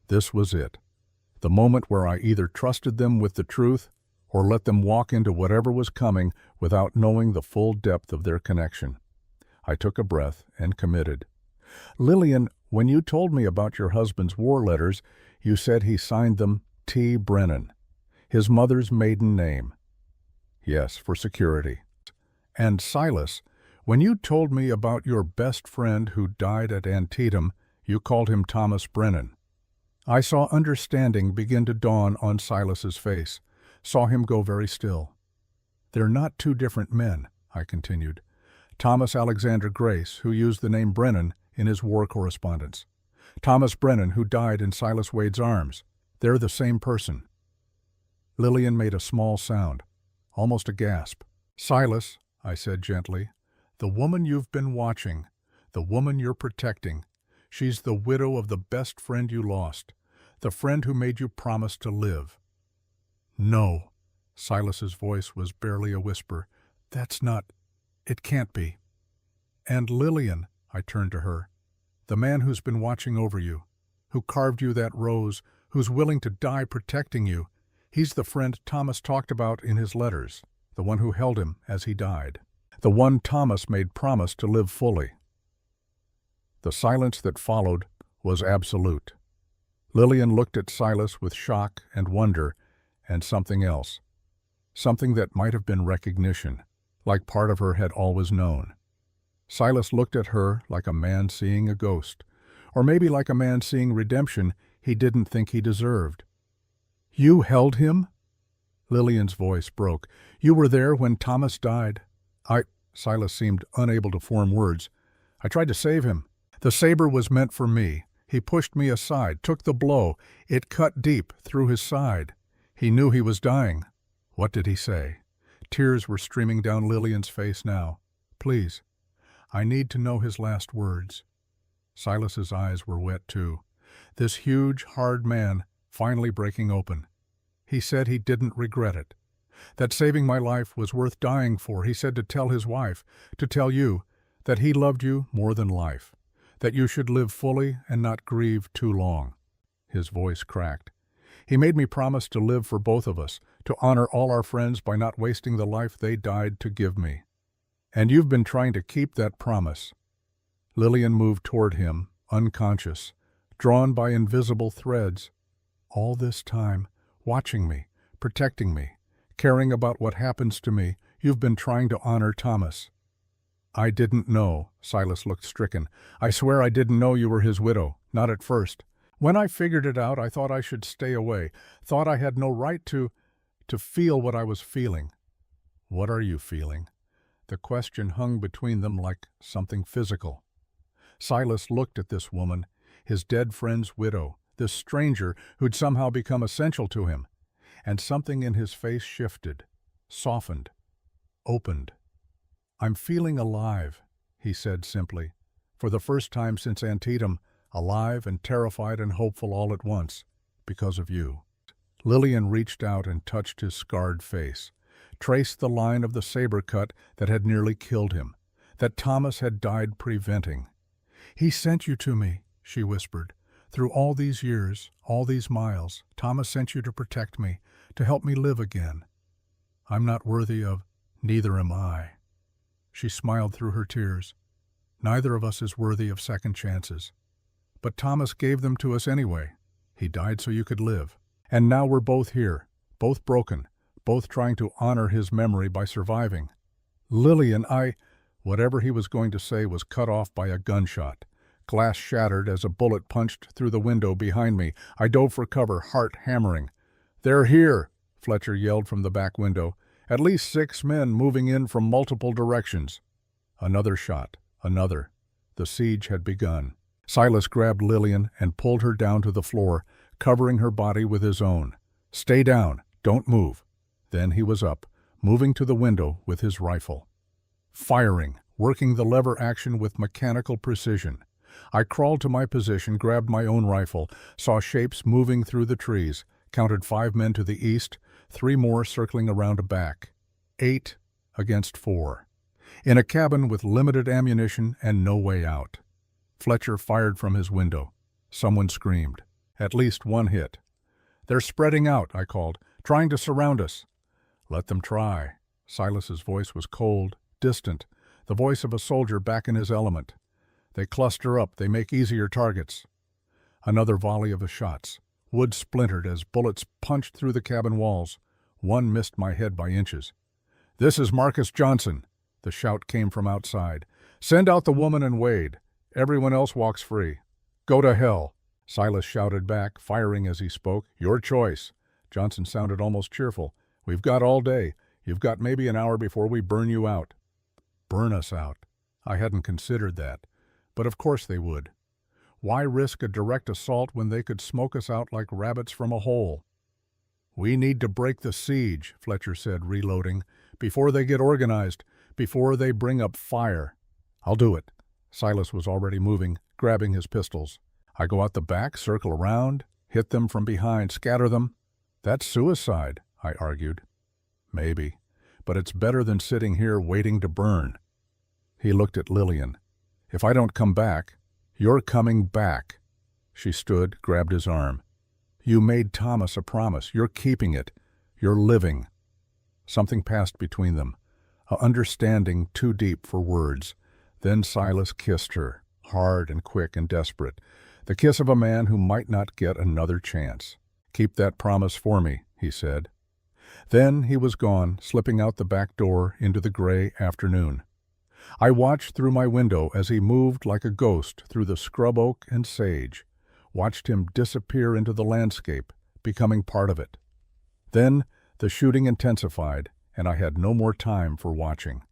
This was it. The moment where I either trusted them with the truth or let them walk into whatever was coming without knowing the full depth of their connection. I took a breath and committed. Lillian, when you told me about your husband's war letters, you said he signed them T. Brennan, his mother's maiden name. Yes, for security. And Silas, when you told me about your best friend who died at Antietam, you called him Thomas Brennan. I saw understanding begin to dawn on Silas's face, saw him go very still. They're not 2 different men, I continued. Thomas Alexander Grace, who used the name Brennan in his war correspondence. Thomas Brennan, who died in Silas Wade's arms. They're the same person. Lillian made a small sound, almost a gasp. Silas, I said gently, the woman you've been watching, the woman you're protecting, she's the widow of the best friend you lost, the friend who made you promise to live. No, Silas's voice was barely a whisper. That's not, it can't be. And Lillian, I turned to her, the man who's been watching over you, who carved you that rose, who's willing to die protecting you, he's the friend Thomas talked about in his letters, the one who held him as he died, the one Thomas made promise to live fully. The silence that followed was absolute. Lillian looked at Silas with shock and wonder and something else, something that might have been recognition, like part of her had always known. Silas looked at her like a man seeing a ghost, or maybe like a man seeing redemption he didn't think he deserved. You held him? Lillian's voice broke. You were there when Thomas died. Silas seemed unable to form words. I tried to save him. The saber was meant for me. He pushed me aside, took the blow. It cut deep through his side. He knew he was dying. What did he say? Tears were streaming down Lillian's face now. Please, I need to know his last words. Silas's eyes were wet too. This huge, hard man finally breaking open. He said he didn't regret it. That saving my life was worth dying for. He said to tell his wife, to tell you, that he loved you more than life, that you should live fully and not grieve too long. His voice cracked. He made me promise to live for both of us, to honor all our friends by not wasting the life they died to give me. And you've been trying to keep that promise. Lillian moved toward him, unconscious, drawn by invisible threads. All this time, watching me, protecting me, caring about what happens to me, you've been trying to honor Thomas. I didn't know, Silas looked stricken. I swear I didn't know you were his widow, not at first. When I figured it out, I thought I should stay away, thought I had no right to to feel what I was feeling. What are you feeling? The question hung between them like something physical. Silas looked at this woman, his dead friend's widow, this stranger who'd somehow become essential to him, and something in his face shifted, softened, opened. "I'm feeling alive," he said simply. "For the first time since Antietam, alive and terrified and hopeful all at once, because of you." Lillian reached out and touched his scarred face, traced the line of the saber cut that had nearly killed him, that Thomas had died preventing. "He sent you to me," she whispered. "Through all these years, all these miles, Thomas sent you to protect me, to help me live again. I'm not worthy of, neither am I." She smiled through her tears. "Neither of us is worthy of second chances. But Thomas gave them to us anyway. He died so you could live. And now we're both here, both broken, both trying to honor his memory by surviving." "Lillian, Whatever he was going to say was cut off by a gunshot. Glass shattered as a bullet punched through the window behind me. I dove for cover, heart hammering. "They're here!" Fletcher yelled from the back window. "At least 6 men moving in from multiple directions." Another shot, another. The siege had begun. Silas grabbed Lillian and pulled her down to the floor, covering her body with his own. "Stay down, don't move." Then he was up, moving to the window with his rifle. Firing, working the lever action with mechanical precision. I crawled to my position, grabbed my own rifle, saw shapes moving through the trees, counted 5 men to the east, 3 more circling around a back. 8 against 4. In a cabin with limited ammunition and no way out. Fletcher fired from his window. Someone screamed. At least one hit. "They're spreading out," I called, "trying to surround us." "Let them try." Silas's voice was cold, distant, the voice of a soldier back in his element. "They cluster up, they make easier targets." Another volley of the shots. Wood splintered as bullets punched through the cabin walls. One missed my head by inches. "This is Marcus Johnson." The shout came from outside. "Send out the woman and Wade. Everyone else walks free." "Go to hell." Silas shouted back, firing as he spoke. "Your choice." Johnson sounded almost cheerful. "We've got all day. You've got maybe an hour before we burn you out." Burn us out. I hadn't considered that. But of course they would. Why risk a direct assault when they could smoke us out like rabbits from a hole? "We need to break the siege," Fletcher said, reloading, "before they get organized, before they bring up fire." "I'll do it." Silas was already moving, grabbing his pistols. "I go out the back, circle around, hit them from behind, scatter them." "That's suicide," I argued. "Maybe, but it's better than sitting here waiting to burn." He looked at Lillian. "If I don't come back, you're coming back." She stood, grabbed his arm. "You made Thomas a promise. You're keeping it. You're living." Something passed between them, a understanding too deep for words. Then Silas kissed her, hard and quick and desperate, the kiss of a man who might not get another chance. "Keep that promise for me," he said. Then he was gone, slipping out the back door into the gray afternoon. I watched through my window as he moved like a ghost through the scrub oak and sage, watched him disappear into the landscape, becoming part of it. Then the shooting intensified, and I had no more time for watching.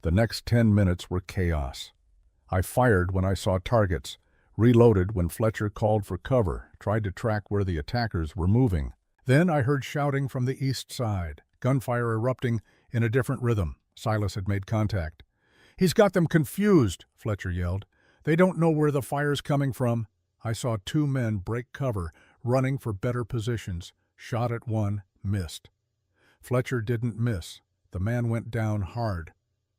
The next 10 minutes were chaos. I fired when I saw targets, reloaded when Fletcher called for cover, tried to track where the attackers were moving. Then I heard shouting from the east side, gunfire erupting in a different rhythm. Silas had made contact. "He's got them confused," Fletcher yelled. "They don't know where the fire's coming from." I saw 2 men break cover, running for better positions. Shot at one, missed. Fletcher didn't miss. The man went down hard.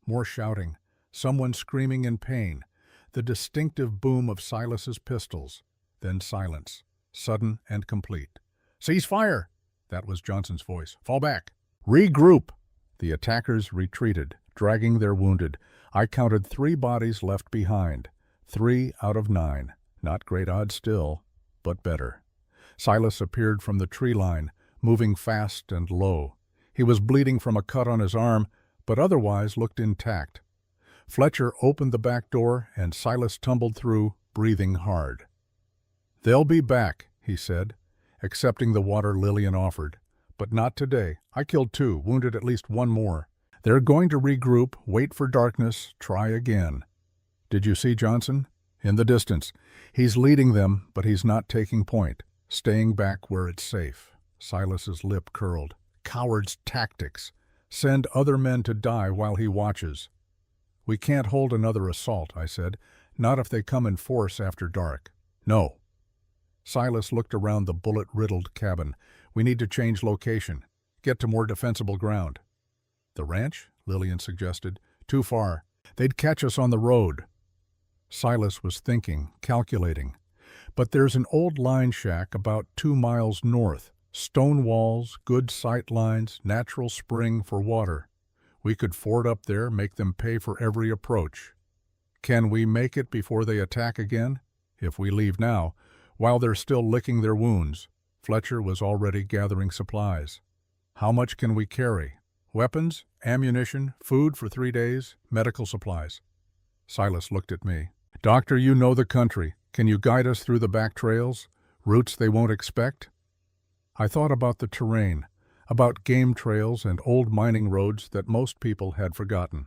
More shouting. Someone screaming in pain. The distinctive boom of Silas's pistols. Then silence, sudden and complete. "Cease fire!" That was Johnson's voice. "Fall back. Regroup!" The attackers retreated, dragging their wounded. I counted 3 bodies left behind. 3 out of 9. Not great odds still, but better. Silas appeared from the tree line, moving fast and low. He was bleeding from a cut on his arm, but otherwise looked intact. Fletcher opened the back door, and Silas tumbled through, breathing hard. "They'll be back," he said, accepting the water Lillian offered. but not today. I killed 2, wounded at least 1 more. They're going to regroup, wait for darkness, try again. Did you see Johnson? In the distance. He's leading them, but he's not taking point, staying back where it's safe. Silas's lip curled. Coward's tactics. Send other men to die while he watches. We can't hold another assault, I said. Not if they come in force after dark. No. Silas looked around the bullet-riddled cabin. We need to change location. Get to more defensible ground. The ranch? Lillian suggested. Too far. They'd catch us on the road. Silas was thinking, calculating. But there's an old line shack about 2 miles north. Stone walls, good sight lines, natural spring for water. We could ford up there, make them pay for every approach. Can we make it before they attack again? If we leave now, while they're still licking their wounds. Fletcher was already gathering supplies. How much can we carry? Weapons, ammunition, food for 3 days, medical supplies. Silas looked at me. Doctor, you know the country. Can you guide us through the back trails? Routes they won't expect? I thought about the terrain, about game trails and old mining roads that most people had forgotten.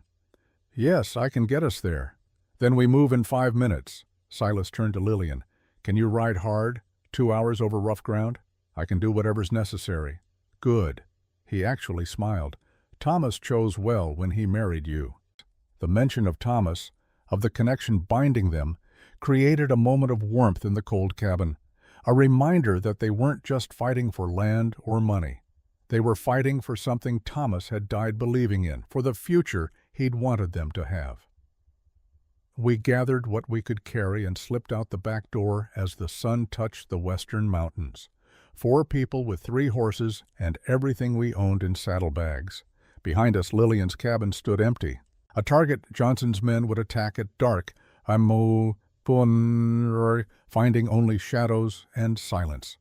Yes, I can get us there. Then we move in 5 minutes. Silas turned to Lillian. Can you ride hard? 2 hours over rough ground? I can do whatever's necessary. Good. He actually smiled. Thomas chose well when he married you. The mention of Thomas, of the connection binding them, created a moment of warmth in the cold cabin, a reminder that they weren't just fighting for land or money. They were fighting for something Thomas had died believing in, for the future he'd wanted them to have. We gathered what we could carry and slipped out the back door as the sun touched the western mountains. 4 people with 3 horses and everything we owned in saddlebags. Behind us, Lillian's cabin stood empty. A target Johnson's men would attack at dark, finding only shadows and silence.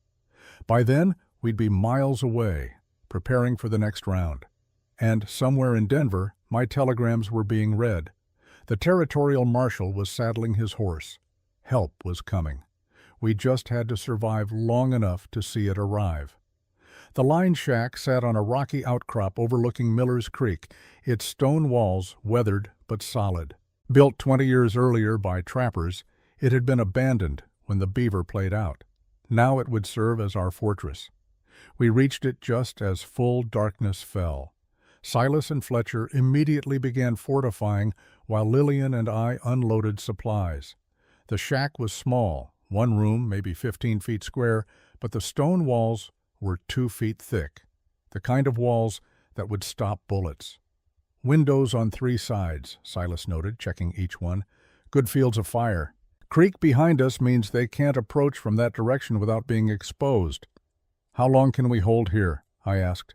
By then, we'd be miles away, preparing for the next round. And somewhere in Denver, my telegrams were being read. The territorial marshal was saddling his horse. Help was coming. We just had to survive long enough to see it arrive. The line shack sat on a rocky outcrop overlooking Miller's Creek, its stone walls weathered but solid. Built 20 years earlier by trappers, it had been abandoned when the beaver played out. Now it would serve as our fortress. We reached it just as full darkness fell. Silas and Fletcher immediately began fortifying while Lillian and I unloaded supplies. The shack was small, 1 room, maybe 15 feet square, but the stone walls were 2 feet thick, the kind of walls that would stop bullets. Windows on 3 sides, Silas noted, checking each one. Good fields of fire. Creek behind us means they can't approach from that direction without being exposed. How long can we hold here? I asked.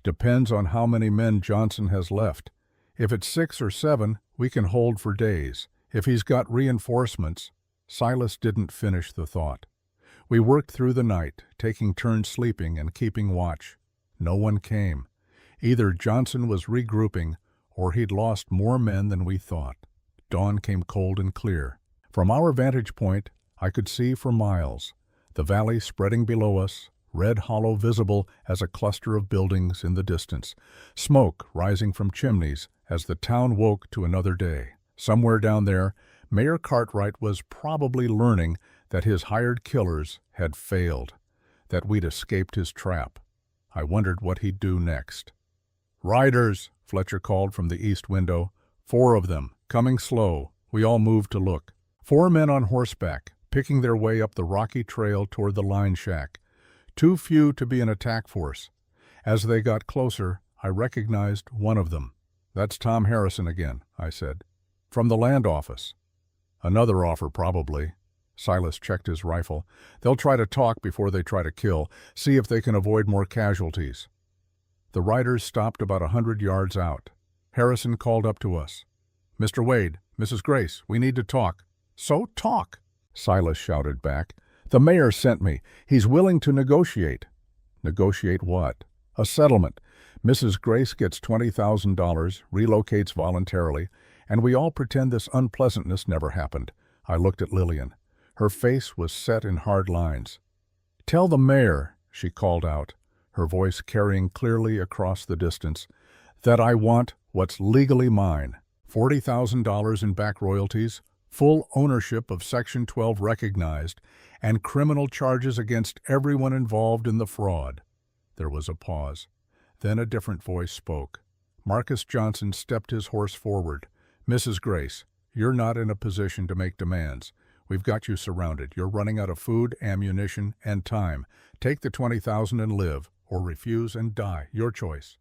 Depends on how many men Johnson has left. If it's 6 or 7, we can hold for days. If he's got reinforcements. Silas didn't finish the thought. We worked through the night, taking turns sleeping and keeping watch. No one came. Either Johnson was regrouping, or he'd lost more men than we thought. Dawn came cold and clear. From our vantage point, I could see for miles. The valley spreading below us, Red Hollow visible as a cluster of buildings in the distance. Smoke rising from chimneys as the town woke to another day. Somewhere down there, Mayor Cartwright was probably learning that his hired killers had failed, that we'd escaped his trap. I wondered what he'd do next. "Riders," Fletcher called from the east window. 4 of them, coming slow. We all moved to look. 4 men on horseback, picking their way up the rocky trail toward the line shack. Too few to be an attack force. As they got closer, I recognized one of them. "That's Tom Harrison again," I said. "From the land office." "Another offer, probably." Silas checked his rifle. "They'll try to talk before they try to kill, see if they can avoid more casualties." The riders stopped about 100 yards out. Harrison called up to us. "Mr. Wade, Mrs. Grace, we need to talk." "So talk," Silas shouted back. "The mayor sent me. He's willing to negotiate." "Negotiate what?" "A settlement. Mrs. Grace gets $20,000, relocates voluntarily, and we all pretend this unpleasantness never happened." I looked at Lillian. Her face was set in hard lines. "Tell the mayor," she called out. her voice carrying clearly across the distance, "that I want what's legally mine. $40,000 in back royalties, full ownership of Section 12 recognized, and criminal charges against everyone involved in the fraud." There was a pause. Then a different voice spoke. Marcus Johnson stepped his horse forward. "Mrs. Grace, you're not in a position to make demands. We've got you surrounded. You're running out of food, ammunition, and time. Take the $20,000 and live, or refuse and die. Your choice."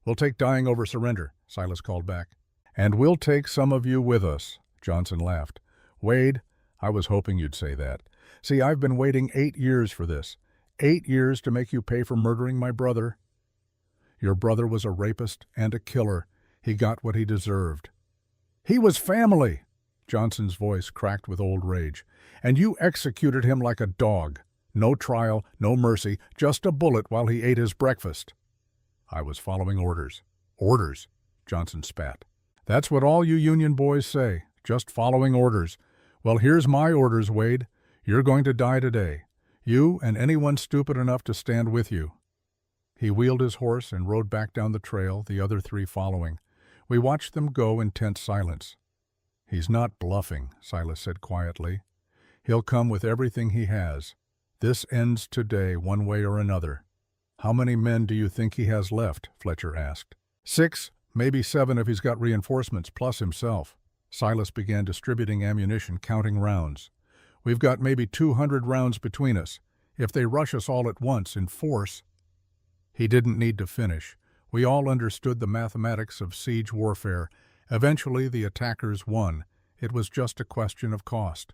"We'll take dying over surrender," Silas called back. "And we'll take some of you with us," Johnson laughed. "Wade, I was hoping you'd say that. See, I've been waiting 8 years for this. 8 years to make you pay for murdering my brother." "Your brother was a rapist and a killer. He got what he deserved." "He was family!" Johnson's voice cracked with old rage. "And you executed him like a dog. No trial, no mercy, just a bullet while he ate his breakfast." "I was following orders." "Orders?" Johnson spat. "That's what all you Union boys say, just following orders. Well, here's my orders, Wade. You're going to die today. You and anyone stupid enough to stand with you." He wheeled his horse and rode back down the trail, the other 3 following. We watched them go in tense silence. "He's not bluffing," Silas said quietly. "He'll come with everything he has. This ends today, one way or another." "How many men do you think he has left?" Fletcher asked. 6, maybe 7 if he's got reinforcements, plus himself." Silas began distributing ammunition, counting rounds. "We've got maybe 200 rounds between us. If they rush us all at once, in force—" He didn't need to finish. We all understood the mathematics of siege warfare. Eventually the attackers won. It was just a question of cost.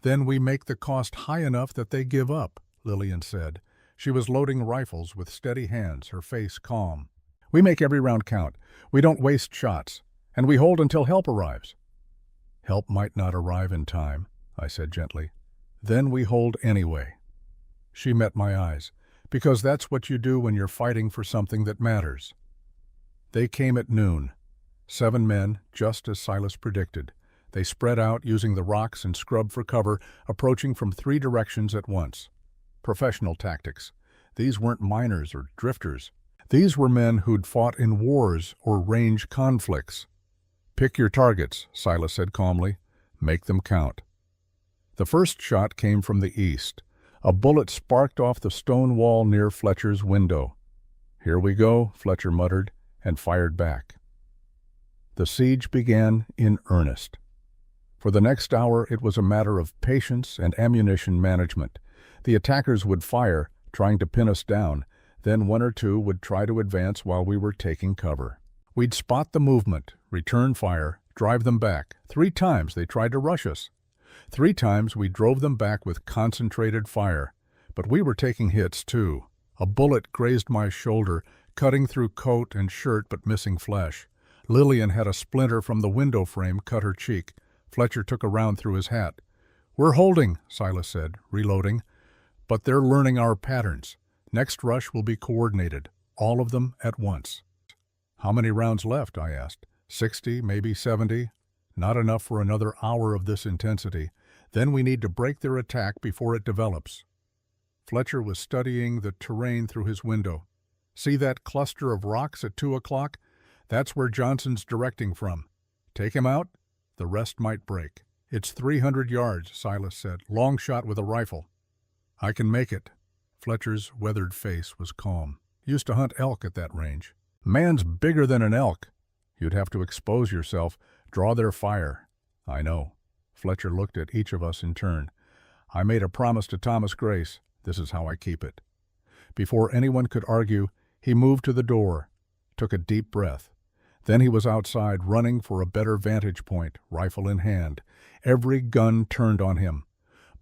"Then we make the cost high enough that they give up," Lillian said. She was loading rifles with steady hands, her face calm. "We make every round count. We don't waste shots. And we hold until help arrives." "Help might not arrive in time," I said gently. "Then we hold anyway." She met my eyes. "Because that's what you do when you're fighting for something that matters." They came at noon. 7 men, just as Silas predicted. They spread out, using the rocks and scrub for cover, approaching from 3 directions at once. Professional tactics. These weren't miners or drifters. These were men who'd fought in wars or range conflicts. "Pick your targets," Silas said calmly. "Make them count." The first shot came from the east. A bullet sparked off the stone wall near Fletcher's window. "Here we go," Fletcher muttered, and fired back. The siege began in earnest. For the next hour, it was a matter of patience and ammunition management. The attackers would fire, trying to pin us down. Then 1 or 2 would try to advance while we were taking cover. We'd spot the movement, return fire, drive them back. 3 times they tried to rush us. 3 times we drove them back with concentrated fire. But we were taking hits, too. A bullet grazed my shoulder, cutting through coat and shirt but missing flesh. Lillian had a splinter from the window frame cut her cheek. Fletcher took a round through his hat. "We're holding," Silas said, reloading. "But they're learning our patterns. Next rush will be coordinated, all of them at once." "How many rounds left?" I asked. 60, maybe 70. "Not enough for another hour of this intensity. Then we need to break their attack before it develops." Fletcher was studying the terrain through his window. "See that cluster of rocks at 2 o'clock? That's where Johnson's directing from. Take him out, the rest might break." "It's 300 yards, Silas said. "Long shot with a rifle." "I can make it." Fletcher's weathered face was calm. "Used to hunt elk at that range." "Man's bigger than an elk." "You'd have to expose yourself, draw their fire." "I know." Fletcher looked at each of us in turn. "I made a promise to Thomas Grace. This is how I keep it." Before anyone could argue, he moved to the door, took a deep breath. Then he was outside, running for a better vantage point, rifle in hand. Every gun turned on him.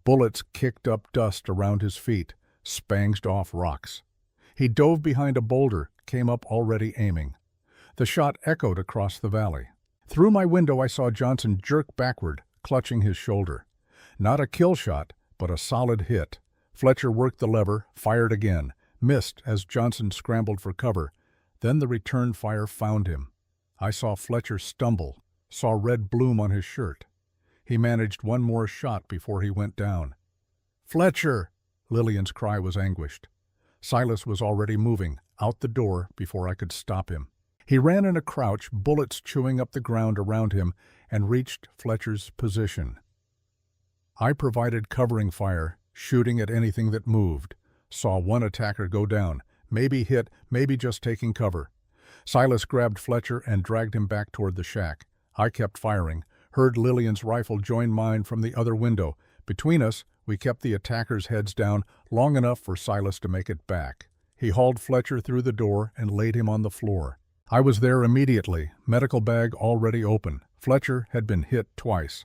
Bullets kicked up dust around his feet, spanged off rocks. He dove behind a boulder, came up already aiming. The shot echoed across the valley. Through my window I saw Johnson jerk backward, clutching his shoulder. Not a kill shot, but a solid hit. Fletcher worked the lever, fired again, missed as Johnson scrambled for cover. Then the return fire found him. I saw Fletcher stumble, saw red bloom on his shirt. He managed one more shot before he went down. "Fletcher!" Lillian's cry was anguished. Silas was already moving, out the door, before I could stop him. He ran in a crouch, bullets chewing up the ground around him, and reached Fletcher's position. I provided covering fire, shooting at anything that moved. Saw one attacker go down, maybe hit, maybe just taking cover. Silas grabbed Fletcher and dragged him back toward the shack. I kept firing, heard Lillian's rifle join mine from the other window. Between us, we kept the attackers' heads down long enough for Silas to make it back. He hauled Fletcher through the door and laid him on the floor. I was there immediately, medical bag already open. Fletcher had been hit twice.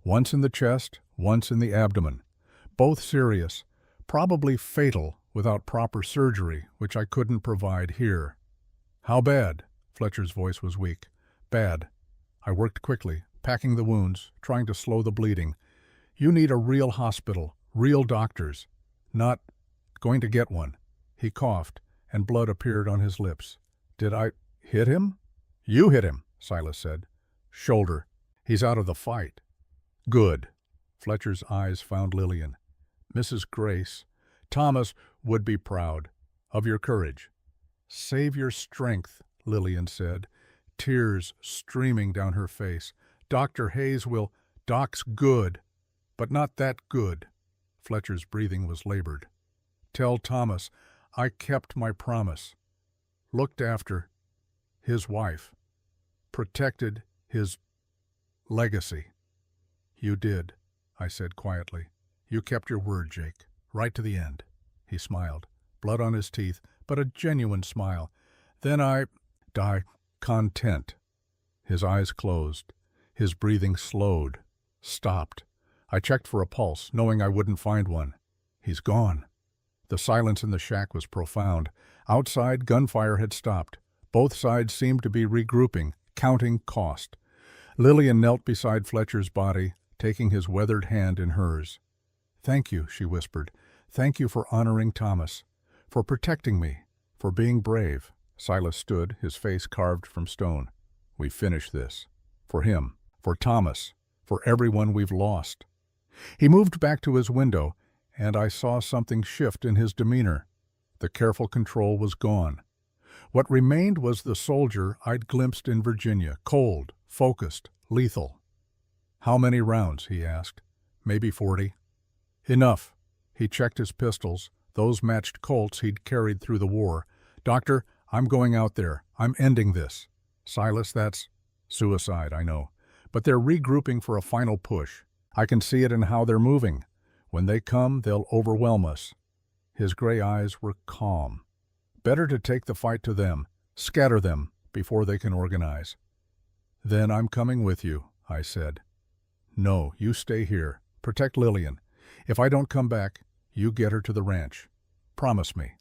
Once in the chest, once in the abdomen. Both serious, probably fatal without proper surgery, which I couldn't provide here. "How bad?" Fletcher's voice was weak. "Bad." I worked quickly, packing the wounds, trying to slow the bleeding. "You need a real hospital, real doctors. Not going to get one." He coughed, and blood appeared on his lips. "Did I hit him?" "You hit him," Silas said. "Shoulder. He's out of the fight." "Good." Fletcher's eyes found Lillian. "Mrs. Grace, Thomas would be proud of your courage." "Save your strength," Lillian said, tears streaming down her face. "Dr. Hayes will—" "Doc's good, but not that good." Fletcher's breathing was labored. "Tell Thomas I kept my promise. Looked after his wife. Protected his legacy." "You did," I said quietly. "You kept your word, Jake, right to the end." He smiled, blood on his teeth, but a genuine smile. "Then I die content." His eyes closed. His breathing slowed, stopped. I checked for a pulse, knowing I wouldn't find one. He's gone. The silence in the shack was profound. Outside, gunfire had stopped. Both sides seemed to be regrouping, counting cost. Lillian knelt beside Fletcher's body, taking his weathered hand in hers. "Thank you," she whispered. "Thank you for honoring Thomas, for protecting me, for being brave." Silas stood, his face carved from stone. "We finish this. For him, for Thomas, for everyone we've lost." He moved back to his window, and I saw something shift in his demeanor. The careful control was gone. What remained was the soldier I'd glimpsed in Virginia, cold, focused, lethal. "How many rounds?" he asked. "Maybe 40. "Enough." He checked his pistols. Those matched Colts he'd carried through the war. "Doctor, I'm going out there. I'm ending this." "Silas, that's suicide, I know. But they're regrouping for a final push. I can see it in how they're moving. When they come, they'll overwhelm us." His gray eyes were calm. "Better to take the fight to them, scatter them, before they can organize." "Then I'm coming with you," I said. "No, you stay here. Protect Lillian. If I don't come back, you get her to the ranch. Promise me."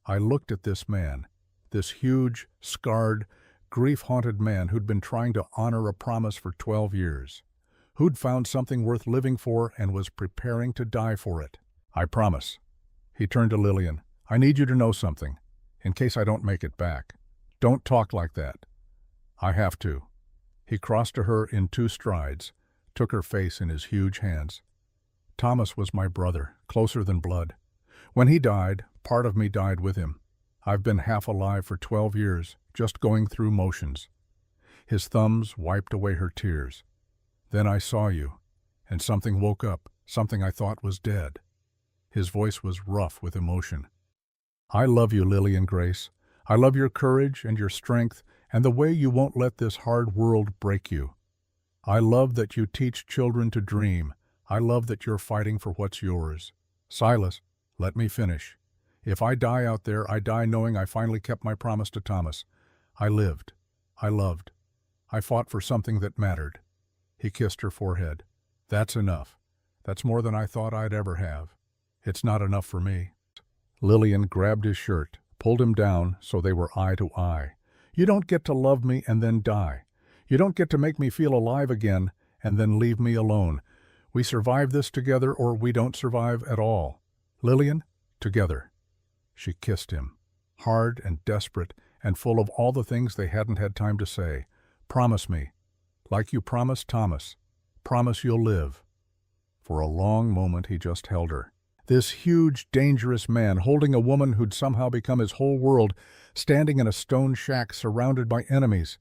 I looked at this man, this huge, scarred, grief-haunted man who'd been trying to honor a promise for 12 years, who'd found something worth living for and was preparing to die for it. "I promise." He turned to Lillian. "I need you to know something, in case I don't make it back. Don't talk like that." "I have to." He crossed to her in 2 strides, took her face in his huge hands. "Thomas was my brother, closer than blood. When he died, part of me died with him. I've been half alive for 12 years, just going through motions." His thumbs wiped away her tears. "Then I saw you, and something woke up, something I thought was dead." His voice was rough with emotion. "I love you, Lillian Grace. I love your courage and your strength and the way you won't let this hard world break you. I love that you teach children to dream. I love that you're fighting for what's yours. Silas, let me finish. If I die out there, I die knowing I finally kept my promise to Thomas. I lived. I loved. I fought for something that mattered." He kissed her forehead. "That's enough. That's more than I thought I'd ever have. It's not enough for me." Lillian grabbed his shirt, pulled him down so they were eye to eye. "You don't get to love me and then die. You don't get to make me feel alive again and then leave me alone. We survive this together or we don't survive at all. Lillian, together." She kissed him, hard and desperate and full of all the things they hadn't had time to say. "Promise me, like you promised Thomas. Promise you'll live." For a long moment he just held her. This huge, dangerous man holding a woman who'd somehow become his whole world, standing in a stone shack surrounded by enemies.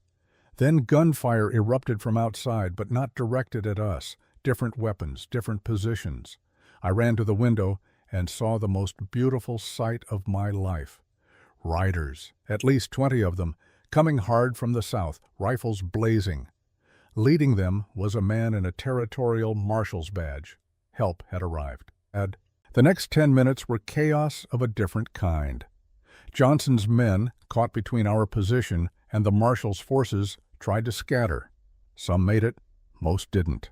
Then gunfire erupted from outside, but not directed at us. Different weapons, different positions. I ran to the window and saw the most beautiful sight of my life. Riders, at least 20 of them, coming hard from the south, rifles blazing. Leading them was a man in a territorial marshal's badge. Help had arrived. The next 10 minutes were chaos of a different kind. Johnson's men, caught between our position and the marshal's forces, tried to scatter. Some made it, most didn't.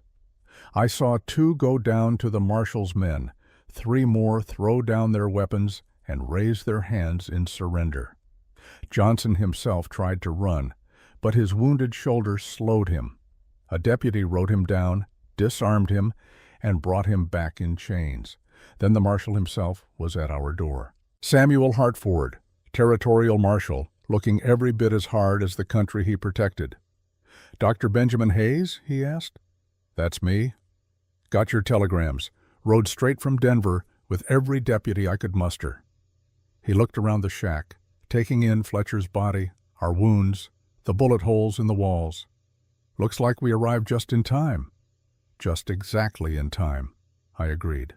I saw 2 go down to the marshal's men, 3 more throw down their weapons and raise their hands in surrender. Johnson himself tried to run, but his wounded shoulder slowed him. A deputy rode him down, disarmed him, and brought him back in chains. Then the marshal himself was at our door. Samuel Hartford, territorial marshal, looking every bit as hard as the country he protected. "Dr. Benjamin Hayes?" he asked. "That's me." "Got your telegrams. Rode straight from Denver with every deputy I could muster." He looked around the shack, taking in Fletcher's body, our wounds, the bullet holes in the walls. "Looks like we arrived just in time." "Just exactly in time," I agreed.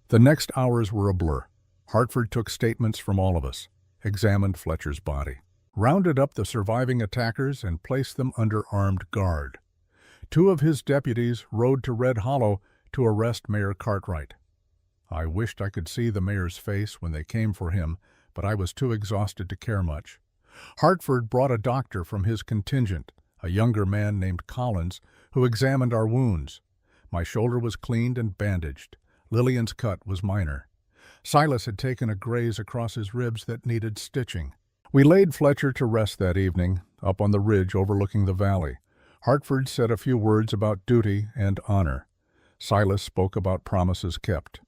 The next hours were a blur. Hartford took statements from all of us, examined Fletcher's body, rounded up the surviving attackers and placed them under armed guard. 2 of his deputies rode to Red Hollow to arrest Mayor Cartwright. I wished I could see the mayor's face when they came for him, but I was too exhausted to care much. Hartford brought a doctor from his contingent, a younger man named Collins, who examined our wounds. My shoulder was cleaned and bandaged. Lillian's cut was minor. Silas had taken a graze across his ribs that needed stitching. We laid Fletcher to rest that evening, up on the ridge overlooking the valley. Hartford said a few words about duty and honor. Silas spoke about promises kept.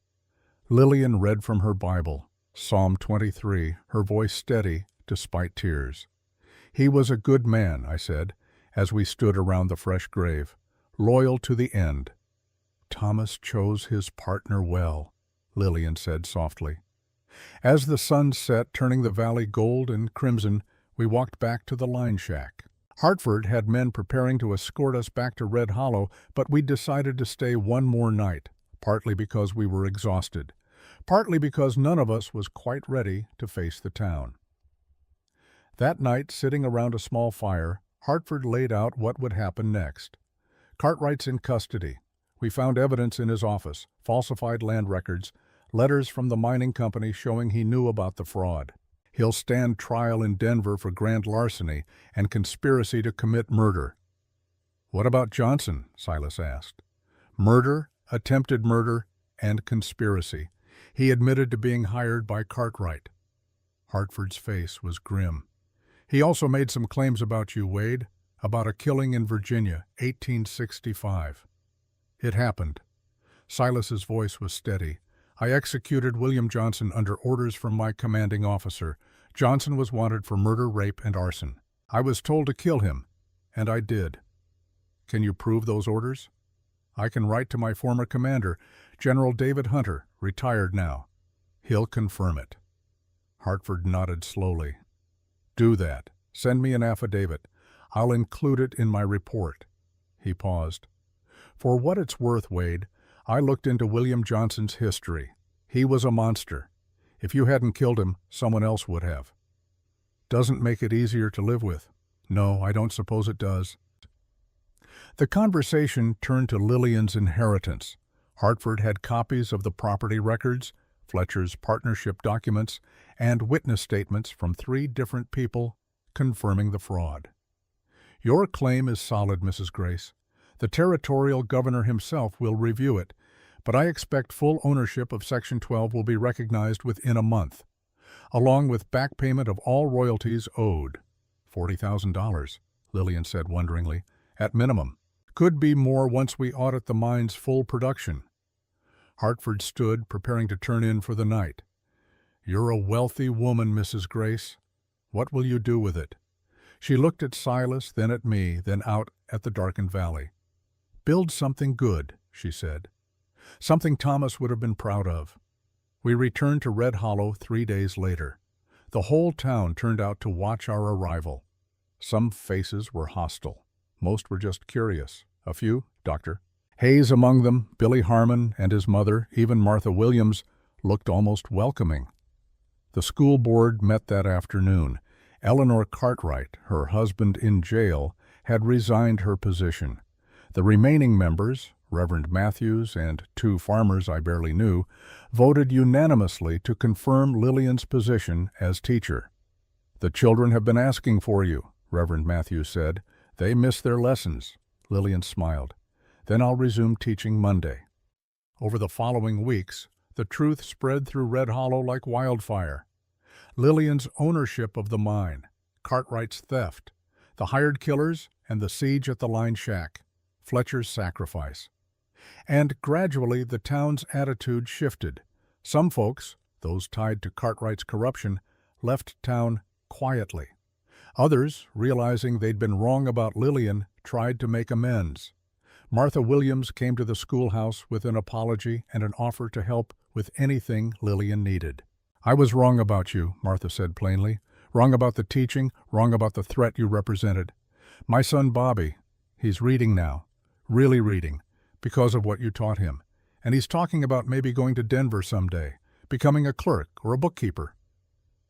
Lillian read from her Bible, Psalm 23, her voice steady despite tears. "He was a good man," I said, as we stood around the fresh grave, "loyal to the end." "Thomas chose his partner well," Lillian said softly. As the sun set, turning the valley gold and crimson, we walked back to the line shack. Hartford had men preparing to escort us back to Red Hollow, but we decided to stay one more night, partly because we were exhausted, partly because none of us was quite ready to face the town. That night, sitting around a small fire, Hartford laid out what would happen next. "Cartwright's in custody. We found evidence in his office, falsified land records, letters from the mining company showing he knew about the fraud. He'll stand trial in Denver for grand larceny and conspiracy to commit murder." "What about Johnson?" Silas asked. "Murder, attempted murder, and conspiracy. He admitted to being hired by Cartwright." Hartford's face was grim. "He also made some claims about you, Wade, about a killing in Virginia, 1865. "It happened." Silas's voice was steady. "I executed William Johnson under orders from my commanding officer. Johnson was wanted for murder, rape, and arson. I was told to kill him, and I did." "Can you prove those orders?" "I can write to my former commander, General David Hunter, retired now. He'll confirm it." Hartford nodded slowly. "Do that. Send me an affidavit. I'll include it in my report." He paused. "For what it's worth, Wade, I looked into William Johnson's history. He was a monster. If you hadn't killed him, someone else would have." "Doesn't make it easier to live with." "No, I don't suppose it does." The conversation turned to Lillian's inheritance. Hartford had copies of the property records, Fletcher's partnership documents, and witness statements from 3 different people confirming the fraud. "Your claim is solid, Mrs. Grace. The territorial governor himself will review it, but I expect full ownership of Section 12 will be recognized within a month, along with back payment of all royalties owed." $40,000, Lillian said wonderingly, "at minimum. Could be more once we audit the mine's full production." Hartford stood, preparing to turn in for the night. "You're a wealthy woman, Mrs. Grace. What will you do with it?" She looked at Silas, then at me, then out at the darkened valley. "Build something good," she said. something Thomas would have been proud of. We returned to Red Hollow 3 days later. The whole town turned out to watch our arrival. Some faces were hostile. Most were just curious. A few, Dr. Hayes among them, Billy Harmon and his mother, even Martha Williams, looked almost welcoming. The school board met that afternoon. Eleanor Cartwright, her husband in jail, had resigned her position. The remaining members, Reverend Matthews and 2 farmers I barely knew, voted unanimously to confirm Lillian's position as teacher. "The children have been asking for you," Reverend Matthews said. "They miss their lessons." Lillian smiled. "Then I'll resume teaching Monday." Over the following weeks, the truth spread through Red Hollow like wildfire. Lillian's ownership of the mine, Cartwright's theft, the hired killers, and the siege at the line shack, Fletcher's sacrifice. And gradually the town's attitude shifted. Some folks, those tied to Cartwright's corruption, left town quietly. Others, realizing they'd been wrong about Lillian, tried to make amends. Martha Williams came to the schoolhouse with an apology and an offer to help with anything Lillian needed. "I was wrong about you," Martha said plainly. "Wrong about the teaching, wrong about the threat you represented. My son Bobby, he's reading now, really reading, because of what you taught him. And he's talking about maybe going to Denver someday, becoming a clerk or a bookkeeper."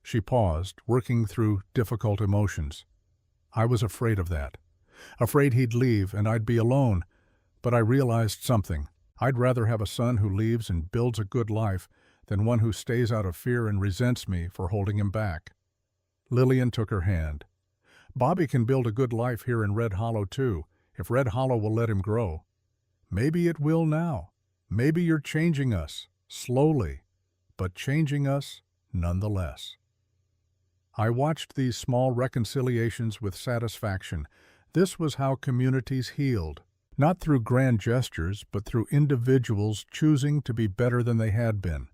She paused, working through difficult emotions. "I was afraid of that. Afraid he'd leave and I'd be alone. But I realized something. I'd rather have a son who leaves and builds a good life than one who stays out of fear and resents me for holding him back." Lillian took her hand. "Bobby can build a good life here in Red Hollow, too, if Red Hollow will let him grow. Maybe it will now. Maybe you're changing us, slowly, but changing us nonetheless." I watched these small reconciliations with satisfaction. This was how communities healed. Not through grand gestures, but through individuals choosing to be better than they had been.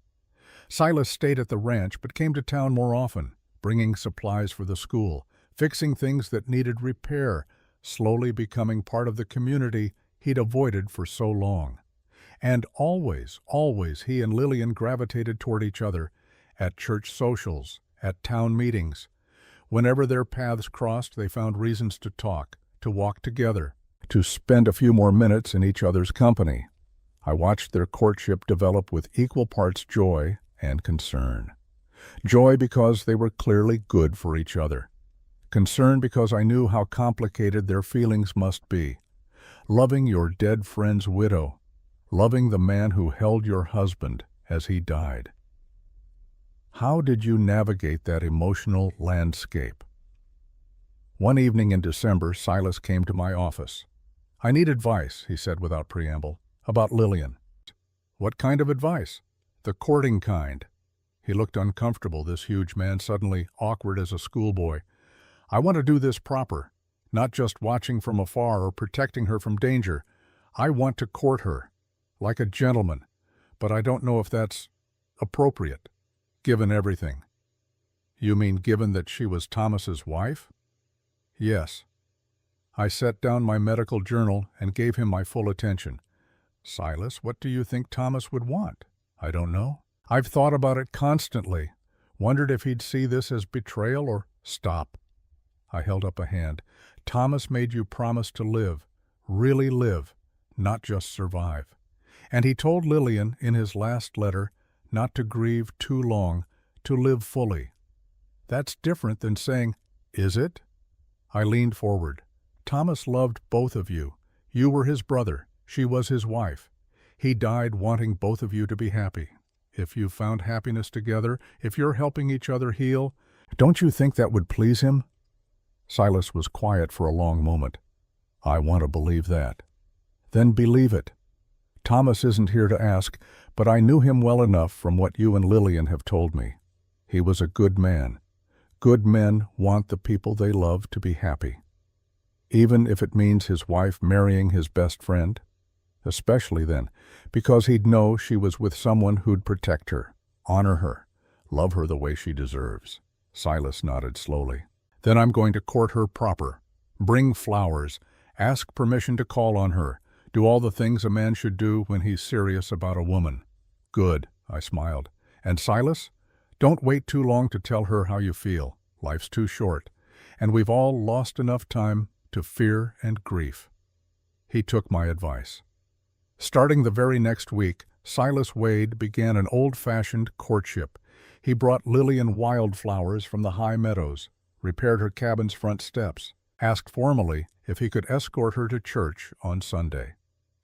Silas stayed at the ranch but came to town more often, bringing supplies for the school, fixing things that needed repair, slowly becoming part of the community he'd avoided for so long. And always he and Lillian gravitated toward each other, at church socials, at town meetings. Whenever their paths crossed, they found reasons to talk, to walk together, to spend a few more minutes in each other's company. I watched their courtship develop with equal parts joy and concern. Joy because they were clearly good for each other. Concern because I knew how complicated their feelings must be. Loving your dead friend's widow. Loving the man who held your husband as he died. How did you navigate that emotional landscape? One evening in December, Silas came to my office. "I need advice," he said without preamble, "about Lillian." "What kind of advice?" "The courting kind." He looked uncomfortable, this huge man, suddenly awkward as a schoolboy. "I want to do this proper, not just watching from afar or protecting her from danger. I want to court her, like a gentleman, but I don't know if that's appropriate, given everything." "You mean given that she was Thomas's wife?" "Yes." I set down my medical journal and gave him my full attention. "Silas, what do you think Thomas would want?" "I don't know. I've thought about it constantly. Wondered if he'd see this as betrayal or—" "Stop." I held up a hand. "Thomas made you promise to live, really live, not just survive. And he told Lillian in his last letter not to grieve too long, to live fully. That's different than saying, is it?" I leaned forward. "Thomas loved both of you. You were his brother. She was his wife. He died wanting both of you to be happy. If you've found happiness together, if you're helping each other heal, don't you think that would please him?" Silas was quiet for a long moment. "I want to believe that." "Then believe it. Thomas isn't here to ask, but I knew him well enough from what you and Lillian have told me. He was a good man. Good men want the people they love to be happy. Even if it means his wife marrying his best friend. Especially then, because he'd know she was with someone who'd protect her, honor her, love her the way she deserves." Silas nodded slowly. "Then I'm going to court her proper. Bring flowers. Ask permission to call on her. Do all the things a man should do when he's serious about a woman. Good, I smiled. And Silas? Don't wait too long to tell her how you feel. Life's too short, and we've all lost enough time to fear and grief. He took my advice. Starting the very next week, Silas Wade began an old-fashioned courtship. He brought Lillian wildflowers from the high meadows, repaired her cabin's front steps, asked formally if he could escort her to church on Sunday.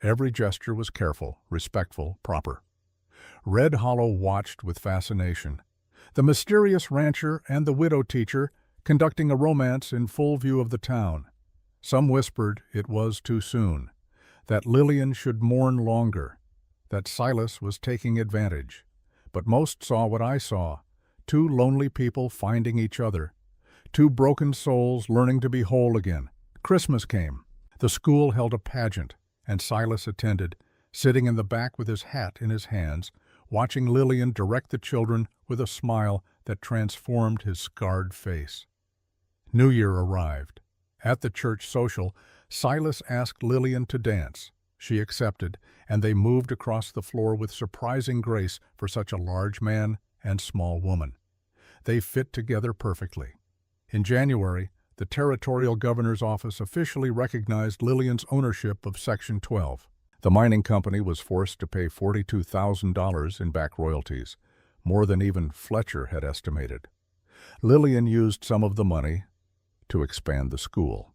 Every gesture was careful, respectful, proper. Red Hollow watched with fascination. The mysterious rancher and the widow teacher conducting a romance in full view of the town. Some whispered it was too soon, that Lillian should mourn longer, that Silas was taking advantage. But most saw what I saw, two lonely people finding each other, two broken souls learning to be whole again. Christmas came. The school held a pageant, and Silas attended, sitting in the back with his hat in his hands, watching Lillian direct the children with a smile that transformed his scarred face. New Year arrived. At the church social, Silas asked Lillian to dance. She accepted, and they moved across the floor with surprising grace for such a large man and small woman. They fit together perfectly. In January, the territorial governor's office officially recognized Lillian's ownership of Section 12. The mining company was forced to pay $42,000 in back royalties, more than even Fletcher had estimated. Lillian used some of the money to expand the school,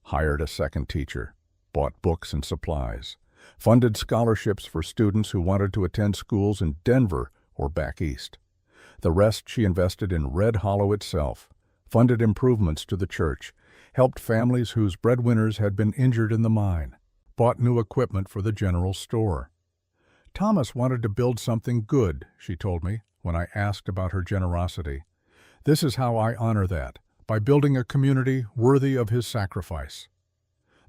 hired a second teacher, bought books and supplies, funded scholarships for students who wanted to attend schools in Denver or back east. The rest she invested in Red Hollow itself, funded improvements to the church, helped families whose breadwinners had been injured in the mine, bought new equipment for the general store. Thomas wanted to build something good, she told me when I asked about her generosity. This is how I honor that, by building a community worthy of his sacrifice.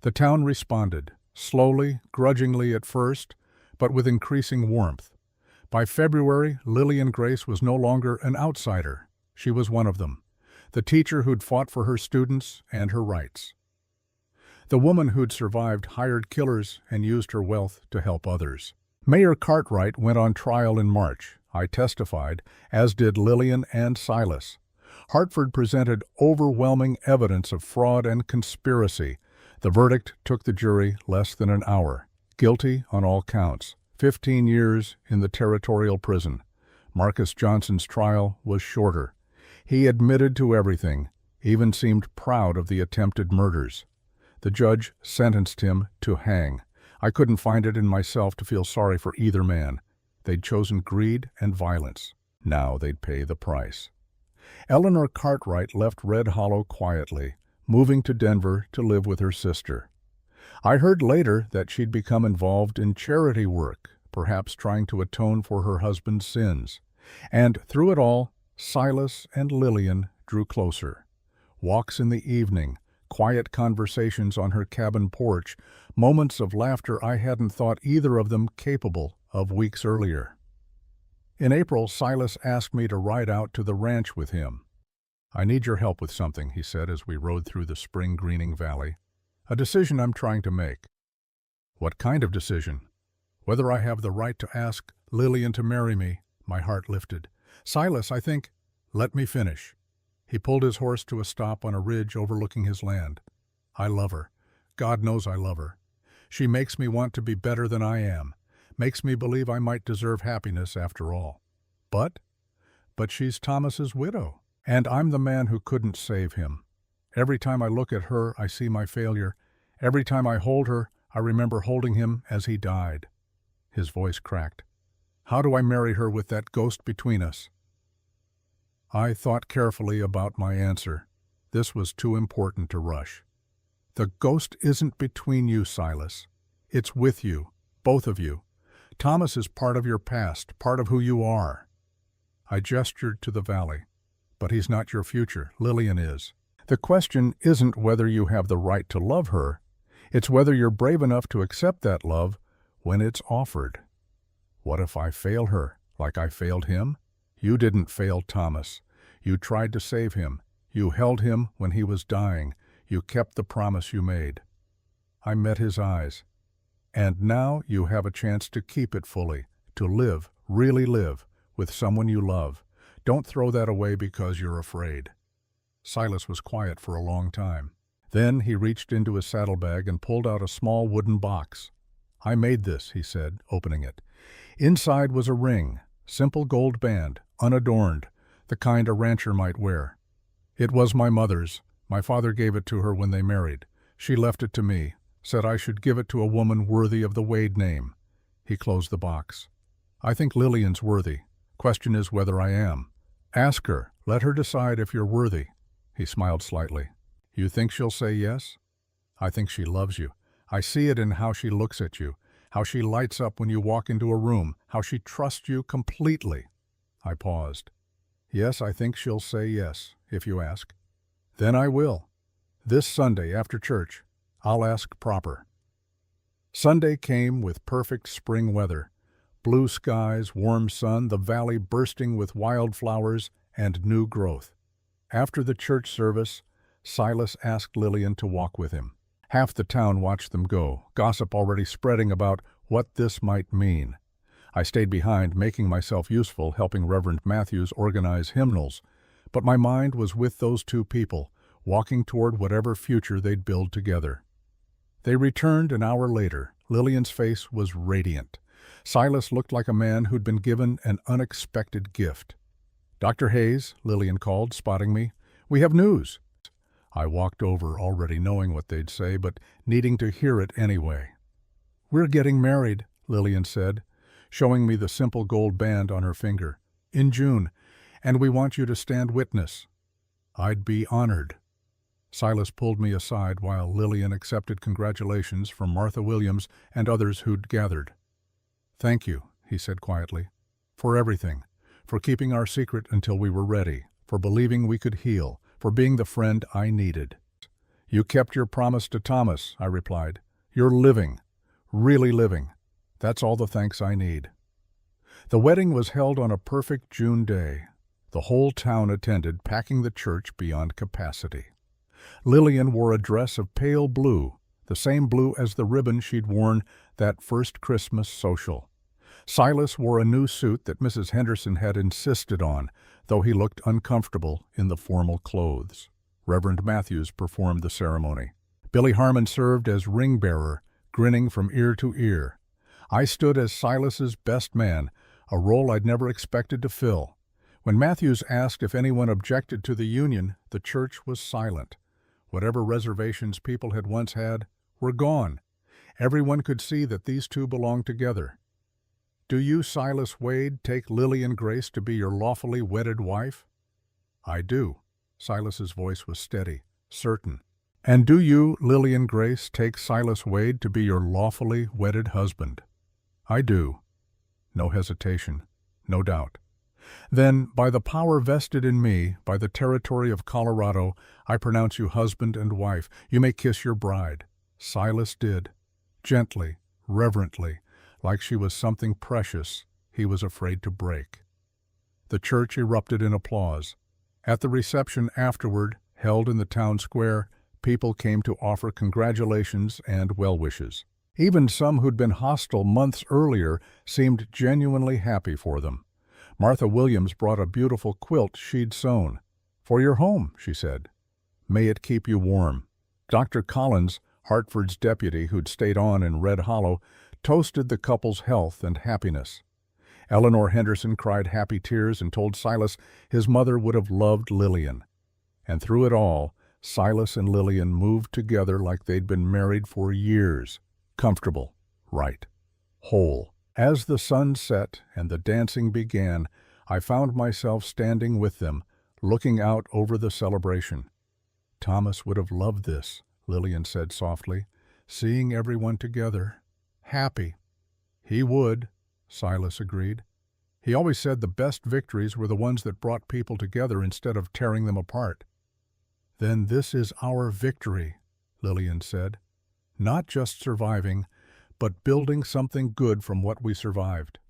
The town responded, slowly, grudgingly at first, but with increasing warmth. By February, Lillian Grace was no longer an outsider. She was one of them, the teacher who'd fought for her students and her rights. The woman who'd survived hired killers and used her wealth to help others. Mayor Cartwright went on trial in March. I testified, as did Lillian and Silas. Hartford presented overwhelming evidence of fraud and conspiracy. The verdict took the jury less than an hour. Guilty on all counts. 15 years in the territorial prison. Marcus Johnson's trial was shorter. He admitted to everything, even seemed proud of the attempted murders. The judge sentenced him to hang. I couldn't find it in myself to feel sorry for either man. They'd chosen greed and violence. Now they'd pay the price. Eleanor Cartwright left Red Hollow quietly, moving to Denver to live with her sister. I heard later that she'd become involved in charity work, perhaps trying to atone for her husband's sins. And through it all, Silas and Lillian drew closer. Walks in the evening, quiet conversations on her cabin porch, moments of laughter I hadn't thought either of them capable of weeks earlier. In April, Silas asked me to ride out to the ranch with him. "I need your help with something," he said as we rode through the spring-greening valley. "A decision I'm trying to make." "What kind of decision?" "Whether I have the right to ask Lillian to marry me." My heart lifted. "Silas, I think—" "Let me finish." He pulled his horse to a stop on a ridge overlooking his land. "I love her. God knows I love her. She makes me want to be better than I am, makes me believe I might deserve happiness after all. But she's Thomas's widow, and I'm the man who couldn't save him. Every time I look at her, I see my failure. Every time I hold her, I remember holding him as he died." His voice cracked. "How do I marry her with that ghost between us?" I thought carefully about my answer. This was too important to rush. "The ghost isn't between you, Silas. It's with you, both of you. Thomas is part of your past, part of who you are." I gestured to the valley. "But he's not your future. Lillian is. The question isn't whether you have the right to love her. It's whether you're brave enough to accept that love when it's offered. What if I fail her, like I failed him? You didn't fail Thomas. You tried to save him. You held him when he was dying. You kept the promise you made." I met his eyes. And now you have a chance to keep it fully, to live, really live, with someone you love. Don't throw that away because you're afraid." Silas was quiet for a long time. Then he reached into his saddlebag and pulled out a small wooden box. "I made this," he said, opening it. Inside was a ring, simple gold band, unadorned, the kind a rancher might wear. "It was my mother's. My father gave it to her when they married. She left it to me, said I should give it to a woman worthy of the Wade name." He closed the box. "I think Lillian's worthy. Question is whether I am. Ask her. Let her decide if you're worthy." He smiled slightly. "You think she'll say yes?" "I think she loves you. I see it in how she looks at you, how she lights up when you walk into a room, how she trusts you completely." I paused. "Yes, I think she'll say yes, if you ask." "Then I will. This Sunday after church. I'll ask proper." Sunday came with perfect spring weather. Blue skies, warm sun, the valley bursting with wildflowers and new growth. After the church service, Silas asked Lillian to walk with him. Half the town watched them go, gossip already spreading about what this might mean. I stayed behind, making myself useful, helping Reverend Matthews organize hymnals, but my mind was with those two people, walking toward whatever future they'd build together. They returned an hour later. Lillian's face was radiant. Silas looked like a man who'd been given an unexpected gift. "Dr. Hayes," Lillian called, spotting me, "we have news." I walked over, already knowing what they'd say, but needing to hear it anyway. "We're getting married," Lillian said, showing me the simple gold band on her finger, "in June, and we want you to stand witness." "I'd be honored." Silas pulled me aside while Lillian accepted congratulations from Martha Williams and others who'd gathered. "Thank you," he said quietly, "for everything, for keeping our secret until we were ready, for believing we could heal, for being the friend I needed." "You kept your promise to Thomas," I replied. "You're living, really living. That's all the thanks I need." The wedding was held on a perfect June day. The whole town attended, packing the church beyond capacity. Lillian wore a dress of pale blue, the same blue as the ribbon she'd worn that first Christmas social. Silas wore a new suit that Mrs. Henderson had insisted on, though he looked uncomfortable in the formal clothes. Reverend Matthews performed the ceremony. Billy Harmon served as ring-bearer, grinning from ear to ear. I stood as Silas's best man, a role I'd never expected to fill. When Matthews asked if anyone objected to the union, the church was silent. Whatever reservations people had once had were gone. Everyone could see that these two belonged together. "Do you, Silas Wade, take Lillian Grace to be your lawfully wedded wife?" "I do." Silas's voice was steady, certain. "And do you, Lillian Grace, take Silas Wade to be your lawfully wedded husband?" "I do." No hesitation, no doubt. "Then, by the power vested in me, by the territory of Colorado, I pronounce you husband and wife. You may kiss your bride." Silas did, gently, reverently, like she was something precious he was afraid to break. The church erupted in applause. At the reception afterward, held in the town square, people came to offer congratulations and well wishes. Even some who'd been hostile months earlier seemed genuinely happy for them. Martha Williams brought a beautiful quilt she'd sewn. "For your home," she said. "May it keep you warm." Dr. Collins, Hartford's deputy who'd stayed on in Red Hollow, toasted the couple's health and happiness. Eleanor Henderson cried happy tears and told Silas his mother would have loved Lillian. And through it all, Silas and Lillian moved together like they'd been married for years. Comfortable, right, whole. As the sun set and the dancing began, I found myself standing with them, looking out over the celebration. "Thomas would have loved this," Lillian said softly, "seeing everyone together, happy." "He would," Silas agreed. "He always said the best victories were the ones that brought people together instead of tearing them apart." "Then this is our victory," Lillian said. "Not just surviving, but building something good from what we survived."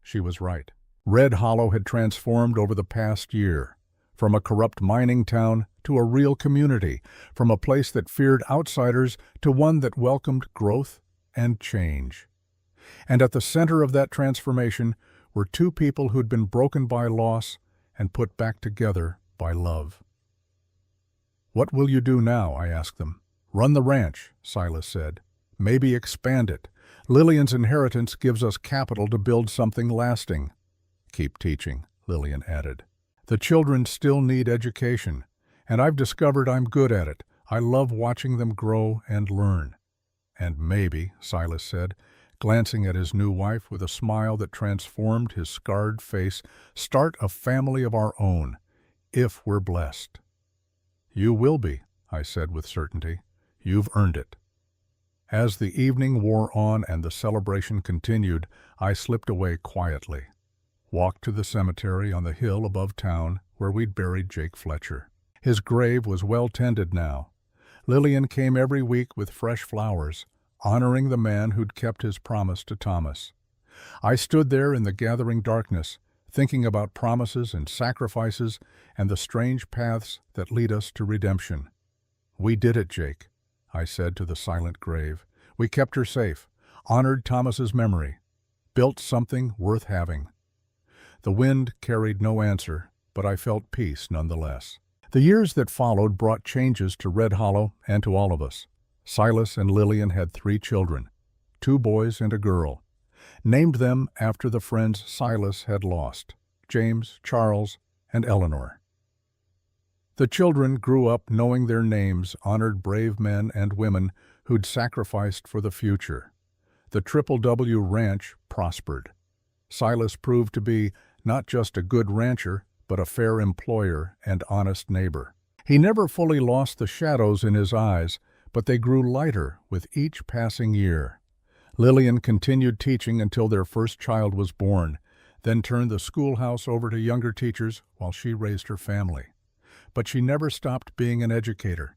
She was right. Red Hollow had transformed over the past year, from a corrupt mining town to a real community, from a place that feared outsiders to one that welcomed growth and change. And at the center of that transformation were two people who'd been broken by loss and put back together by love. "What will you do now?" I asked them. "Run the ranch," Silas said. "Maybe expand it. Lillian's inheritance gives us capital to build something lasting." "Keep teaching," Lillian added. "The children still need education, and I've discovered I'm good at it. I love watching them grow and learn." "And maybe," Silas said, glancing at his new wife with a smile that transformed his scarred face, "start a family of our own, if we're blessed." "You will be," I said with certainty. "You've earned it." As the evening wore on and the celebration continued, I slipped away quietly, walked to the cemetery on the hill above town where we'd buried Jake Fletcher. His grave was well tended now. Lillian came every week with fresh flowers, honoring the man who'd kept his promise to Thomas. I stood there in the gathering darkness, thinking about promises and sacrifices and the strange paths that lead us to redemption. "We did it, Jake," I said to the silent grave. "We kept her safe, honored Thomas's memory, built something worth having." The wind carried no answer, but I felt peace nonetheless. The years that followed brought changes to Red Hollow and to all of us. Silas and Lillian had 3 children, 2 boys and a girl. Named them after the friends Silas had lost, James, Charles, and Eleanor. The children grew up knowing their names honored brave men and women who'd sacrificed for the future. The Triple W Ranch prospered. Silas proved to be not just a good rancher, but a fair employer and honest neighbor. He never fully lost the shadows in his eyes, but they grew lighter with each passing year. Lillian continued teaching until their first child was born, then turned the schoolhouse over to younger teachers while she raised her family. But she never stopped being an educator.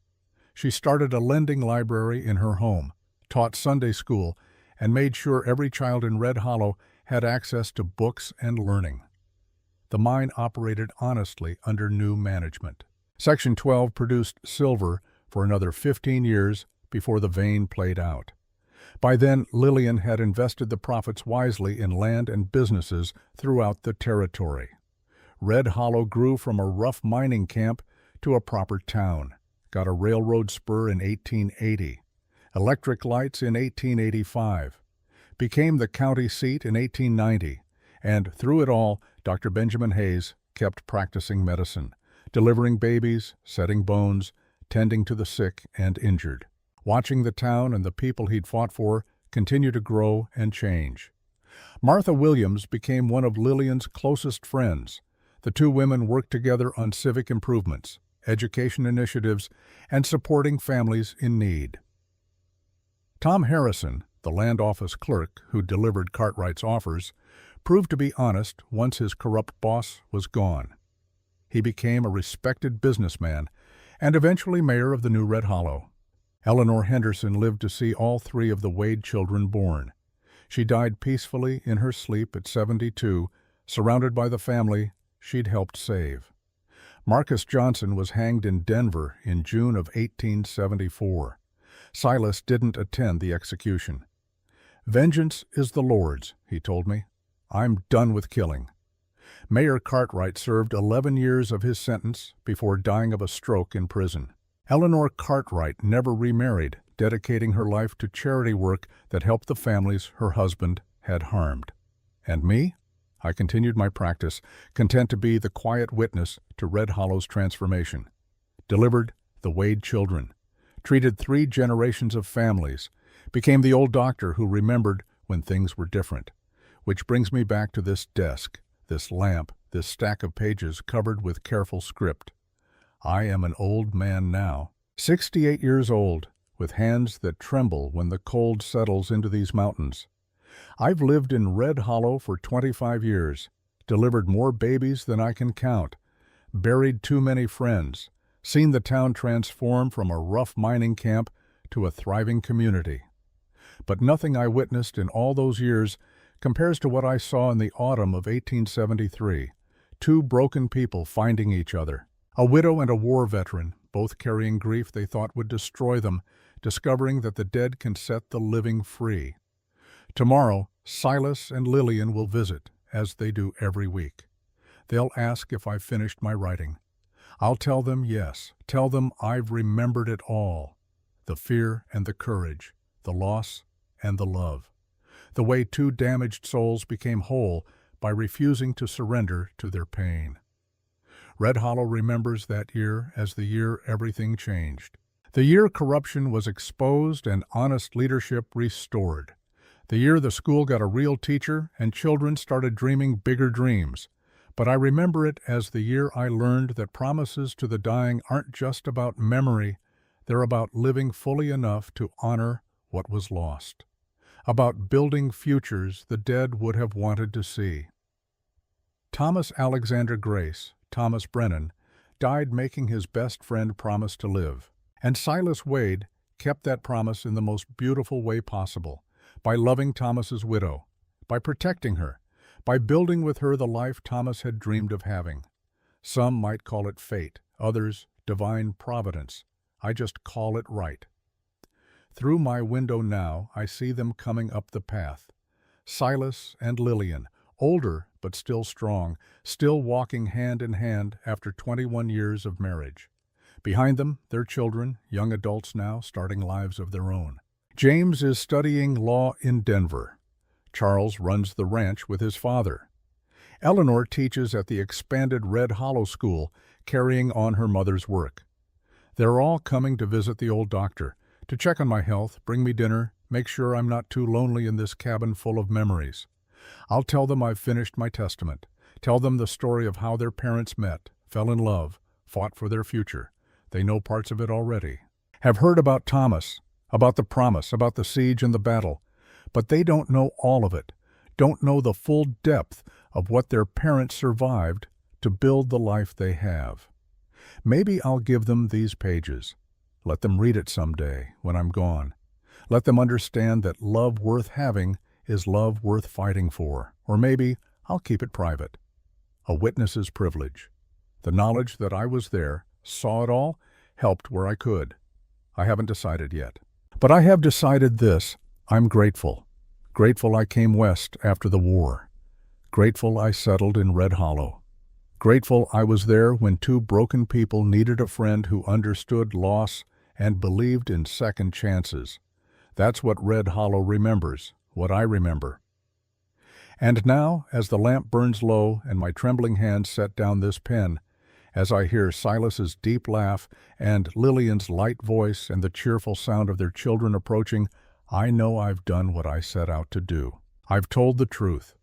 She started a lending library in her home, taught Sunday school, and made sure every child in Red Hollow had access to books and learning. The mine operated honestly under new management. Section 12 produced silver for another 15 years before the vein played out. By then, Lillian had invested the profits wisely in land and businesses throughout the territory. Red Hollow grew from a rough mining camp to a proper town, got a railroad spur in 1880, electric lights in 1885, became the county seat in 1890, and through it all, Dr. Benjamin Hayes kept practicing medicine, delivering babies, setting bones, tending to the sick and injured, watching the town and the people he'd fought for continue to grow and change. Martha Williams became one of Lillian's closest friends. The 2 women worked together on civic improvements, education initiatives, and supporting families in need. Tom Harrison, the land office clerk who delivered Cartwright's offers, proved to be honest once his corrupt boss was gone. He became a respected businessman and eventually mayor of the new Red Hollow. Eleanor Henderson lived to see all 3 of the Wade children born. She died peacefully in her sleep at 72, surrounded by the family she'd helped save. Marcus Johnson was hanged in Denver in June of 1874. Silas didn't attend the execution. "Vengeance is the Lord's," he told me. "I'm done with killing." Mayor Cartwright served 11 years of his sentence before dying of a stroke in prison. Eleanor Cartwright never remarried, dedicating her life to charity work that helped the families her husband had harmed. And me? I continued my practice, content to be the quiet witness to Red Hollow's transformation. Delivered the Wade children, treated 3 generations of families, became the old doctor who remembered when things were different. Which brings me back to this desk, this lamp, this stack of pages covered with careful script. I am an old man now, 68 years old, with hands that tremble when the cold settles into these mountains. I've lived in Red Hollow for 25 years, delivered more babies than I can count, buried too many friends, seen the town transform from a rough mining camp to a thriving community. But nothing I witnessed in all those years compares to what I saw in the autumn of 1873, 2 broken people finding each other. A widow and a war veteran, both carrying grief they thought would destroy them, discovering that the dead can set the living free. Tomorrow, Silas and Lillian will visit, as they do every week. They'll ask if I've finished my writing. I'll tell them yes, tell them I've remembered it all. The fear and the courage, the loss and the love. The way two damaged souls became whole by refusing to surrender to their pain. Red Hollow remembers that year as the year everything changed. The year corruption was exposed and honest leadership restored. The year the school got a real teacher and children started dreaming bigger dreams. But I remember it as the year I learned that promises to the dying aren't just about memory, they're about living fully enough to honor what was lost. About building futures the dead would have wanted to see. Thomas Alexander Grace, Thomas Brennan, died making his best friend promise to live. And Silas Wade kept that promise in the most beautiful way possible, by loving Thomas's widow, by protecting her, by building with her the life Thomas had dreamed of having. Some might call it fate, others divine providence. I just call it right. Through my window now, I see them coming up the path. Silas and Lillian, older but still strong, still walking hand in hand after 21 years of marriage. Behind them, their children, young adults now, starting lives of their own. James is studying law in Denver. Charles runs the ranch with his father. Eleanor teaches at the expanded Red Hollow School, carrying on her mother's work. They're all coming to visit the old doctor, to check on my health, bring me dinner, make sure I'm not too lonely in this cabin full of memories. I'll tell them I've finished my testament, tell them the story of how their parents met, fell in love, fought for their future. They know parts of it already. Have heard about Thomas, about the promise, about the siege and the battle. But they don't know all of it, don't know the full depth of what their parents survived to build the life they have. Maybe I'll give them these pages. Let them read it someday when I'm gone. Let them understand that love worth having is love worth fighting for. Or maybe I'll keep it private. A witness's privilege. The knowledge that I was there, saw it all, helped where I could. I haven't decided yet. But I have decided this. I'm grateful. Grateful I came west after the war. Grateful I settled in Red Hollow. Grateful I was there when two broken people needed a friend who understood loss and believed in second chances. That's what Red Hollow remembers, what I remember. And now, as the lamp burns low and my trembling hands set down this pen, as I hear Silas's deep laugh and Lillian's light voice and the cheerful sound of their children approaching, I know I've done what I set out to do. I've told the truth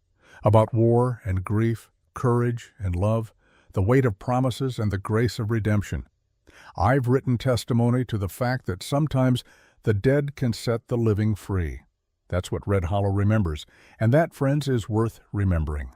about war and grief, courage and love, the weight of promises and the grace of redemption. I've written testimony to the fact that sometimes the dead can set the living free. That's what Red Hollow remembers, and that, friends, is worth remembering.